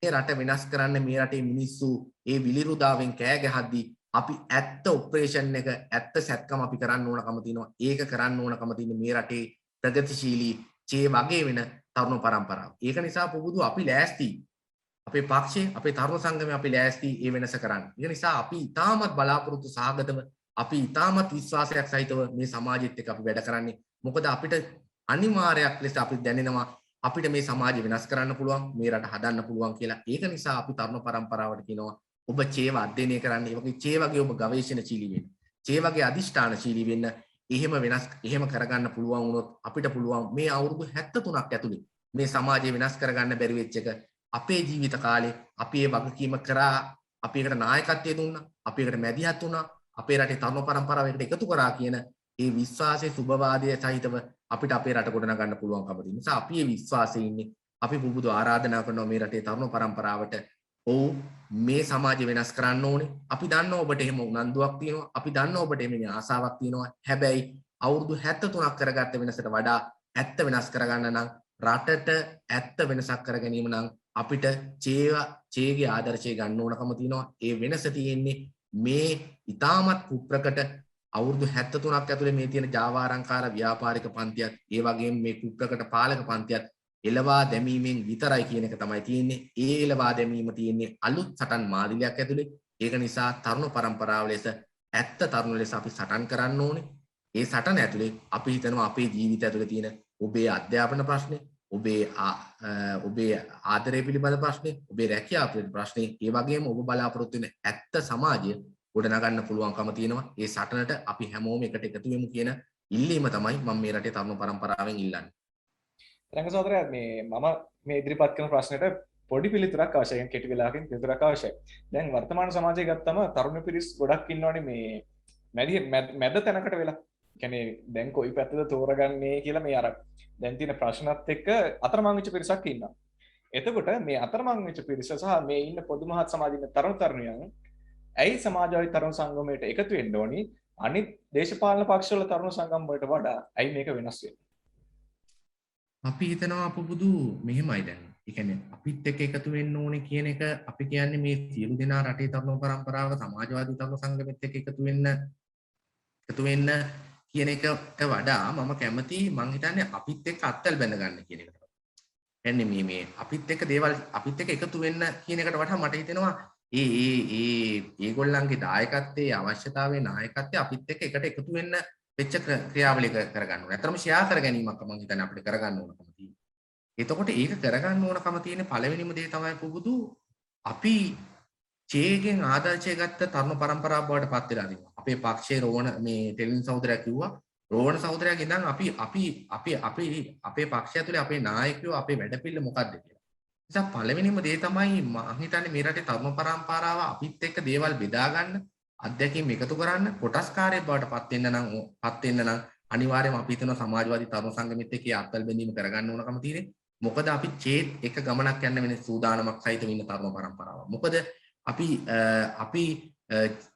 මේ රට වෙනස් කරන්න මේ රටේ මිනිස්සු ඒ විලිරුදාවෙන් කෑ ගහද්දී අපි ඇත්ත ඔපරේෂන් එක ඇත්ත සැත්කම අපි කරන්න ඕනකම තියෙනවා. ඒක කරන්න ඕනකම තියෙන්නේ මේ රටේ ප්‍රගතිශීලී චේ වගේ වෙන තරුණ පරම්පරාව. ඒක නිසා පුබුදු අපි ලෑස්ති. අපේ පක්ෂේ අපේ තරුණ සංගමයේ අපි ලෑස්ති ඒ වෙනස කරන්න. ඒ නිසා අපි ඉතාමත් බලාපොරොත්තු සහගතව අපි ඉතාමත් විශ්වාසයක් සහිතව මේ සමාජෙත් එක්ක අපි වැඩ කරන්නේ. මොකද අපිට අනිවාර්යයක් ලෙස අපි දැනෙනවා අපිට මේ සමාජය වෙනස් කරන්න පුළුවන්, මේ රට හදන්න පුළුවන් කියලා. ඒක නිසා අපි තරුණ පරම්පරාවට කියනවා ඔබ චේව අධ්‍යයනය කරන්න. ඒ වගේ චේ වගේ ඔබ ගවේෂණශීලී වෙන්න. චේ වගේ අදිෂ්ඨානශීලී වෙන්න. එහෙම කරගන්න පුළුවන් වුණොත් අපිට පුළුවන් මේ අවුරුදු 73ක් ඇතුළේ මේ සමාජය වෙනස් කරගන්න බැරි වෙච්ච එක අපේ ජීවිත කාලේ අපි ඒ වගකීම කරා, අපි ඒකට නායකත්වය දුන්නා, අපි ඒකට මැදිහත් වුණා, අපේ රටේ තරුණ පරම්පරාව එකට එකතු කරා කියන ඒ විශ්වාසයේ සුබවාදයේ සහිතව අපිට අපේ රට ගොඩනගා ගන්න පුළුවන්කම තියෙන නිසා අපි මේ විශ්වාසයේ ඉන්නේ. අපි පුබුදු ආරාධනා කරනවා මේ රටේ තරුණ පරම්පරාවට ඔව් මේ සමාජය වෙනස් කරන්න ඕනේ. අපි දන්නවා ඔබට එහෙම උනන්දුවක් තියෙනවා. අපි දන්නවා ඔබට එහෙම ආසාවක් තියෙනවා. හැබැයි අවුරුදු 73ක් කරගත්ත වෙනසට වඩා ඇත්ත වෙනස් කරගන්න නම් රටට ඇත්ත වෙනසක් කර ගැනීම නම් අපිට චේගේ ආදර්ශය ගන්න ඕනකම තියෙනවා. ඒ වෙනස තියෙන්නේ මේ ඉතාමත් කුප්‍රකට අවුරුදු 73ක් ඇතුලේ මේ තියෙන ජාවාරංකාර ව්‍යාපාරික පන්තියත් ඒ වගේම මේ කුප්‍රකට පාලක පන්තියත් එළවා දැමීමෙන් විතරයි කියන එක තමයි තියෙන්නේ. ඒ එළවා දැමීම තියෙන්නේ අලුත් සටන් මාදිලියක් ඇතුලේ. ඒක නිසා තරුණ පරම්පරාව ලෙස ඇත්ත තරුණ ලෙස අපි සටන් කරන්න ඕනේ. ඒ සටන ඇතුලේ අපි හිතනවා අපේ ජීවිතය ඇතුලේ තියෙන ඔබේ අධ්‍යාපන ප්‍රශ්නේ, ඔබේ ආදරය පිළිබඳ ප්‍රශ්නේ, ඔබේ රැකියාව පිළිබඳ ප්‍රශ්නේ, ඒ වගේම ඔබ බලාපොරොත්තු වෙන ඇත්ත සමාජය ගොඩනගන්න පුළුවන්කම තියෙනවා. ඒ සටනට අපි හැමෝම එකට එකතු වෙමු කියන ඉල්ලීම තමයි මම මේ රටේ තරුණ පරම්පරාවෙන් ඉල්ලන්නේ. රංග සහෝදරයා මම මේ ඉදිරිපත් කරන ප්‍රශ්නෙට පොඩි පිළිතුරක් අවශ්‍යයි. කෙටි වෙලාවකින් පිළිතුරක් අවශ්‍යයි. දැන් වර්තමාන සමාජයේ ගත්තම තරුණ පිරිස් ගොඩක් ඉන්නවනේ මැද තැනකට වෙලා. කියන්නේ දැන් කොයි පැත්තද තෝරගන්නේ කියලා මේ අර දැන් තියෙන ප්‍රශ්නත් එක්ක අතරමං වෙච්ච පිරිසක් ඉන්නවා. එතකොට මේ අතරමං වෙච්ච පිරිස සහ මේ ඉන්න පොදු මහත් සමාජයේ ඉන්න තරුණ තරුණියන් ඇයි සමාජවාදී තරුණ සංගමයට එකතු වෙන්න ඕනි? අනිත් දේශපාලන පක්ෂවල තරුණ සංගම් වලට වඩා ඇයි මේක වෙනස් වෙන්නේ? අපි හිතනවා අපුබුදු මෙහෙමයි දැන්. ඒ කියන්නේ අපිත් එක්ක එකතු වෙන්න ඕනේ කියන එක අපි කියන්නේ මේ සියලු දෙනා රටේ තරුණ පරම්පරාව සමාජවාදී තරුණ සංගමෙත් එක්ක එකතු වෙන්න කියන එකට වඩා මම කැමති මං හිතන්නේ අපිත් එක්ක අත්වල බැඳ ගන්න කියන එකට. එන්නේ මේ අපිත් එක්ක දේවල් අපිත් එක්ක එකතු වෙන්න කියන එකට වඩා මට හිතෙනවා ඒගොල්ලන්ගේ දායකත්වයේ අවශ්‍යතාවයේ නායකත්වයේ අපිත් එක්ක එකට එකතු වෙන්න වෙච්ච ක්‍රියාවලිය කරගන්න ඕනේ. අතරම ෂෙයා කර ගැනීමක් මම හිතන්නේ අපිට කරගන්න ඕනකම තියෙනවා. එතකොට ඒක කරගන්න ඕනකම තියෙන පළවෙනිම දේ තමයි පුබුදු අපි චේගෙන් ආදර්ශය ගත්ත තරුණ පරම්පරාව බවට පත් වෙලා තියෙනවා. අපේ පක්ෂයේ රෝහණ මේ ටෙලින් සහෝදරයා කිව්වා රෝහණ සහෝදරයාගේ ඉඳන් අපේ පක්ෂය ඇතුලේ අපේ නායකයෝ අපේ වැඩපිළිවෙල මොකක්ද කියලා. නිසා පළවෙනිම දේ තමයි මම හිතන්නේ මේ රටේ තරුණ පරම්පරාව අපිත් එක්ක දේවල් බෙදා ගන්න අධ්‍යක්ෂකම් එකතු කරන්න කොටස්කාරයෙක් බවට පත් වෙන්න නම් අනිවාර්යයෙන්ම අපි හිතන සමාජවාදී තරුණ සංගමෙත් එක්ක අත්වල බැඳීම කරගන්න ඕනකම තියෙන්නේ. මොකද අපි චේත් එක ගමනක් යන්න වෙන සූදානමක් සහිතව ඉන්න තරුණ පරම්පරාව. මොකද අපි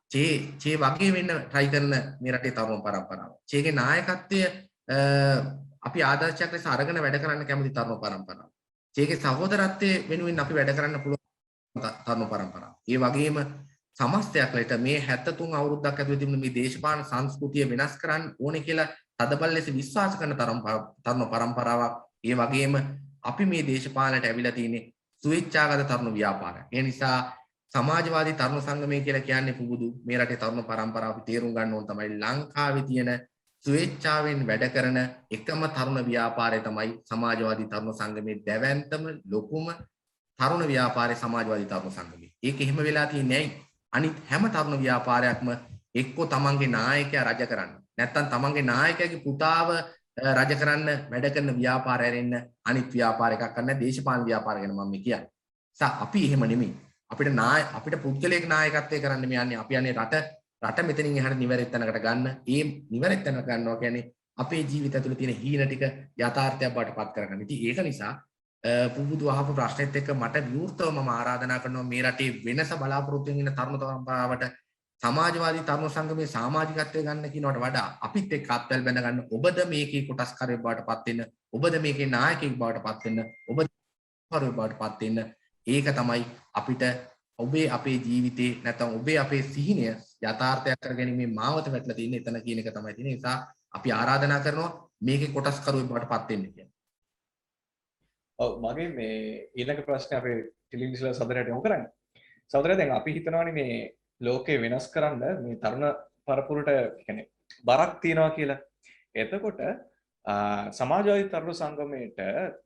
චේ වගේ වෙන්න try කරන මේ රටේ තරුණ පරම්පරාව. චේගේ නායකත්වය අපි ආදර්ශයක් ලෙස අරගෙන වැඩ කරන්න කැමති තරුණ පරම්පරාව. චේගේ සහෝදරත්වයේ වෙනුවෙන් අපි වැඩ කරන්න පුළුවන් තරුණ පරම්පරාව. ඒ වගේම සමස්තයක් ලෙස මේ 73 අවුරුද්දක් ඇතුළත තිබුණ මේ දේශපාලන සංස්කෘතිය වෙනස් කරන්න ඕනේ කියලා තදබල ලෙස විශ්වාස කරන තරුණ පරම්පරාවක්. ඒ වගේම අපි මේ දේශපාලනයට ඇවිල්ලා තියෙන්නේ ස්වේච්ඡාගත තරුණ ව්‍යාපාරයක්. ඒ නිසා සමාජවාදී තරුණ සංගමය කියලා කියන්නේ පුබුදු මේ රටේ තරුණ පරම්පරාව අපි තේරුම් ගන්න ඕන තමයි ලංකාවේ තියෙන ස්වේච්ඡාවෙන් වැඩ කරන එකම තරුණ ව්‍යාපාරය තමයි සමාජවාදී තරුණ සංගමේ දැවැන්තම ලොකුම තරුණ ව්‍යාපාරේ සමාජවාදී තරුණ සංගමය. ඒක එහෙම වෙලා තියෙන්නේ ඇයි? අනිත් හැම තරුණ ව්‍යාපාරයක්ම එක්කෝ තමන්ගේ නායකයා රජ කරන්න නැත්නම් තමන්ගේ නායකයාගේ පුතාව රජ කරන්න වැඩ කරන ව්‍යාපාරය ඇරෙන්න අනිත් ව්‍යාපාර එකක් කරන්න දේශපාලන ව්‍යාපාර ගැන මම කියන්නේ. අපි එහෙම නෙමෙයි. අපිට පුද්ගලික නායකත්වය කරන්න මේ යන්නේ අපි යන්නේ රට මෙතනින් එහාට නිවැරදි තැනකට ගන්න. ඒ නිවැරදි තැනකට ගන්නවා කියන්නේ අපේ ජීවිතය තුළ තියෙන හීන ටික යථාර්ථයක් බවට පත් කරගන්න. ඉතින් ඒක නිසා පුබුදු අහපු ප්‍රශ්නෙත් එක්ක මට විවෘතව මම ආරාධනා කරනවා මේ රටේ වෙනස බලාපොරොත්තු වෙන තරුණ පරම්පරාවට සමාජවාදී තරුණ සංගමයේ සමාජිකත්වය ගන්න කියනවට වඩා අපිත් එක්ක අත්වල බැඳ ගන්න ඔබද මේකේ කොටස්කාරයෙක් බවට පත් වෙන්න ඔබද මේකේ නායකයෙක් බවට පත් වෙන්න ඔබ කරුවෙක් බවට පත් වෙන්න ඒක තමයි අපිට ඔබේ අපේ ජීවිතේ නැත්නම් ඔබේ අපේ සිහිනය යථාර්ථයක් කරගැනීමේ මාවත වැටලා තියෙන එතන කියන එක තමයි තියෙන නිසා අපි ආරාධනා කරනවා මේකේ කොටස්කරුවෙක් බවට පත් වෙන්න කියලා. ඔව් මගේ මේ ඊළඟ ප්‍රශ්නේ අපේ ටෙලිවිෂන් සදරයට යොමු කරන්නේ. සහෝදරයා දැන් අපි හිතනවානේ මේ ලෝකේ වෙනස් කරන්න මේ තරුණ පරපුරට කියන්නේ බරක් තියනවා කියලා. එතකොට සමාජවාදී තරුණ සංගමයට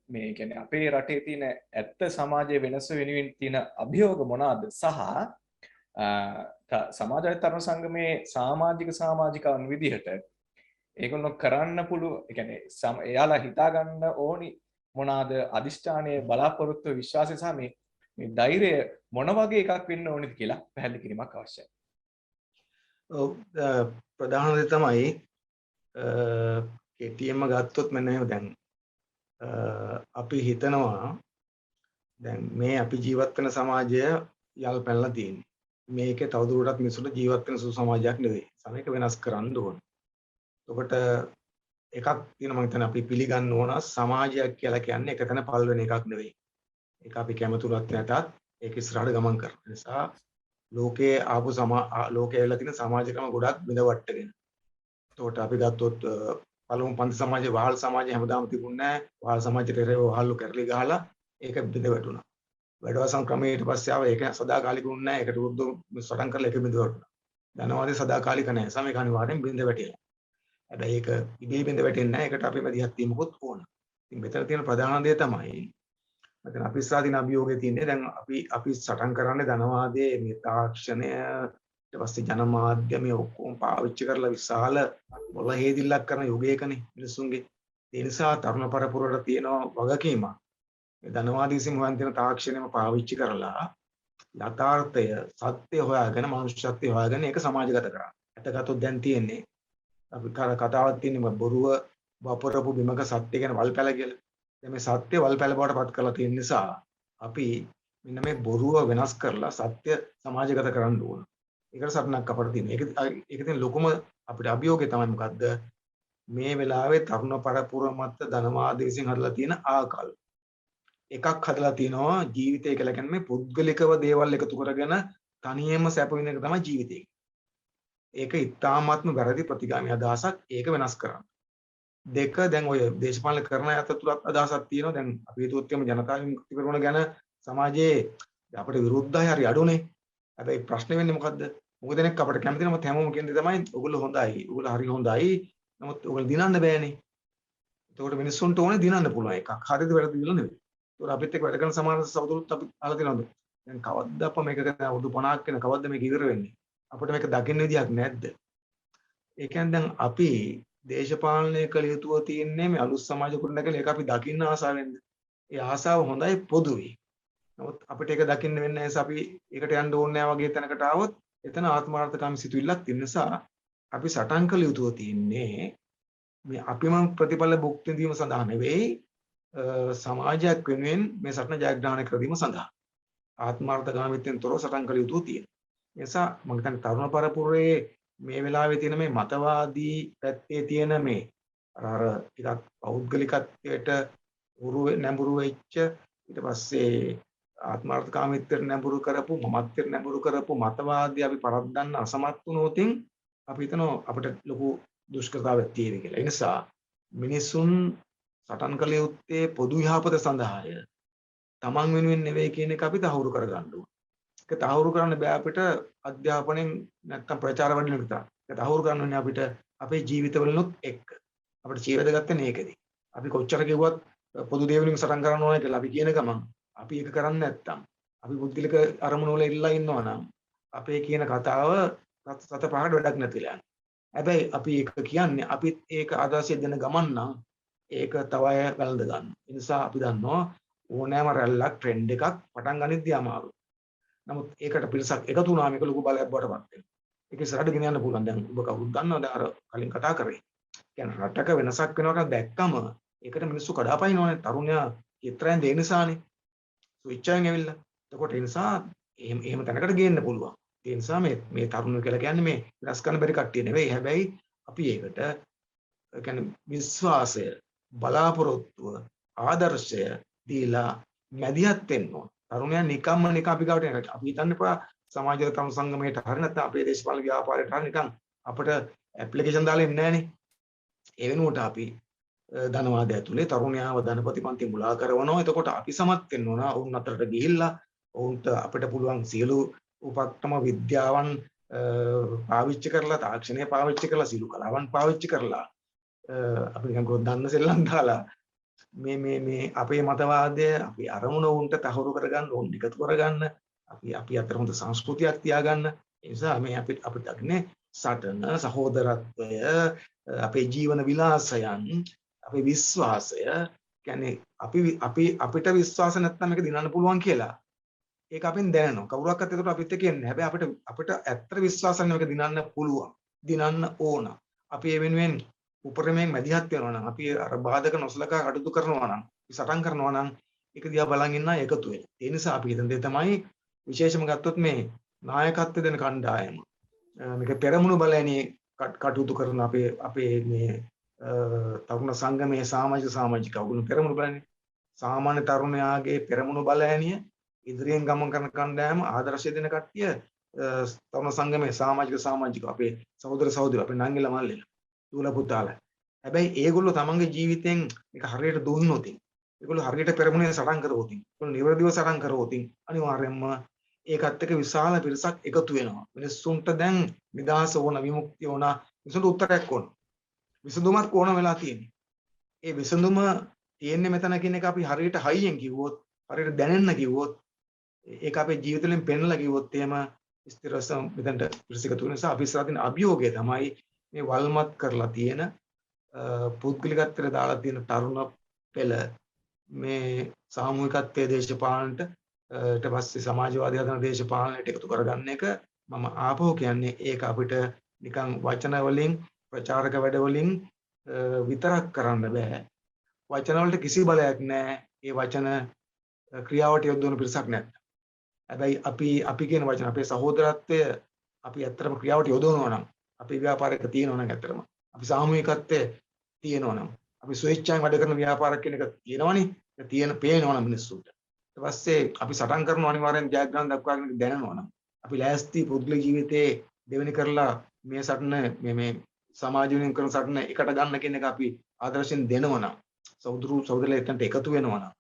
මේ කියන්නේ අපේ රටේ තියෙන ඇත්ත සමාජයේ වෙනස වෙනුවෙන් තියෙන අභියෝග මොනවාද සහ සමාජවාදී තරුණ සංගමේ සමාජිකවන් විදිහට ඒගොල්ලෝ කරන්න පුළුවන් කියන්නේ එයාලා හිතා ගන්න ඕනි මොනවාද අදිෂ්ඨානයේ බලාපොරොත්තු විශ්වාසය සහ මේ ධෛර්යය මොන වගේ එකක් වෙන්න ඕනද කියලා පැහැදිලි කිරීමක් අවශ්‍යයි. ඔව් ප්‍රධාන දේ තමයි KTM ගත්තොත් මෙන්න එහෙම දැන් අපි හිතනවා දැන් මේ අපි ජීවත් වෙන සමාජය යල් පැනලා තියෙන්නේ. මේකේ තවදුරටත් මිනිසුන්ට ජීවත් වෙන සුළු සමාජයක් නෙවෙයි. සමේක වෙනස් කරන්න ඕන. එතකොට එකක් තියෙනවා මම හිතන්නේ අපි පිළිගන්න ඕන සමාජයක් කියලා කියන්නේ එක තැන පල් වෙන එකක් නෙවෙයි. ඒක අපි කැමතුනත් නැතත් ඒක ඉස්සරහට ගමන් කරන නිසා ලෝකයේ ආපු ලෝකයේ ඇවිල්ලා තියෙන සමාජ ක්‍රම ගොඩක් බිඳවට්ටගෙන. එතකොට අපි ගත්තොත් පළමු පන්ති සමාජයේ වහල් සමාජය හැමදාම තිබුණේ නැහැ. වහල් සමාජයට එරෙහිව වහල්ලු කරලි ගහලා ඒක බිඳ වැටුණා. වැඩවසම් ක්‍රමයේ ඊට පස්සේ ආව ඒක සදාකාලික වුණේ නැහැ. ඒකට විරුද්ධව සටන් කරලා ඒක බිඳ වැටුණා. ධනවාදී සදාකාලික නැහැ. සමේක අනිවාර්යෙන් බිඳ වැටිලා. හැබැයි ඒක ඉබේ බිඳ වැටෙන්නේ නැහැ. ඒකට අපි මැදිහත් වීමකුත් ඕන. ඉතින් මෙතන තියෙන ප්‍රධාන දේ තමයි මෙතන අපි ඉස්සරහින් අභියෝගය තියෙන්නේ දැන් අපි සටන් කරන්නේ ධනවාදයේ මේ තාක්ෂණය ඊට පස්සේ ජනමාධ්‍ය මේ ඔක්කොම පාවිච්චි කරලා විශාල මොළ හේදිල්ලක් කරන යුගයකනේ මිනිස්සුන්ගේ. ඒ නිසා තරුණ පරපුරට තියෙන වගකීමක් මේ ධනවාදී විසින් හොයන තියෙන තාක්ෂණයම පාවිච්චි කරලා යථාර්ථය සත්‍ය හොයාගෙන මනුෂ්‍යත්වය හොයාගෙන ඒක සමාජගත කරා. අතගතොත් දැන් තියෙන්නේ අපි කතාවක් තියෙන්නේ බොරුව වපරපු බිමක සත්‍ය ගැන වල්පැල කියලා. දැන් මේ සත්‍ය වල්පැල බවට පත් කරලා තියෙන නිසා අපි මෙන්න මේ බොරුව වෙනස් කරලා සත්‍ය සමාජගත කරන්න ඕන. ඒකට සටනක් අපට තියෙනවා. ඒක තියෙන ලොකුම අපිට අභියෝගය තමයි මොකද්ද? මේ වෙලාවේ තරුණ පරපුර මත ධනවාදී විසින් හදලා තියෙන ආකල්ප. එකක් හදලා තියෙනවා ජීවිතය කියලා කියන්නේ මේ පුද්ගලිකව දේවල් එකතු කරගෙන තනියම සැප විඳින එක තමයි ජීවිතය. ඒක ඉතාමත්ම වැරදි ප්‍රතිගාමී අදහසක්. ඒක වෙනස් කරන්න. දෙක දැන් ඔය දේශපාලන කරන අත තුලත් අදහසක් තියෙනවා. දැන් අපි හිතුවොත් එම ජනතා විමුක්ති පෙරමුණ ගැන සමාජයේ අපිට විරුද්ධයි හරි අඩුනේ. හැබැයි ප්‍රශ්නේ වෙන්නේ මොකද්ද? මොකද දෙනෙක් අපිට කැමති නමුත් හැමෝම කියන්නේ තමයි ඔයගොල්ලෝ හොඳයි. ඔයගොල්ලෝ හරි හොඳයි. නමුත් ඔයගොල්ලෝ දිනන්න බෑනේ. ඒකට මිනිස්සුන්ට ඕනේ දිනන්න පුළුවන් එකක්. හරිද වැරදිද කියලා නෙවෙයි. ඒකට අපිත් එක්ක වැඩ කරන සමාජ සහෝදරුත් අපි අහලා තියෙනවද? දැන් කවද්ද අප මේක ගැන අවුරුදු 50ක් වෙන කවද්ද මේක ඉවර වෙන්නේ? අපිට මේක දකින්න විදියක් නැද්ද? ඒ කියන්නේ දැන් අපි දේශපාලනය කළ යුතුව තියෙන්නේ මේ අලුත් සමාජ කුණකල ඒක අපි දකින්න ආසාවෙන්ද? ඒ ආසාව හොඳයි පොදුයි. නමුත් අපිට ඒක දකින්න වෙන්නේ නැහැ. අපි ඒකට යන්න ඕනේ නැහැ වගේ තැනකට ආවොත් එතන ආත්මාර්ථකාමී සිතුවිල්ලක් තියෙන නිසා අපි සටන් කළ යුතුව තියෙන්නේ මේ අපිම ප්‍රතිඵල භුක්ති විඳීම සඳහා නෙවෙයි සමාජයක් වෙනුවෙන් මේ සටන ජයග්‍රහණය කර ගැනීම සඳහා ආත්මාර්ථකාමීත්වයෙන් තොරව සටන් කළ යුතුව තියෙනවා. ඒ නිසා මම හිතන්නේ තරුණ පරපුරේ මේ වෙලාවේ තියෙන මේ මතවාදී පැත්තේ තියෙන මේ අර ටිකක් පෞද්ගලිකත්වයට නැඹුරු වෙච්ච ඊට පස්සේ ආත්මාර්ථකාමීත්වයට නැඹුරු කරපු මමත්වයට නැඹුරු කරපු මතවාදී අපි පරද්දන්න අසමත් වුණොතින් අපි හිතනවා අපිට ලොකු දුෂ්කරතාවයක් තියෙන කියලා. ඒ නිසා මිනිසුන් සටන් කළ යුත්තේ පොදු යහපත සඳහාය. තමන් වෙනුවෙන් නෙවෙයි කියන එක අපි තහවුරු කරගන්න ඕනේ. ඒක තහවුරු කරන්න බෑ අපිට අධ්‍යාපනයෙන් නැත්තම් ප්‍රචාර වලින් විතරක්. ඒක තහවුරු කරන්න ඕනේ අපිට අපේ ජීවිතවලුත් එක්ක. අපිට ජීවිත ගත්තේ මේකදී. අපි කොච්චර කිව්වත් පොදු දේවලින් සටන් කරන්න ඕනේ කියලා අපි කියන ගමන් අපි ඒක කරන්නේ නැත්තම් අපි පුද්ගලික අරමුණු වල ඉල්ලලා ඉන්නවා නම් අපේ කියන කතාව සත පහකට වැඩක් නැතිලා යනවා. හැබැයි අපි ඒක කියන්නේ අපිත් ඒක ආදර්ශය දෙන ගමන් නම් ඒක තව අය වැළඳ ගන්න. ඒ නිසා අපි දන්නවා ඕනෑම රැල්ලක් ට්‍රෙන්ඩ් එකක් පටන් ගනිද්දී අමාරුයි. නමුත් ඒකට පිරිසක් එකතු වුණාම ඒක ලොකු බලයක් බවට පත් වෙනවා. ඒක ඉස්සරහට ගෙන යන්න පුළුවන්. දැන් ඔබ කවුරුත් දන්නවද අර කලින් කතා කරේ. කියන්නේ රටක වෙනසක් වෙනවා දැක්කම ඒකට මිනිස්සු කඩාපනිනවනේ. තරුණයා චිත්‍රයෙන් දෙන නිසානේ. ස්විච්චයෙන් ඇවිල්ලා. එතකොට ඒ නිසා එහෙම තැනකට ගේන්න පුළුවන්. ඒ නිසා මේ තරුණයෝ කියලා කියන්නේ මේ වෙනස් කරන්න බැරි කට්ටිය නෙවෙයි. හැබැයි අපි ඒකට කියන්නේ විශ්වාසය, බලාපොරොත්තුව, ආදර්ශය දීලා මැදිහත් වෙන්න ඕන. තරුණයන් නිකම්ම අපි ගාවට එන අපි හිතන්න එපා සමාජගත තරුණ සංගමයට හරිය නැත්නම් අපේ දේශපාලන ව්‍යාපාරයට හරිය නිකන් අපිට ඇප්ලිකේෂන් දාලා එන්නේ නැහනේ. ඒ වෙනුවට අපි ධනවාදය ඇතුලේ තරුණයාව ධනපති පන්ති මුලා කරනවා. එතකොට අපි සමත් වෙන්න ඕන ඔවුන් අතරට ගිහිල්ලා ඔවුන්ට අපිට පුළුවන් සියලු උපක්‍රම විද්‍යාවන් පාවිච්චි කරලා තාක්ෂණය පාවිච්චි කරලා සියලු කලාවන් පාවිච්චි කරලා අපි නිකන් ගොඩ සෙල්ලම් දාලා මේ අපේ මතවාදය අපි අරමුණ උන්ට තහවුරු කරගන්න ඕන එකතු කරගන්න අපි අතර හොඳ සංස්කෘතියක් තියාගන්න. ඒ නිසා මේ අපිට දකින්නේ සටන සහෝදරත්වය අපේ ජීවන විලාසයන් අපේ විශ්වාසය කියන්නේ අපිට විශ්වාස නැත්නම් මේක දිනන්න පුළුවන් කියලා ඒක අපෙන් දැනනවා. කවුරක්වත් ඒකට අපිත් එක්ක ඉන්නේ. හැබැයි අපිට ඇත්තට විශ්වාසයක් මේක දිනන්න පුළුවන්. දිනන්න ඕන. අපි ඒ වෙනුවෙන් උපරිමයෙන් මැදිහත් වෙනවා නම් අපි අර බාධක නොසලකා කටයුතු කරනවා නම් සටන් කරනවා නම් ඒක දිහා බලන් ඉන්න එකතු වෙන. ඒ නිසා අපි හිතන දේ තමයි විශේෂම ගත්තොත් මේ නායකත්ව දෙන කණ්ඩායම මේක පෙරමුණු බලන්නේ කටයුතු කරන අපේ මේ තරුණ සංගමයේ සමාජිකවුන් පෙරමුණු බලන්නේ සාමාන්‍ය තරුණයාගේ පෙරමුණු බලෑනිය ඉදිරියෙන් ගමන් කරන කණ්ඩායම ආදර්ශය දෙන කට්ටිය තරුණ සංගමයේ සමාජික අපේ සහෝදර සහෝදරියෝ අපේ නංගිලා මල්ලිලා දුවලා පුතාලා හැබැයි ඒගොල්ලෝ තමන්ගේ ජීවිතෙන් මේක හරියට දුන්නොත් ඒගොල්ලෝ හරියට පෙරමුණේ සටන් කරවොත් ඒගොල්ලෝ නිවැරදිව සටන් කරවොත් අනිවාර්යයෙන්ම ඒකත් එක්ක විශාල පිරිසක් එකතු වෙනවා. මිනිස්සුන්ට දැන් නිදහස ඕන, විමුක්තිය ඕන, මිනිස්සුන්ට උත්තරයක් ඕන. විසඳුමක් ඕන වෙලා තියෙන්නේ. ඒ විසඳුම තියෙන්නේ මෙතන කියන එක අපි හරියට හයියෙන් කිව්වොත්, හරියට දැනෙන්න කිව්වොත්, ඒක අපේ ජීවිතවලින් පෙන්ලා කිව්වොත් එහෙම ස්ථිරසම් මෙතනට පිළිසිකතු වෙන නිසා අපි ඉස්සරහ තියෙන අභියෝගය තමයි මේ වල්මත් කරලා තියෙන පුද්ගලිකත්වයට දාලා තියෙන තරුණ පෙළ මේ සාමූහිකත්වයේ දේශපාලනට ඊට පස්සේ සමාජවාදී හදන දේශපාලනයට එකතු කරගන්න එක මම ආපහු කියන්නේ ඒක අපිට නිකන් වචන වලින් ප්‍රචාරක වැඩ වලින් විතරක් කරන්න බෑ. වචන වලට කිසි බලයක් නැහැ. ඒ වචන ක්‍රියාවට යොදවන පිරිසක් නැත්නම්. හැබැයි අපි කියන වචන අපේ සහෝදරත්වය අපි ඇත්තටම ක්‍රියාවට යොදවනවා නම් අපේ ව්‍යාපාරයක තියෙනවා නම් ඇත්තටම අපි සාමූහිකත්වයේ තියෙනවා නම් අපි ස්වේච්ඡාවෙන් වැඩ කරන ව්‍යාපාරයක් කියන එක තියෙනවනේ. ඒක තියෙන පේනවා නම් මිනිස්සුන්ට. ඊට පස්සේ අපි සටන් කරනවා අනිවාර්යෙන් ජයග්‍රහණ දක්වාගෙන දැනනවා නම් අපි ලෑස්ති පුද්ගලික ජීවිතේ දෙවෙනි කරලා මේ සටන මේ සමාජ වෙනුවෙන් කරන සටන එකට ගන්න කියන එක අපි ආදර්ශයෙන් දෙනවා නම් සහෝදරලා එතනට එකතු වෙනවා නම්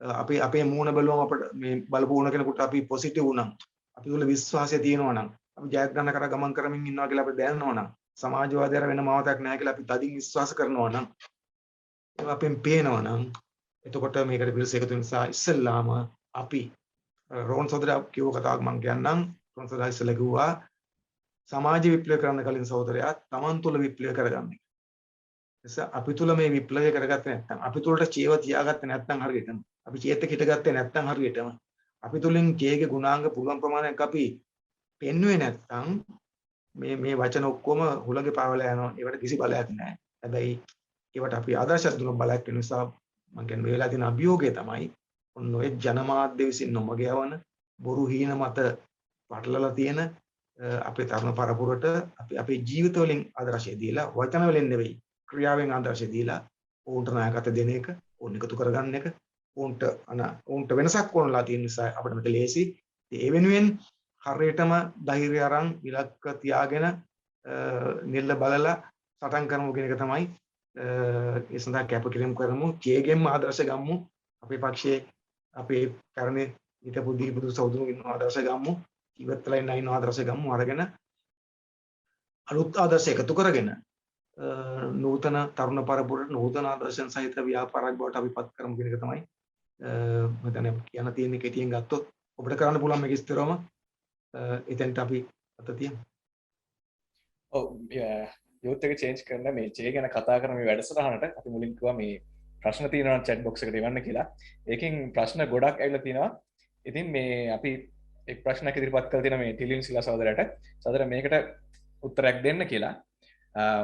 අපේ මූණ බැලුවම අපිට මේ බලපු වුණ කෙනෙකුට අපි පොසිටිව් වුණා. අපි තුල විශ්වාසය තියෙනවා නම් අපි ජයග්‍රහණ කරා ගමන් කරමින් ඉන්නවා කියලා අපිට දැනනවා නම් සමාජවාදයට වෙන මාවතක් නැහැ කියලා අපි තදින් විශ්වාස කරනවා නම් ඒක අපෙන් පේනවා නම් එතකොට මේකට පිළිස එකතු වෙන නිසා ඉස්සෙල්ලාම අපි රෝන් සහෝදරයා කියව කතාවක් මම කියන්නම්. රෝන් සහෝදරයා ඉස්සෙල්ලා කිව්වා සමාජ විප්ලව කරන්න කලින් සහෝදරයා තමන් තුළ විප්ලව කරගන්න. නිසා අපි තුළ මේ විප්ලවය කරගත්තේ නැත්නම් අපි තුළට චේව තියාගත්තේ නැත්නම් හරියටම අපි චේතක හිටගත්තේ නැත්නම් හරියටම අපි තුලින් චේගේ ගුණාංග පුළුවන් ප්‍රමාණයක් අපි පෙන්වුවේ නැත්නම් මේ වචන ඔක්කොම හුලඟේ පාවලා යනවා. ඒවට කිසි බලයක් නැහැ. හැබැයි ඒවට අපි ආදර්ශයක් දුන්නොත් බලයක් වෙන නිසා මම කියන්නේ මේ වෙලාවේ තියෙන අභියෝගය තමයි ඔන්න ඔය ජනමාධ්‍ය විසින් නොමග යවන බොරු හීන මත පටලලා තියෙන අපේ තරුණ පරපුරට අපි අපේ ජීවිත වලින් ආදර්ශය දීලා වචන වලින් නෙවෙයි ක්‍රියාවෙන් ආදර්ශය දීලා ඕන්ට නායකත්ව දෙන එක ඕන් එකතු කරගන්න එක ඕන්ට වෙනසක් ඕනලා තියෙන නිසා අපිට මේක ලේසි. ඒ වෙනුවෙන් හරියටම ධෛර්යය අරන් ඉලක්ක තියාගෙන නිල්ල බලලා සටන් කරමු කියන එක තමයි ඒ සඳහා කැපකිරීම කරමු. කේගෙම ආදර්ශ ගම්මු. අපේ පක්ෂයේ අපේ කරන්නේ හිටපු දීපුදු සහෝදරුන් ඉන්න ආදර්ශ ගම්මු. ඉවත්ලා ඉන්න ආදර්ශ ගම්මු අරගෙන අලුත් ආදර්ශ එකතු කරගෙන නූතන තරුණ පරපුරට නූතන ආදර්ශයන් සහිත ව්‍යාපාරයක් බවට අපි පත් කරමු කියන එක තමයි මම කියන්න තියෙන්නේ. කෙටියෙන් ගත්තොත් ඔබට කරන්න පුළුවන් මේක ඉස්තරම එතෙන්ට අපි අත තියමු. ඔව් යූත් එක චේන්ජ් කරන මේ චේ ගැන කතා කරන මේ වැඩසටහනට අපි මුලින් කිව්වා මේ ප්‍රශ්න තියෙනවා chat box එකට එවන්න කියලා. ඒකෙන් ප්‍රශ්න ගොඩක් ඇවිල්ලා තිනවා. ඉතින් මේ අපි එක් ප්‍රශ්නයක් ඉදිරිපත් කරලා තියෙනවා මේ ටිලින් සිලා සහෝදරයට. සහෝදර මේකට උත්තරයක් දෙන්න කියලා.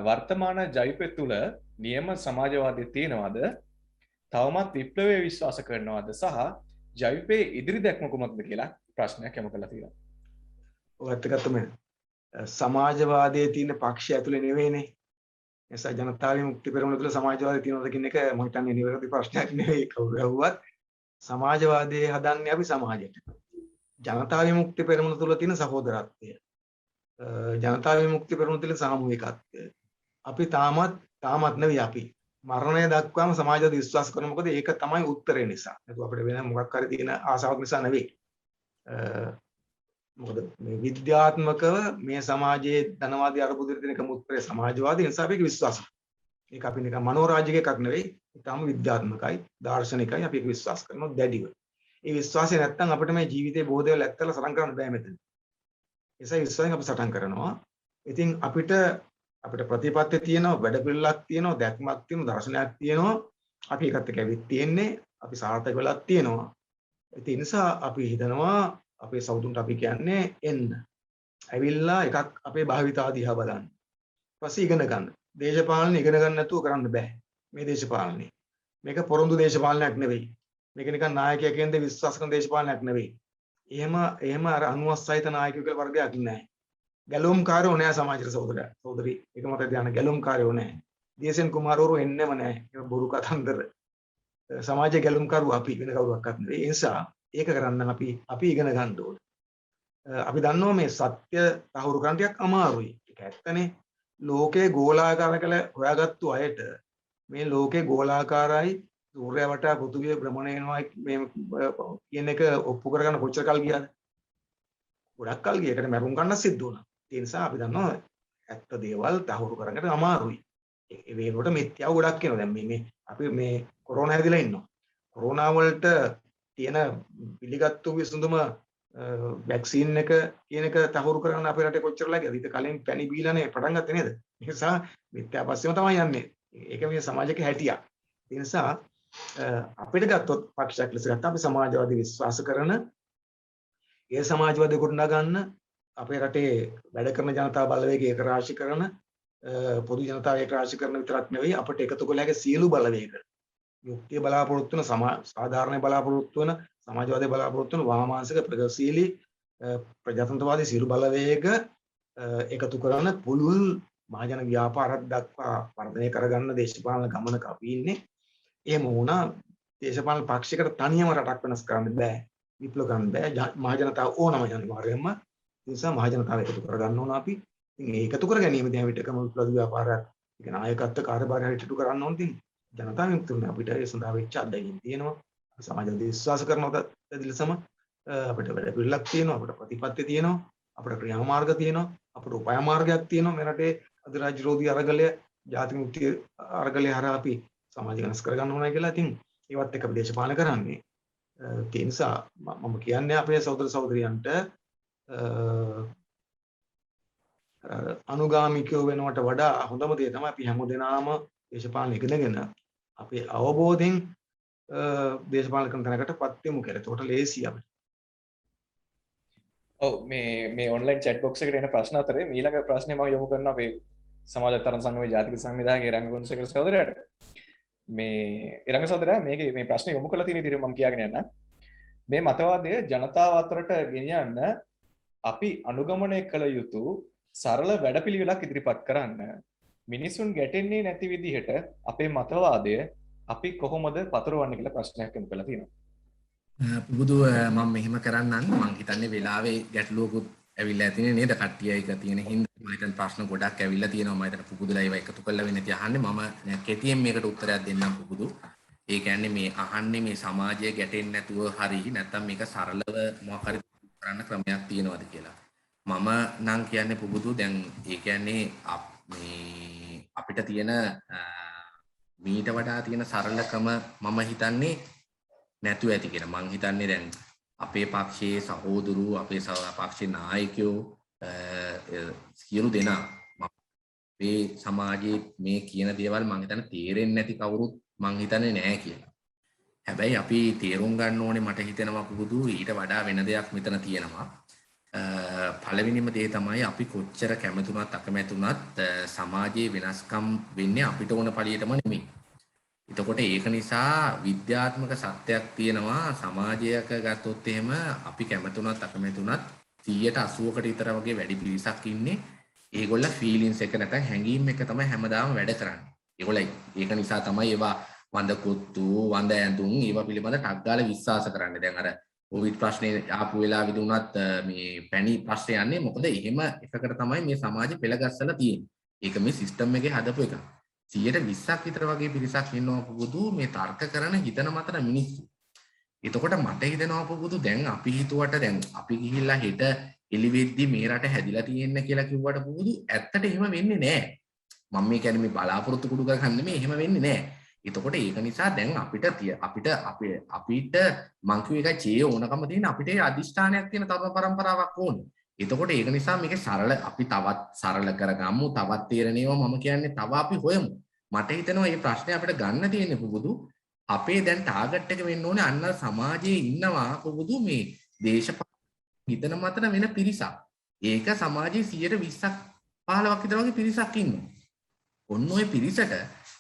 වර්තමාන ජවිපෙ තුල නියම සමාජවාදය තියෙනවද? තවමත් විප්ලවයේ විශ්වාස කරනවද සහ ජවිපේ ඉදිරි දැක්ම කුමක්ද කියලා ප්‍රශ්නයක් යොමු කරලා තියෙනවා. ඔය ඇත්තටම සමාජවාදයේ තියෙන පක්ෂය ඇතුලේ නෙවෙයිනේ. එසා ජනතා විමුක්ති පෙරමුණ තුළ සමාජවාදය තියෙනවද කියන එක මම හිතන්නේ නිවැරදි ප්‍රශ්නයක් නෙවෙයි. කවුරු ඇහුවත් සමාජවාදයේ හදන්නේ අපි සමාජයට. ජනතා විමුක්ති පෙරමුණ තුළ තියෙන සහෝදරත්වය. ජනතා විමුක්ති පෙරමුණ තුළ සාමූහිකත්වය. අපි තාමත් නෙවෙයි අපි. මරණය දක්වාම සමාජවාද විශ්වාස කරන මොකද ඒක තමයි උත්තරේ නිසා. ඒක අපිට වෙන මොකක් හරි තියෙන ආසාවක් නිසා නෙවෙයි. මොකද මේ විද්‍යාත්මකව මේ සමාජයේ ධනවාදී අරබුදෙට දෙන එකම උත්තරේ සමාජවාදී නිසා අපි ඒක විශ්වාස කරනවා. ඒක අපි නිකන් මනෝරාජ්‍යක එකක් නෙවෙයි. ඒකම විද්‍යාත්මකයි, දාර්ශනිකයි අපි ඒක විශ්වාස කරනවා දැඩිව. ඒ විශ්වාසය නැත්තම් අපිට මේ ජීවිතේ බොහෝ දේවල් ඇත්තලා සටන් කරන්න බෑ මෙතන. ඒසයි විශ්වාසයෙන් අපි සටන් කරනවා. ඉතින් අපිට ප්‍රතිපත්තිය තියෙනවා, වැඩපිළිවෙලක් තියෙනවා, දැක්මක් තියෙනවා, දර්ශනයක් තියෙනවා. අපි ඒකත් එක්ක ඇවිත් තියෙන්නේ. අපි සාර්ථක වෙලක් තියෙනවා. ඒ නිසා අපි හිතනවා අපේ සෞතුන්ට අපි කියන්නේ එන්න. ඇවිල්ලා එකක් අපේ භාවිතා දිහා බලන්න. ඊපස්සේ ඉගෙන ගන්න. දේශපාලන ඉගෙන ගන්න නැතුව කරන්න බෑ. මේ දේශපාලනේ. මේක පොරොන්දු දේශපාලනයක් නෙවෙයි. මේක නිකන් නායකයෙක් කියන දේ විශ්වාස කරන දේශපාලනයක් නෙවෙයි. එහෙම අර අනුවස්සයිත නායකයෙකු කියලා වර්ගයක් නෑ. ගැලුම්කාරයෝ නෑ සමාජයේ සහෝදරි. ඒක මත ධ්‍යාන ගැලුම්කාරයෝ නෑ. දියසෙන් කුමාරවරු එන්නෙම නෑ. ඒක බොරු කතන්දර. සමාජයේ ගැලුම්කාරයෝ අපි වෙන කවුරක්වත් නෙවෙයි. ඒ නිසා ඒක කරන්න අපි ඉගෙන ගන්න ඕනේ. අපි දන්නවා මේ සත්‍ය තහවුරු කරන්න ටිකක් අමාරුයි. ඒක ඇත්තනේ. ලෝකයේ ගෝලාකාර කළ හොයාගත්තු අයට මේ ලෝකේ ගෝලාකාරයි සූර්යයා වටා පෘථිවිය භ්‍රමණය වෙනවා මේ කියන එක ඔප්පු කරගන්න කොච්චර කල් ගියාද? ගොඩක් කල් ගියා. ඒකට මරුන් ගන්න සිද්ධ වුණා. ඒ නිසා අපි දන්නවා ඇත්ත දේවල් තහවුරු කරගන්න අමාරුයි. ඒ වේලට මිත්‍යාව ගොඩක් එනවා. දැන් මේ අපි මේ කොරෝනා හැදිලා ඉන්නවා. කොරෝනා වලට තියෙන පිළිගත්තු විසඳුම වැක්සින් එක කියන එක තහවුරු කරගන්න අපේ රටේ කොච්චර ලැබියද? ඊට කලින් පැණි බීලානේ පටන් ගත්තේ නේද? ඒ නිසා මිත්‍යා පස්සෙම තමයි යන්නේ. ඒක මේ සමාජයක හැටියක්. ඒ නිසා අපිට ගත්තොත් පක්ෂයක් ලෙස ගත්තා අපි සමාජවාදී විශ්වාස කරන ඒ සමාජවාදී ගොඩනගා ගන්න අපේ රටේ වැඩ කරන ජනතා බලවේගය ඒක රාශි කරන පොදු ජනතාව ඒක රාශි කරන විතරක් නෙවෙයි අපිට එකතු කළ හැකි සියලු බලවේග යුක්තිය බලාපොරොත්තු වෙන සාධාරණ බලාපොරොත්තු වෙන සමාජවාදී බලාපොරොත්තු වෙන වාමාංශික ප්‍රගතිශීලී ප්‍රජාතන්ත්‍රවාදී සියලු බලවේග එකතු කරන පුළුල් මහජන ව්‍යාපාරයක් දක්වා වර්ධනය කරගන්න දේශපාලන ගමනක අපි ඉන්නේ. එහෙම වුණා දේශපාලන පක්ෂයකට තනියම රටක් වෙනස් කරන්න බෑ. විප්ලව කරන්න බෑ. මහජනතාව ඕනම අනිවාර්යයෙන්ම ඒ නිසා මහජනතාව එකතු කරගන්න ඕන අපි. ඉතින් ඒ එකතු කර ගැනීමදී අපිට එකම විප්ලව ව්‍යාපාරයක් ඒක නායකත්ව කාර්යභාරය හිටු කරන්න ඕන. ඉතින් ජනතාව විමුක්තිය අපිට ඒ සඳහා වෙච්ච අත්දැකීම් තියෙනවා. අපි සමාජවාදී විශ්වාස කරනවද දිලසම අපිට වැඩ පිළිලක් තියෙනවා. අපිට ප්‍රතිපත්ති තියෙනවා. අපිට ක්‍රියාමාර්ග තියෙනවා. අපිට උපාය මාර්ගයක් තියෙනවා. මේ රටේ අධිරාජ්‍ය විරෝධී අරගලය ජාති මුක්තිය අරගලය හරහා අපි සමාජ වෙනස් කරගන්න ඕනයි කියලා. ඉතින් ඒවත් එක දේශපාලන කරන්නේ. ඒ නිසා මම කියන්නේ අපේ සහෝදර සහෝදරියන්ට අනුගාමිකයෝ වෙනවට වඩා හොඳම දේ තමයි අපි හැමදෙනාම දේශපාලන ඉගෙනගෙන අපේ අවබෝධයෙන් දේශපාලන කරන තැනකටපත් වෙමු කියලා. ඒකට ලේසි අපිට. ඔව් මේ ඔන්ලයින් chat box එකට එන ප්‍රශ්න අතරේ ඊළඟ ප්‍රශ්නේ මම යොමු කරනවා අපේ සමාජ තරණ සංගමයේ ජාතික සංවිධායක ඉරංග ගුණසේකර සහෝදරයාට. මේ ඉරංග සහෝදරයා මේකේ මේ ප්‍රශ්නේ යොමු කළා තියෙන විදිහට මම කියාගෙන යන්න. මේ මතවාදය ජනතාව අතරට ගෙනියන්න අපි අනුගමනය කළ යුතු සරල වැඩපිළිවෙලක් ඉදිරිපත් කරන්න. මිනිසුන් ගැටෙන්නේ නැති විදිහට අපේ මතවාදය අපි කොහොමද පතුරවන්නේ කියලා ප්‍රශ්නයක් යොමු කළා තියෙනවා. පුබුදු මම මෙහෙම කරන්නම්. මං හිතන්නේ වෙලාවේ ගැටලුවකුත් ඇවිල්ලා ඇතිනේ නේද? කට්ටිය එක තියෙන හින්දා මම හිතන ප්‍රශ්න ගොඩක් ඇවිල්ලා තියෙනවා. මම හිතන පුබුදුලා ඒවා එකතු කරලා වෙන්නේ නැති අහන්නේ. මම කෙටියෙන් මේකට උත්තරයක් දෙන්නම් පුබුදු. ඒ කියන්නේ මේ අහන්නේ මේ සමාජය ගැටෙන්නේ නැතුව හරි නැත්නම් මේක සරලව මොකක් හරි කරන්න ක්‍රමයක් තියෙනවද කියලා. මම නම් කියන්නේ පුබුදු දැන් ඒ කියන්නේ මේ අපිට තියෙන මීට වඩා තියෙන සරලකම මම හිතන්නේ නැතුව ඇති කියලා. මං හිතන්නේ දැන් අපේ පක්ෂයේ සහෝදරු අපේ පක්ෂේ නායකයෝ සියලු දෙනා අපේ සමාජයේ මේ කියන දේවල් මං හිතන්නේ තේරෙන්නේ නැති කවුරුත් මං හිතන්නේ නැහැ කියලා. හැබැයි අපි තේරුම් ගන්න ඕනේ මට හිතෙනවා පුබුදු ඊට වඩා වෙන දෙයක් මෙතන තියෙනවා. පළවෙනිම දේ තමයි අපි කොච්චර කැමතුණත් අකමැතුණත් සමාජයේ වෙනස්කම් වෙන්නේ අපිට ඕන පළියටම නෙමෙයි. එතකොට ඒක නිසා විද්‍යාත්මක සත්‍යයක් තියෙනවා සමාජයක ගත්තොත් එහෙම අපි කැමතුණත් අකමැතුණත් 180කට විතර වගේ වැඩි පිරිසක් ඉන්නේ ඒගොල්ල ෆීලින්ස් එක නැත්නම් හැඟීම් එක තමයි හැමදාම වැඩ කරන්නේ. ඒගොල්ලයි ඒක නිසා තමයි ඒවා වඳ කුත්තු වඳ ඇඳුම් ඒවා පිළිබඳ ටක් ගාලා විශ්වාස කරන්නේ. දැන් අර කොවිඩ් ප්‍රශ්නේ ආපු වෙලාවෙදි උනත් මේ පැණි ප්‍රශ්නේ යන්නේ මොකද එහෙම එකකට තමයි මේ සමාජෙ පෙළගස්සලා තියෙන්නේ. ඒක මේ සිස්ටම් එකේ හදපු එක. 120ක් විතර වගේ පිරිසක් ඉන්නවා පුබුදු මේ තර්ක කරන හිතන මතන මිනිස්සු. එතකොට මට හිතෙනවා පුබුදු දැන් අපි හිතුවට දැන් අපි ගිහිල්ලා හෙට එළිවෙද්දි මේ රට හැදිලා තියෙන්න කියලා කිව්වට පුබුදු ඇත්තට එහෙම වෙන්නේ නැහැ. මම මේ කියන්නේ මේ බලාපොරොත්තු කුඩු ගන්න නෙමෙයි එහෙම වෙන්නේ නැහැ. එතකොට ඒක නිසා දැන් අපිට මං කියු එකයි චේ ඕනකම තියෙන අපිට අදිෂ්ඨානයක් තියෙන තරුණ පරම්පරාවක් ඕනේ. එතකොට ඒක නිසා මේක සරල අපි තවත් සරල කරගමු තවත් තීරණේව මම කියන්නේ තව අපි හොයමු. මට හිතෙනවා මේ ප්‍රශ්නේ අපිට ගන්න තියෙන්නේ පුබුදු අපේ දැන් ටාගට් එක වෙන්න ඕනේ අන්න සමාජයේ ඉන්නවා පුබුදු මේ දේශපාලන හිතන මතන වෙන පිරිසක්. ඒක සමාජයේ 120ක් 15ක් විතර වගේ පිරිසක් ඉන්නවා. ඔන්න ඔය පිරිසට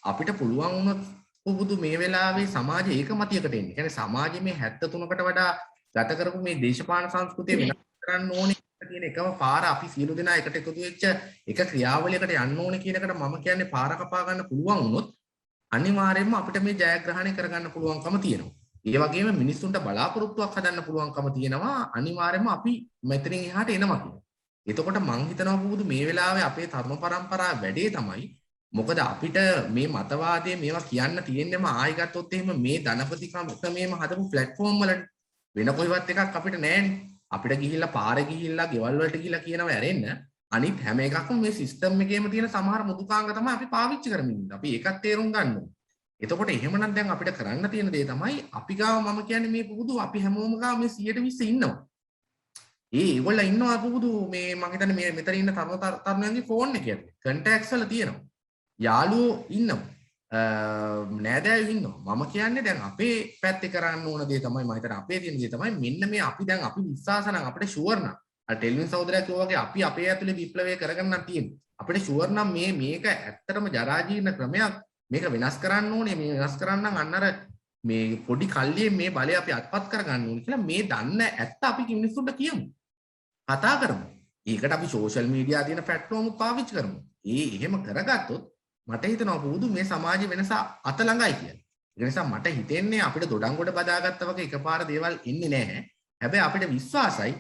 අපිට පුළුවන් වුණොත් පුබුදු මේ වෙලාවේ සමාජයේ ඒකමතියකට එන්න. කියන්නේ සමාජයේ මේ 73කට වඩා ගත කරපු මේ දේශපාලන සංස්කෘතිය වෙනස් කරන්න ඕනේ කියන එකම පාර අපි සියලු දෙනා එකට එකතු වෙච්ච එක ක්‍රියාවලියකට යන්න ඕනේ කියන එකට මම කියන්නේ පාර කපා ගන්න පුළුවන් වුණොත් අනිවාර්යයෙන්ම අපිට මේ ජයග්‍රහණය කරගන්න පුළුවන්කම තියෙනවා. ඒ වගේම මිනිස්සුන්ට බලාපොරොත්තුවක් හදන්න පුළුවන්කම තියෙනවා. අනිවාර්යයෙන්ම අපි මෙතනින් එහාට එනවා. එතකොට මං හිතනවා පුබුදු මේ වෙලාවේ අපේ තරුණ පරම්පරාව වැඩේ තමයි මොකද අපිට මේ මතවාදයේ මේවා කියන්න තියෙන්නම ආයෙ ගත්තොත් එහෙම මේ ධනපති ක්‍රමයේම හදපු ප්ලැට්ෆෝම් වල වෙන කොයිවත් එකක් අපිට නැහැනේ. අපිට ගිහිල්ලා පාරේ ගිහිල්ලා ගෙවල් වලට ගිහිල්ලා කියනවා ඇරෙන්න. අනිත් හැම එකක්ම මේ සිස්ටම් එකේම තියෙන සමහර මුදුකාංග තමයි අපි පාවිච්චි කරමින් ඉන්නේ. අපි ඒකත් තේරුම් ගන්න ඕනේ. එතකොට එහෙමනම් දැන් අපිට කරන්න තියෙන දේ තමයි අපි ගාව මම කියන්නේ මේ පුරුදු අපි හැමෝම ගාව මේ 120 ඉන්නවා. ඒගොල්ලෝ ඉන්නවා පුරුදු මේ මම හිතන්නේ මේ මෙතන ඉන්න තරුණයන්ගේ ෆෝන් එකේ කන්ටැක්ට්ස් වල තියෙනවා. යාළුවෝ ඉන්නවා. නෑදෑයෝ ඉන්නවා. මම කියන්නේ දැන් අපේ පැත්තේ කරන්න ඕන දේ තමයි මම හිතන්නේ අපේ තියෙන දේ තමයි මෙන්න මේ අපි දැන් අපි විශ්වාස නම් අපිට ෂුවර් නම් අර ටෙල්වින් සහෝදරයා කිව්වා වගේ අපි අපේ ඇතුලේ විප්ලවය කරගන්න නම් තියෙන්නේ. අපිට ෂුවර් නම් මේක ඇත්තටම ජරා ජීර්ණ ක්‍රමයක්. මේක වෙනස් කරන්න ඕනේ. මේ වෙනස් කරන්න අන්න අර මේ පොඩි කල්ලියේ මේ බලය අපි අත්පත් කරගන්න ඕනේ කියලා මේ දන්න ඇත්ත අපි මිනිස්සුන්ට කියමු. කතා කරමු. ඒකට අපි සෝෂල් මීඩියා තියෙන ප්ලැට්ෆෝම් පාවිච්චි කරමු. එහෙම කරගත්තොත් මට හිතෙනවා පුරුදු මේ සමාජයේ වෙනස අත ළඟයි කියලා. ඒ නිසා මට හිතෙන්නේ අපිට දොඩංගොඩ බදාගත්තා වගේ එකපාර දේවල් එන්නේ නැහැ. හැබැයි අපිට විශ්වාසයි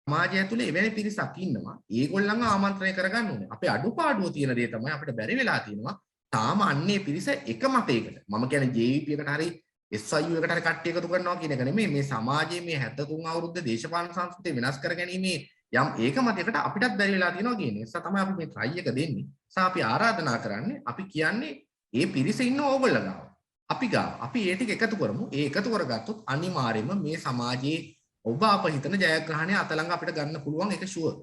සමාජය ඇතුලේ එවැනි පිරිසක් ඉන්නවා. ඒගොල්ලන්ව ආමන්ත්‍රණය කරගන්න ඕනේ. අපේ අඩුපාඩුව තියෙන දේ තමයි අපිට බැරි වෙලා තියෙනවා. තාම අන්නේ පිරිස එක මතයකට. මම කියන්නේ JVP එකට හරි SIU එකට හරි කට්ටිය එකතු කරනවා කියන එක නෙමෙයි. මේ සමාජයේ මේ 73 අවුරුද්ද දේශපාලන සංස්කෘතිය වෙනස් කර ගැනීමේ යම් ඒක මතයකට අපිටත් බැරි වෙලා තියෙනවා කියන නිසා තමයි අපි මේ try එක දෙන්නේ. නිසා අපි ආරාධනා කරන්නේ අපි කියන්නේ මේ පිරිස ඉන්න ඕගොල්ලෝ ගාව. අපි ගාව. අපි ඒ ටික එකතු කරමු. ඒ එකතු කරගත්තොත් අනිවාර්යයෙන්ම මේ සමාජයේ ඔබ අප හිතන ජයග්‍රහණය අත ළඟ අපිට ගන්න පුළුවන් ඒක ෂුවර්.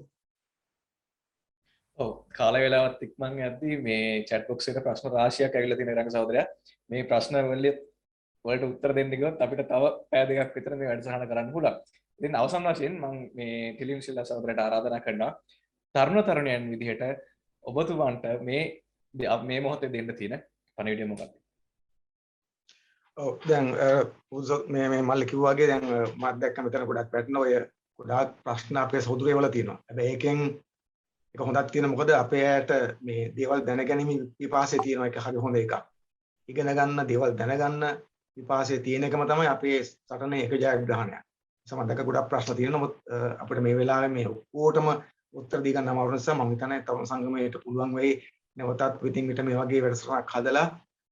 ඔව් කාල වේලාවත් ඉක්මන් යද්දී මේ chat box එකට ප්‍රශ්න රාශියක් ඇවිල්ලා තියෙන රංග සහෝදරයා. මේ ප්‍රශ්න වලට උත්තර දෙන්න ගියොත් අපිට තව පැය දෙකක් විතර මේ වැඩසටහන කරන්න පුළුවන්. ඉතින් අවසන් වශයෙන් මම මේ ටෙලිවිෂන් ශිල්ලා සහෝදරයට ආරාධනා කරනවා තරුණ විදිහට ඔබතුමන්ට මේ මොහොතේ දෙන්න තියෙන පණිවිඩය මොකක්ද? ඔව් දැන් මේ මල්ලි කිව්වා වගේ දැන් මම දැක්ක මෙතන ගොඩක් පැටන ඔය ගොඩාක් ප්‍රශ්න අපේ සහෝදරයෝ වල තියෙනවා. හැබැයි ඒකෙන් එක හොඳක් තියෙන මොකද අපේ ඇයට මේ දේවල් දැනගැනීම විපාසය තියෙනවා. ඒක හරි හොඳ එකක්. ඉගෙන ගන්න දේවල් දැනගන්න විපාසය තියෙන එකම තමයි අපේ සටනේ එක ජයග්‍රහණයක්. සමහරවිට ගොඩක් ප්‍රශ්න තියෙනවා. නමුත් අපිට මේ වෙලාවේ මේ ඔක්කොටම උත්තර දී ගන්න අමාරු නිසා මම හිතන්නේ තරුණ සංගමයට පුළුවන් වෙයි නැවතත් විතින් විට මේ වගේ වැඩසටහනක් හදලා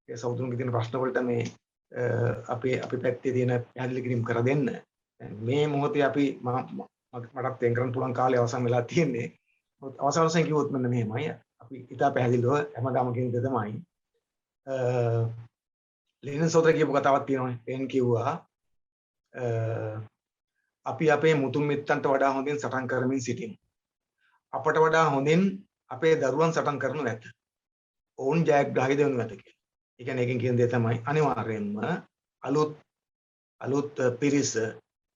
ඒ සෞතුන්ගේ තියෙන ප්‍රශ්න වලට මේ අපි පැත්තේ තියෙන පැහැදිලි කිරීම කර දෙන්න. මේ මොහොතේ අපි මටත් තෙන් කරන්න පුළුවන් කාලය අවසන් වෙලා තියෙන්නේ. අවසන් වශයෙන් කිව්වොත් මෙන්න මෙහෙමයි. අපි ඉතා පැහැදිලිව හැමදාම කියන දේ තමයි ලෙනින් සෝදර කියපු කතාවක් තියෙනවානේ. එන් කිව්වා අපි අපේ මුතුන් මිත්තන්ට වඩා හොඳින් සටන් කරමින් සිටිමු. අපට වඩා හොඳින් අපේ දරුවන් සටන් කරනු ඇත. ඔවුන් ජයග්‍රාහී දෙවනු ඇත කියලා. ඒ කියන්නේ එකෙන් කියන දේ තමයි අනිවාර්යයෙන්ම අලුත් පිරිස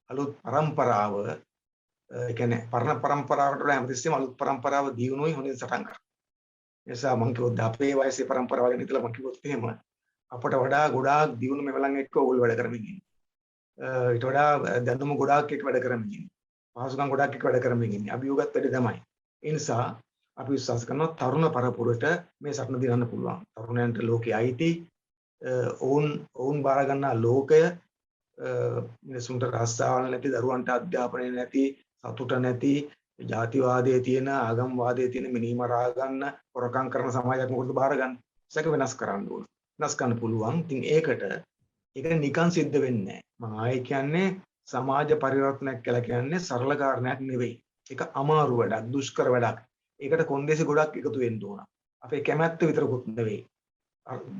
අලුත් પરම්පරාව ඒ කියන්නේ පරණ પરම්පරාවට වඩා හැමතිස්සෙම අලුත් પરම්පරාව දියුණුවයි හොඳින් සටන් කරනවා. ඒ නිසා මම කිව්වොත් අපේ වයසේ પરම්පරාව ගැන හිතලා මම කිව්වොත් එහෙම අපට වඩා ගොඩාක් දියුණු මෙවලන් එක්ක ඕගොල්ලෝ වැඩ කරමින් ඉන්නේ. ඊට වඩා දැනුම ගොඩාක් එක්ක වැඩ කරමින් ඉන්නේ. පහසුකම් ගොඩාක් එක්ක වැඩ කරමින් ඉන්නේ. අභියෝගත් වැඩි තමයි. ඒ නිසා අපි විශ්වාස කරනවා තරුණ පරපුරට මේ සටන දිනන්න පුළුවන්. තරුණයන්ට ලෝකයේ අයිති ඔවුන් බාර ගන්නා ලෝකය මිනිසුන්ට රස්සාවල් නැති, දරුවන්ට අධ්‍යාපනය නැති, සතුට නැති, ජාතිවාදයේ තියෙන, ආගම්වාදයේ තියෙන මිනිමරා ගන්න, හොරකම් කරන සමාජයක් මොකටද බාර ගන්න? ඒක වෙනස් කරන්න ඕන. වෙනස් කරන්න පුළුවන්. ඉතින් ඒක නිකන් සිද්ධ වෙන්නේ නැහැ. මම ආයේ කියන්නේ සමාජ පරිවර්තනයක් කියලා කියන්නේ සරල කාරණයක් නෙවෙයි. ඒක අමාරු වැඩක්, දුෂ්කර වැඩක්. ඒකට කොන්දේසි ගොඩක් එකතු වෙන්න ඕන. අපේ කැමැත්ත විතරකුත් නෙවෙයි.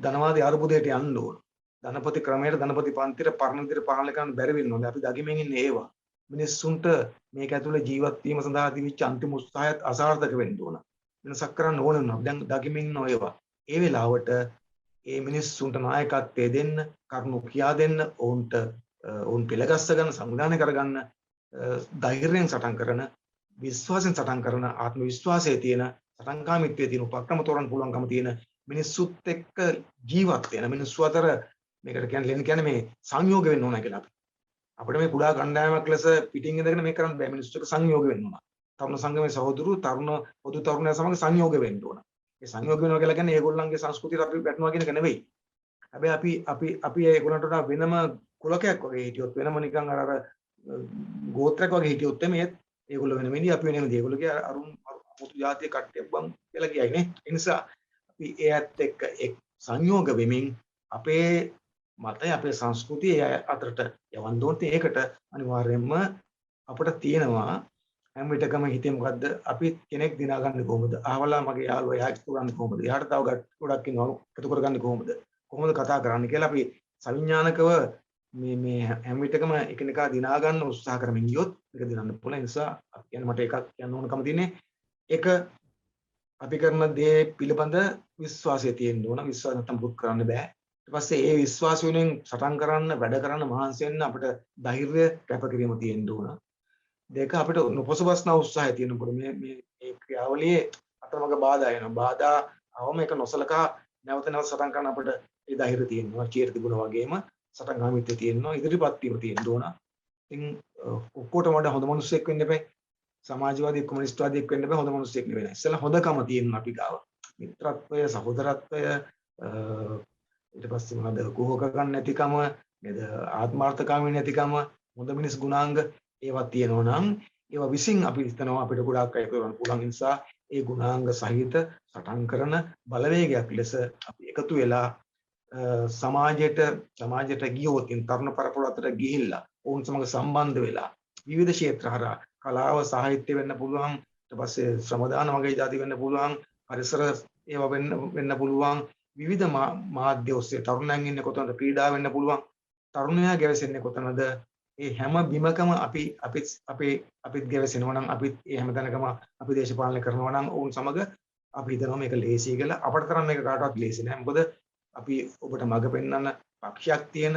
ධනවාදී අරුබුදයට යන්න ඕන. ධනපති ක්‍රමයට ධනපති පන්තියට පරණ විදිහට පාලනය කරන්න බැරි වෙනවා. අපි දකිමින් ඉන්නේ ඒවා. මිනිස්සුන්ට මේක ඇතුලේ ජීවත් වීම සඳහා තිබිච්ච අන්තිම උත්සාහයත් අසාර්ථක වෙන්න ඕන. වෙනසක් කරන්න ඕන වෙනවා. දැන් දකිමින් ඉන්න ඒවා. ඒ වෙලාවට ඒ මිනිස්සුන්ට නායකත්වය දෙන්න, කරුණු කියා දෙන්න, ඔවුන් පිළගස්ස ගන්න, සංවිධානය කරගන්න, ධෛර්යයෙන් සටන් කරන, විශ්වාසයෙන් සටන් කරන, ආත්ම විශ්වාසයේ තියෙන, සටන්කාමීත්වයේ තියෙන, උපක්‍රම තෝරන්න පුළුවන්කම තියෙන මිනිස්සුත් එක්ක ජීවත් වෙන මිනිස්සු අතර මේකට කියන්නේ මේ සංයෝග වෙන්න ඕන කියලා අපි. අපිට මේ කුඩා කණ්ඩායමක් ලෙස පිටින් ඉඳගෙන මේක කරන්න බෑ. මිනිස්සු එක්ක සංයෝග වෙන්න ඕන. තරුණ සංගමයේ සහෝදරු පොදු තරුණයා සමග සංයෝග වෙන්න ඕන. ඒ සංයෝග වෙනවා කියලා කියන්නේ ඒගොල්ලන්ගේ සංස්කෘතියට අපි වැටෙනවා කියන එක නෙවෙයි. හැබැයි අපි ඒගොල්ලන්ට වඩා වෙනම කුලකයක් වගේ හිටියොත් වෙනම නිකන් අර ගෝත්‍රයක් වගේ හිටියොත් මේ ඒගොල්ලෝ වෙන මිනිහ අපි වෙන මිනිහ. ඒගොල්ලෝ කිය අරුන් මුතු ජාතිය කට්ටියක් බං කියලා කියයි නේ. ඒ නිසා අපි එයත් එක්ක එක් සංයෝග වෙමින් අපේ මතය අපේ සංස්කෘතිය ඒ අතරට යවන්න ඕනේ. ඒකට අනිවාර්යයෙන්ම අපිට තියෙනවා හැම විටකම හිතේ මොකද්ද අපි කෙනෙක් දිනාගන්නේ කොහොමද? අහවලා මගේ යාළුවා එයා එකතු කරන්නේ කොහොමද? එයාට තව ගොඩක් ඉන්නවා එකතු කරගන්නේ කොහොමද? කොහොමද කතා කරන්නේ කියලා අපි සවිඥානිකව මේ හැම විටකම එකිනෙකා දිනා ගන්න උත්සාහ කරමින් ගියොත් මේක දිනන්න පුළුවන්. ඒ නිසා අපි කියන්නේ මට එකක් කියන්න ඕනකම තියෙන්නේ ඒක අපි කරන දේ පිළිබඳ විශ්වාසය තියෙන්න ඕන. විශ්වාස නැත්නම් පුරුදු කරන්න බෑ. ඊට පස්සේ ඒ විශ්වාසයෙන් සටන් කරන්න වැඩ කරන්න මහන්සි වෙන්න අපිට ධෛර්යය කැපකිරීම තියෙන්න ඕන. දෙක අපිට නොපසුබස්න උත්සාහය තියෙනකොට මේ ක්‍රියාවලියේ අතරමඟ බාධා එනවා. බාධා අවම එක නොසලකා නැවත නැවත සටන් කරන්න අපිට ඒ ධෛර්යය තියෙනවා. චීර තිබුණා වගේම සටන් ගාමිත්‍ය තියෙනවා. ඉදිරිපත් වීම තියෙන්න ඕන. ඉතින් ඔක්කොටම වඩා හොඳ මිනිස්සෙක් වෙන්න එපා. සමාජවාදී කොමියුනිස්ට්වාදියෙක් වෙන්න බෑ. හොඳ මිනිස්සෙක් නෙවෙයි. ඉස්සෙල්ලා හොඳකම තියෙනවා අපි ගාව. මිත්‍රත්වය, සහෝදරත්වය, ඊට පස්සේ මොනවද කුහක ගන්න නැතිකම, නේද ආත්මార్థකාමී නැතිකම, හොඳ මිනිස් ගුණාංග ඒවා තියෙනවා නම් ඒවා විසින් අපි හිතනවා අපිට ගොඩාක් අය කරන්න පුළුවන් නිසා ඒ ගුණාංග සහිත සටන් කරන බලවේගයක් ලෙස අපි එකතු වෙලා සමාජයට ගියොත් තරුණ පරපුර අතර ගිහිල්ලා ඔවුන් සමග සම්බන්ධ වෙලා විවිධ ක්ෂේත්‍ර හරහා කලාව සාහිත්‍ය වෙන්න පුළුවන් ඊට පස්සේ ශ්‍රමදාන වගේ જાති වෙන්න පුළුවන් පරිසර ඒවා වෙන්න පුළුවන් විවිධ මාධ්‍ය ඔස්සේ තරුණයන් ඉන්නේ කොතනද ක්‍රීඩා වෙන්න පුළුවන් තරුණයා ගැවසෙන්නේ කොතනද ඒ හැම බිමකම අපිත් ගැවසෙනවා නම් අපිත් ඒ හැම තැනකම අපි දේශපාලනය කරනවා නම් ඔවුන් සමග අපි හිතනවා මේක ලේසි කියලා අපට තරම් මේක කාටවත් ලේසි නෑ මොකද අපි ඔබට මඟ පෙන්වන්න පක්ෂයක් තියෙන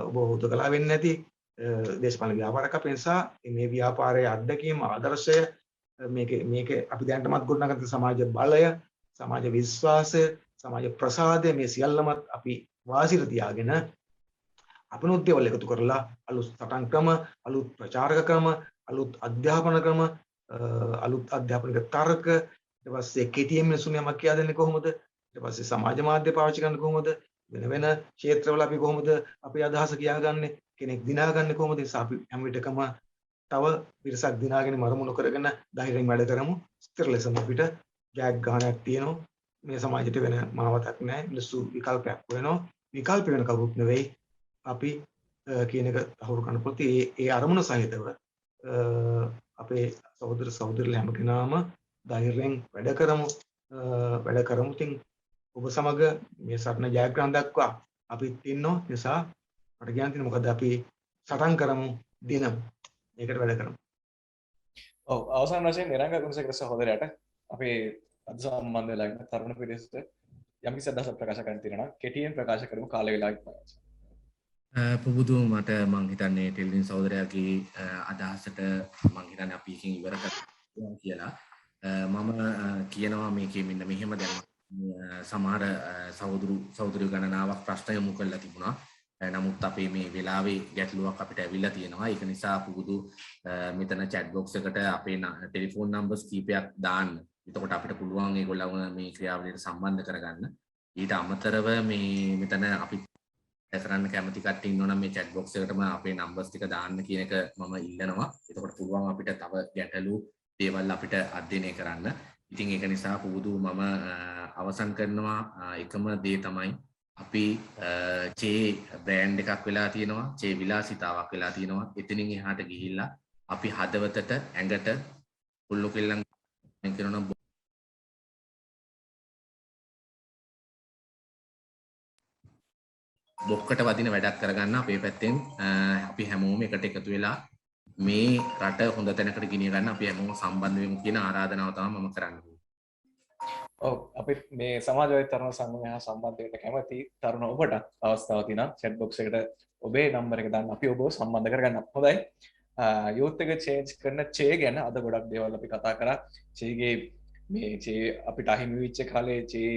ඔබ උදකලා වෙන්නේ නැති දේශපාලන ව්‍යාපාරයක් අපේ නිසා මේ ව්‍යාපාරයේ අත්දැකීම් ආදර්ශය මේක අපි දැනටමත් ගොඩනගන සමාජ බලය සමාජ විශ්වාසය සමාජ ප්‍රසාදය මේ සියල්ලමත් අපි වාසිර තියාගෙන අපනොත් දේවල් එකතු කරලා අලුත් සටන් ක්‍රම අලුත් ප්‍රචාරක ක්‍රම අලුත් අධ්‍යාපන ක්‍රම අලුත් අධ්‍යාපනික තර්ක ඊට පස්සේ KTM මිනිසුන් යමක් කියා දෙන්නේ කොහොමද ඊට පස්සේ සමාජ මාධ්‍ය පාවිච්චි කරන්නේ කොහොමද වෙන ක්ෂේත්‍රවල අපි කොහොමද අපේ අදහස කියාගන්නේ කෙනෙක් දිනාගන්නේ කොහොමද අපි හැම විටකම තව පිරිසක් දිනාගෙන මරමුණු කරගෙන ධෛර්යයෙන් වැඩ කරමු ස්ථිර ලෙසම අපිට ජයග්‍රහණයක් තියෙනවා මේ සමාජයට වෙන මාවතක් නැහැ මිනිස්සු විකල්පයක් වෙනවා විකල්ප වෙන කවුරුත් නෙවෙයි අපි කියන එක අහුරු කරන පොතේ ඒ අරමුණ සහිතව අපේ සහෝදර සහෝදරියලා හැම කෙනාම ධෛර්යයෙන් වැඩ කරමු ඉතින් ඔබ සමග මේ සටන ජයග්‍රහණ දක්වා අපිත් ඉන්නවා නිසා මට කියන්න තියෙන්නේ මොකද අපි සටන් කරමු දිනමු ඒකට වැඩ කරමු ඔව් අවසාන වශයෙන් නිරංග ගුණසේකර සහෝදරයාට අපේ අද සම්බන්ධ වෙලා ඉන්න තරුණ පිරිසට යම් කිසි අදහසක් ප්‍රකාශ කරන්න තියෙනවා නම් කෙටියෙන් ප්‍රකාශ කරමු කාලය වෙලා ඉක්මනට පුබුදු මට මං හිතන්නේ ටෙල්වින් සහෝදරයාගේ අදහසට මං හිතන්නේ අපි එකකින් ඉවර කරමු කියලා මම කියනවා මේකේ මෙන්න මෙහෙම දැන් සමහර සහෝදරු ගණනාවක් ප්‍රශ්න යොමු කරලා තිබුණා. නමුත් අපේ මේ වෙලාවේ ගැටලුවක් අපිට ඇවිල්ලා තියෙනවා. ඒක නිසා පුබුදු මෙතන chat box එකට අපේ ටෙලිෆෝන් නම්බර්ස් කීපයක් දාන්න. එතකොට අපිට පුළුවන් ඒගොල්ලව මේ ක්‍රියාවලියට සම්බන්ධ කරගන්න. ඊට අමතරව මේ මෙතන අපි කරන්න කැමති කට්ටිය ඉන්නවනම් මේ chat box එකටම අපේ නම්බර්ස් ටික දාන්න කියන එක මම ඉල්ලනවා. එතකොට පුළුවන් අපිට තව ගැටලු දේවල් අපිට අධ්‍යයනය කරන්න. ඉතින් ඒක නිසා පුබුදු මම අවසන් කරනවා එකම දේ තමයි අපි චේ බ්‍රෑන්ඩ් එකක් වෙලා තියෙනවා චේ විලාසිතාවක් වෙලා තියෙනවා එතනින් එහාට ගිහිල්ලා අපි හදවතට ඇඟට පුල්ලු කෙල්ලන් කරන බොක්කට වදින වැඩක් කරගන්න අපේ පැත්තෙන් අපි හැමෝම එකට එකතු වෙලා මේ රට හොඳ තැනකට ගෙනිය ගන්න අපි හැමෝම සම්බන්ධ වෙමු කියන ආරාධනාව තමයි මම කරන්නේ. ඔව් අපි මේ සමාජවාදී තරුණ සංගමය හා සම්බන්ධ වෙන්න කැමති තරුණ ඔබට අවස්ථාවක් තියෙනවා chat box එකට ඔබේ නම්බර් එක දාන්න අපි ඔබව සම්බන්ධ කරගන්න. හොඳයි. youth එක change කරන චේ ගැන අද ගොඩක් දේවල් අපි කතා කරා. චේගේ මේ චේ අපිට අහිමි වෙච්ච කාලේ චේ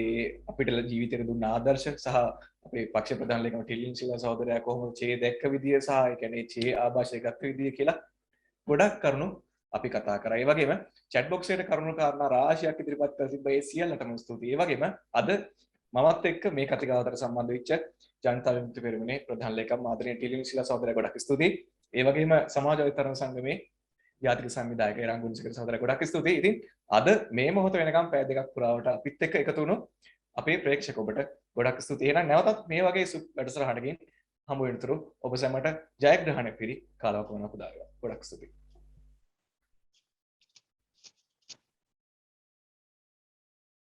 අපිට ජීවිතේට දුන්න ආදර්ශ සහ අපේ පක්ෂ ප්‍රධාන ලේකම් ටිලින් සිල්වා සහෝදරයා කොහොමද චේ දැක්ක විදිය සහ ඒ කියන්නේ චේ ආభాෂය ගත්ත විදිය කියලා ගොඩක් කරුණු අපි කතා කරා. ඒ වගේම chat box එකට කරුණු කාරණා රාශියක් ඉදිරිපත් කර තිබ්බ ඒ සියල්ලටම ස්තුතියි. ඒ වගේම අද මමත් එක්ක මේ කතිකාවතට සම්බන්ධ වෙච්ච ජනතා විමුක්ති පෙරමුණේ ප්‍රධාන ලේකම් ආදරණීය ටිලින් සිල්වා සහෝදරයා ගොඩක් ස්තුතියි. ඒ වගේම සමාජවාදී තරුණ සංගමේ ජාතික සංවිධායක රංගුන්සිකර සහෝදරයා ගොඩක් ස්තුතියි. ඉතින් අද මේ මොහොත වෙනකම් පැය දෙකක් පුරාවට අපිත් එක්ක එකතු වුණු අපේ ප්‍රේක්ෂක ඔබට ගොඩක් ස්තුතියි. එහෙනම් නැවතත් මේ වගේ වැඩසටහනකින් හමු වෙනතුරු ඔබ සැමට ජයග්‍රහණ පිරි කාලවකවානුවක් උදා වේවා. ගොඩක් ස්තුතියි.